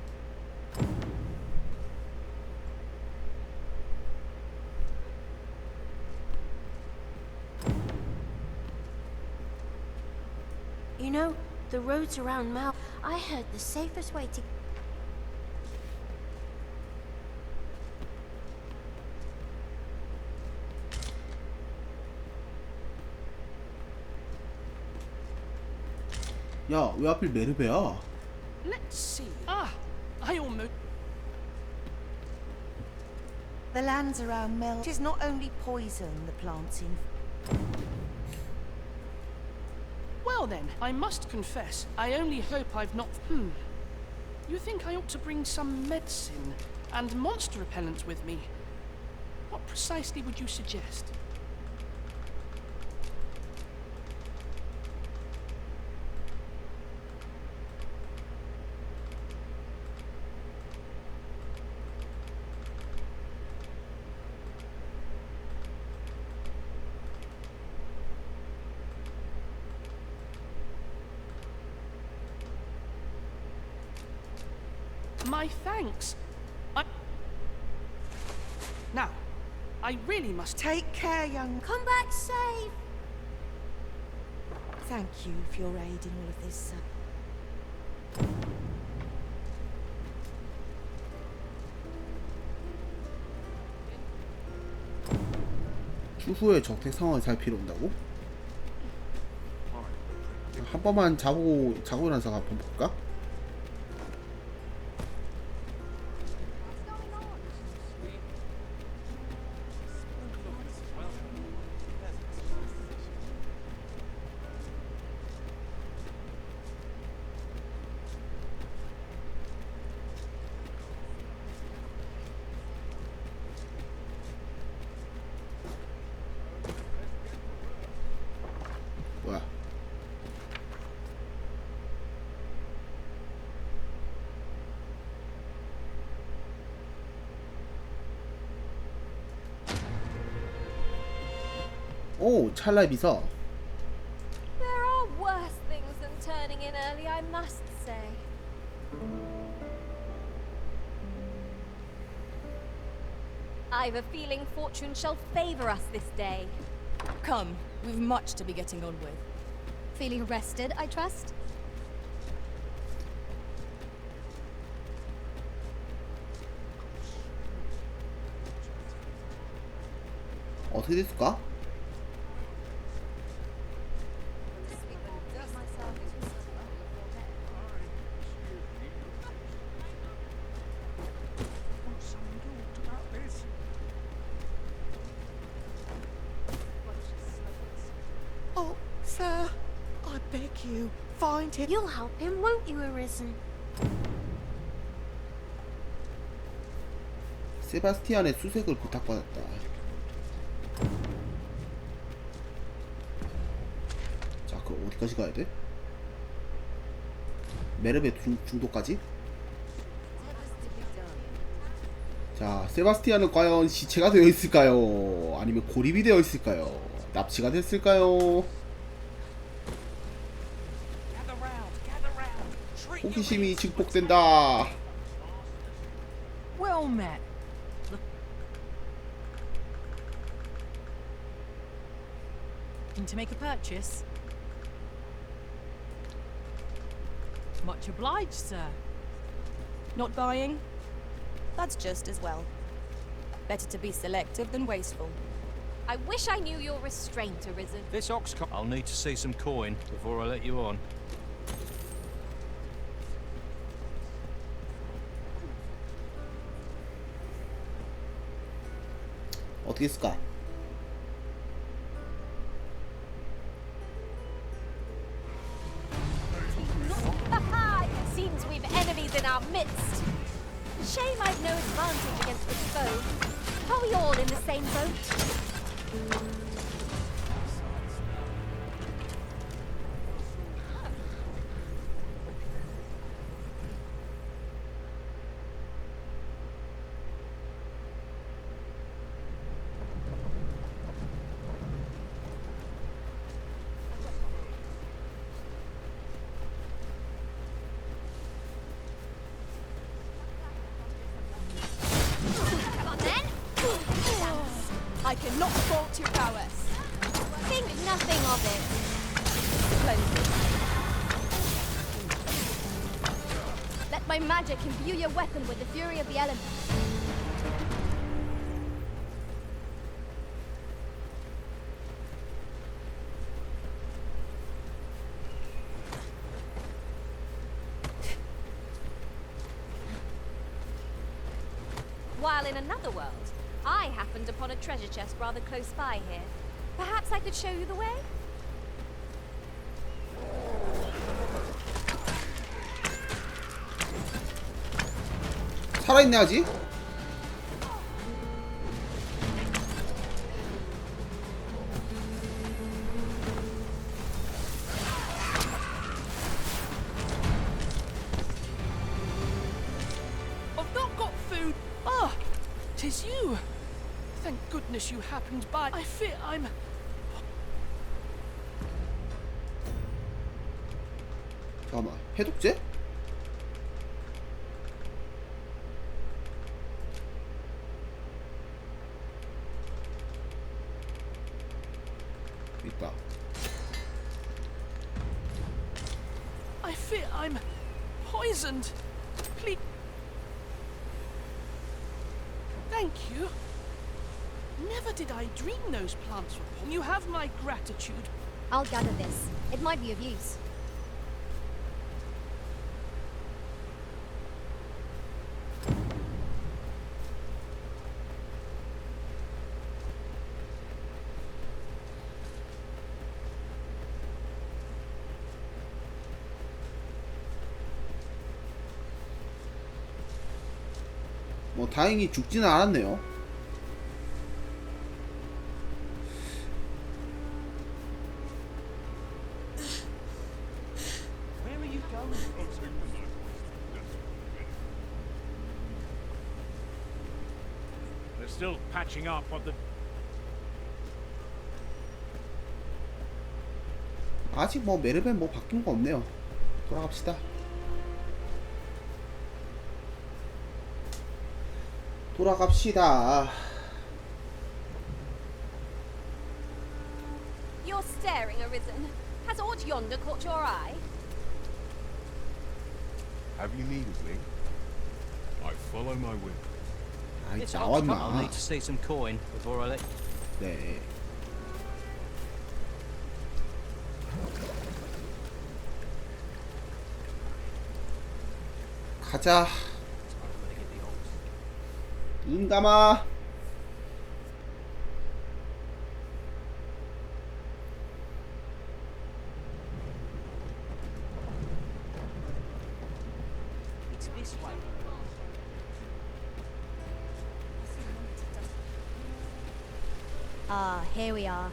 You know, the roads around Mal... I heard the safest way to... 야, 왜 하필 메르베야? Let's see. Ah, I almost... The lands around Mel is not only poison the plants in. Well then, I must confess, I only hope I've not... You think I ought to bring some medicine and monster repellent with me? What precisely would you suggest? My thanks. Now, I really must... Take care, young... Come back safe! Thank you for your aid in all of this, 추후에 적택 상황을 살 필요 온다고? 한 번만 자고 일어나서 한번 볼까? 뭐야? 오, 찰나의 비서. There are worse things than turning in early, I must say. I've a feeling fortune shall favor us this day. Come, we've much to be getting on with. Feeling rested, I trust? 어떻게 됐을까? Oh, sir, I beg you, find him. You'll help him, won't you, Arisen? 세바스티안의 수색을 부탁받았다. 자, 그럼 어디까지 가야 돼? 메르베 중도까지? 자, 세바스티안은 과연 시체가 되어 있을까요? 아니면 고립이 되어 있을까요? 납치가 됐을까요? 호기심이 증폭된다. Well met. Looking to make a purchase? Much obliged, sir. Not buying? That's just as well. Better to be selective than wasteful. I wish I knew your restraint, Arisen. This ox... I'll need to see some coin before I let you on. 어떻게 했을까? It seems we've enemies in our midst. Shame I've no advantage against the foe. Are we all in the same boat? I cannot fault your prowess. Think nothing of it. Splendid. Let my magic imbue your weapon with the fury of the elements. in another world. I happened upon a treasure chest rather close by here. Perhaps I could show you the way? 살아있네 아직? I've not got food. Ah, 'tis you. Thank goodness you happened by. I fear I'm... 잠깐만, 해독제? 있다. I fear I'm poisoned. Please. Thank you. Never did I dream those plants were poison. You have my gratitude. I'll gather this. It might be of use. 뭐 다행히 죽지는 않았네요. Where are you going? They're still patching up on the... 아직 뭐 메르벤 뭐 바뀐 거 없네요. 돌아갑시다. 돌아갑시다. You're staring, Arisen. Has aught yonder caught your eye? Have you needed me? I follow my whim. 아이 It's 나와 Oxford. I'll 임마. need to see some coin before I let. 네. 가자. 눈 감아. It's this way. Ah, here we are.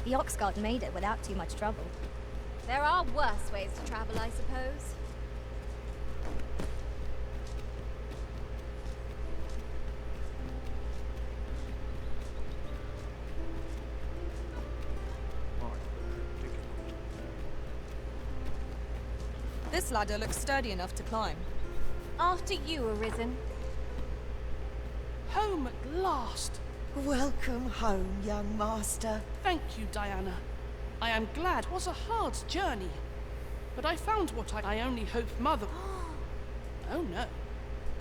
The Oxguard made it without too much trouble. There are worse ways to travel, I suppose. This ladder looks sturdy enough to climb. After you, Arisen. Home at last. Welcome home, young master. Thank you, Diana. I am glad. It was a hard journey. But I found what I only hope Mother... Oh no.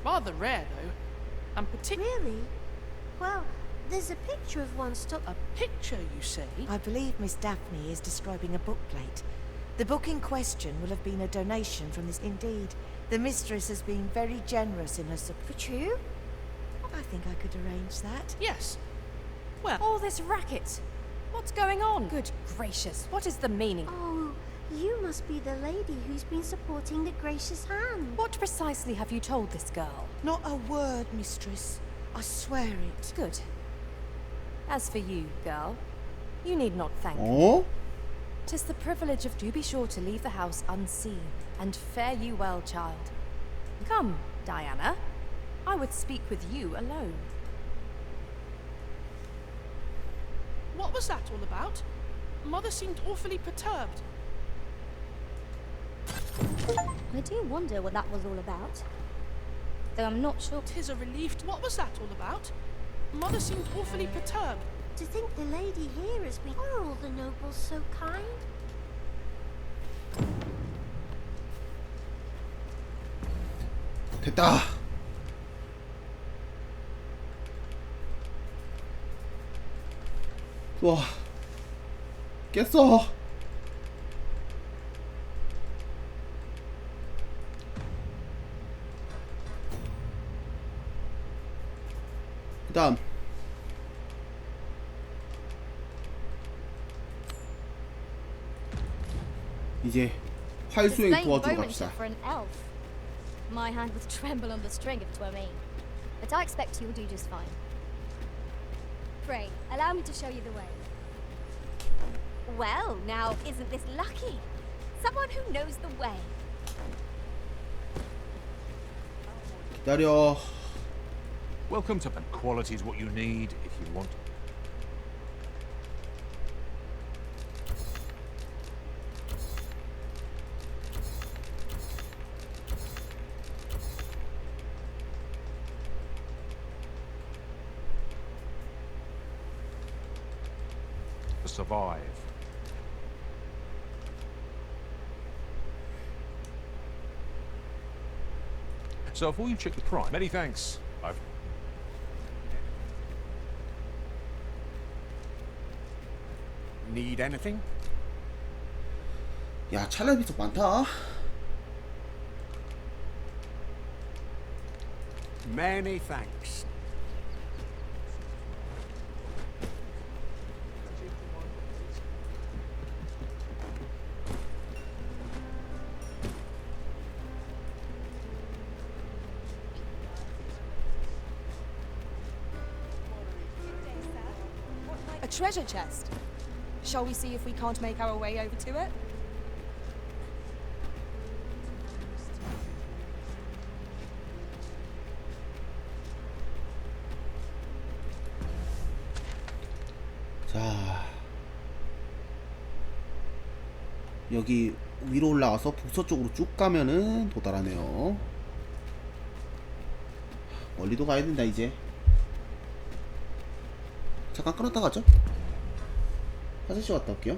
Rather rare, though. And Really? Well, there's a picture of one stuck... A picture, you say? I believe Miss Daphne is describing a bookplate. The book in question will have been a donation from this. Indeed, the mistress has been very generous in her support. For true? I think I could arrange that. Yes. Well... All this racket. What's going on? Good gracious, what is the meaning? Oh, you must be the lady who's been supporting the Gracious Hand. What precisely have you told this girl? Not a word, mistress. I swear it. Good. As for you, girl, you need not thank me. 어? 'Tis the privilege of... Do be sure to leave the house unseen, and fare you well, child. Come, Diana. I would speak with you alone. What was that all about? Mother seemed awfully perturbed. I do wonder what that was all about. Though I'm not sure. 'Tis a relief. What was that all about? Mother seemed awfully perturbed. To think the lady here has been... Are all the nobles so kind? 됐다. 와. 깼어. 다음 이제 활수행 도와주러 갑시다. For an elf. My hand would tremble on the string if it were me. But I expect you'll do just fine. Pray, allow me to show you the way. Well, now, isn't this lucky? Someone who knows the way. 기다려. Welcome to quality is what you need if you want. Survive. So before you check the price, many thanks. I've Need anything? 야, 찰나 비석 많다. Many thanks. A treasure chest. Shall we see if we can't make our way over to it? 자, 여기 위로 올라가서 북서쪽으로 쭉 가면은 도달하네요. 멀리도 가야 된다 이제. 잠깐 끊었다 가죠. 화장실 갔다 올게요.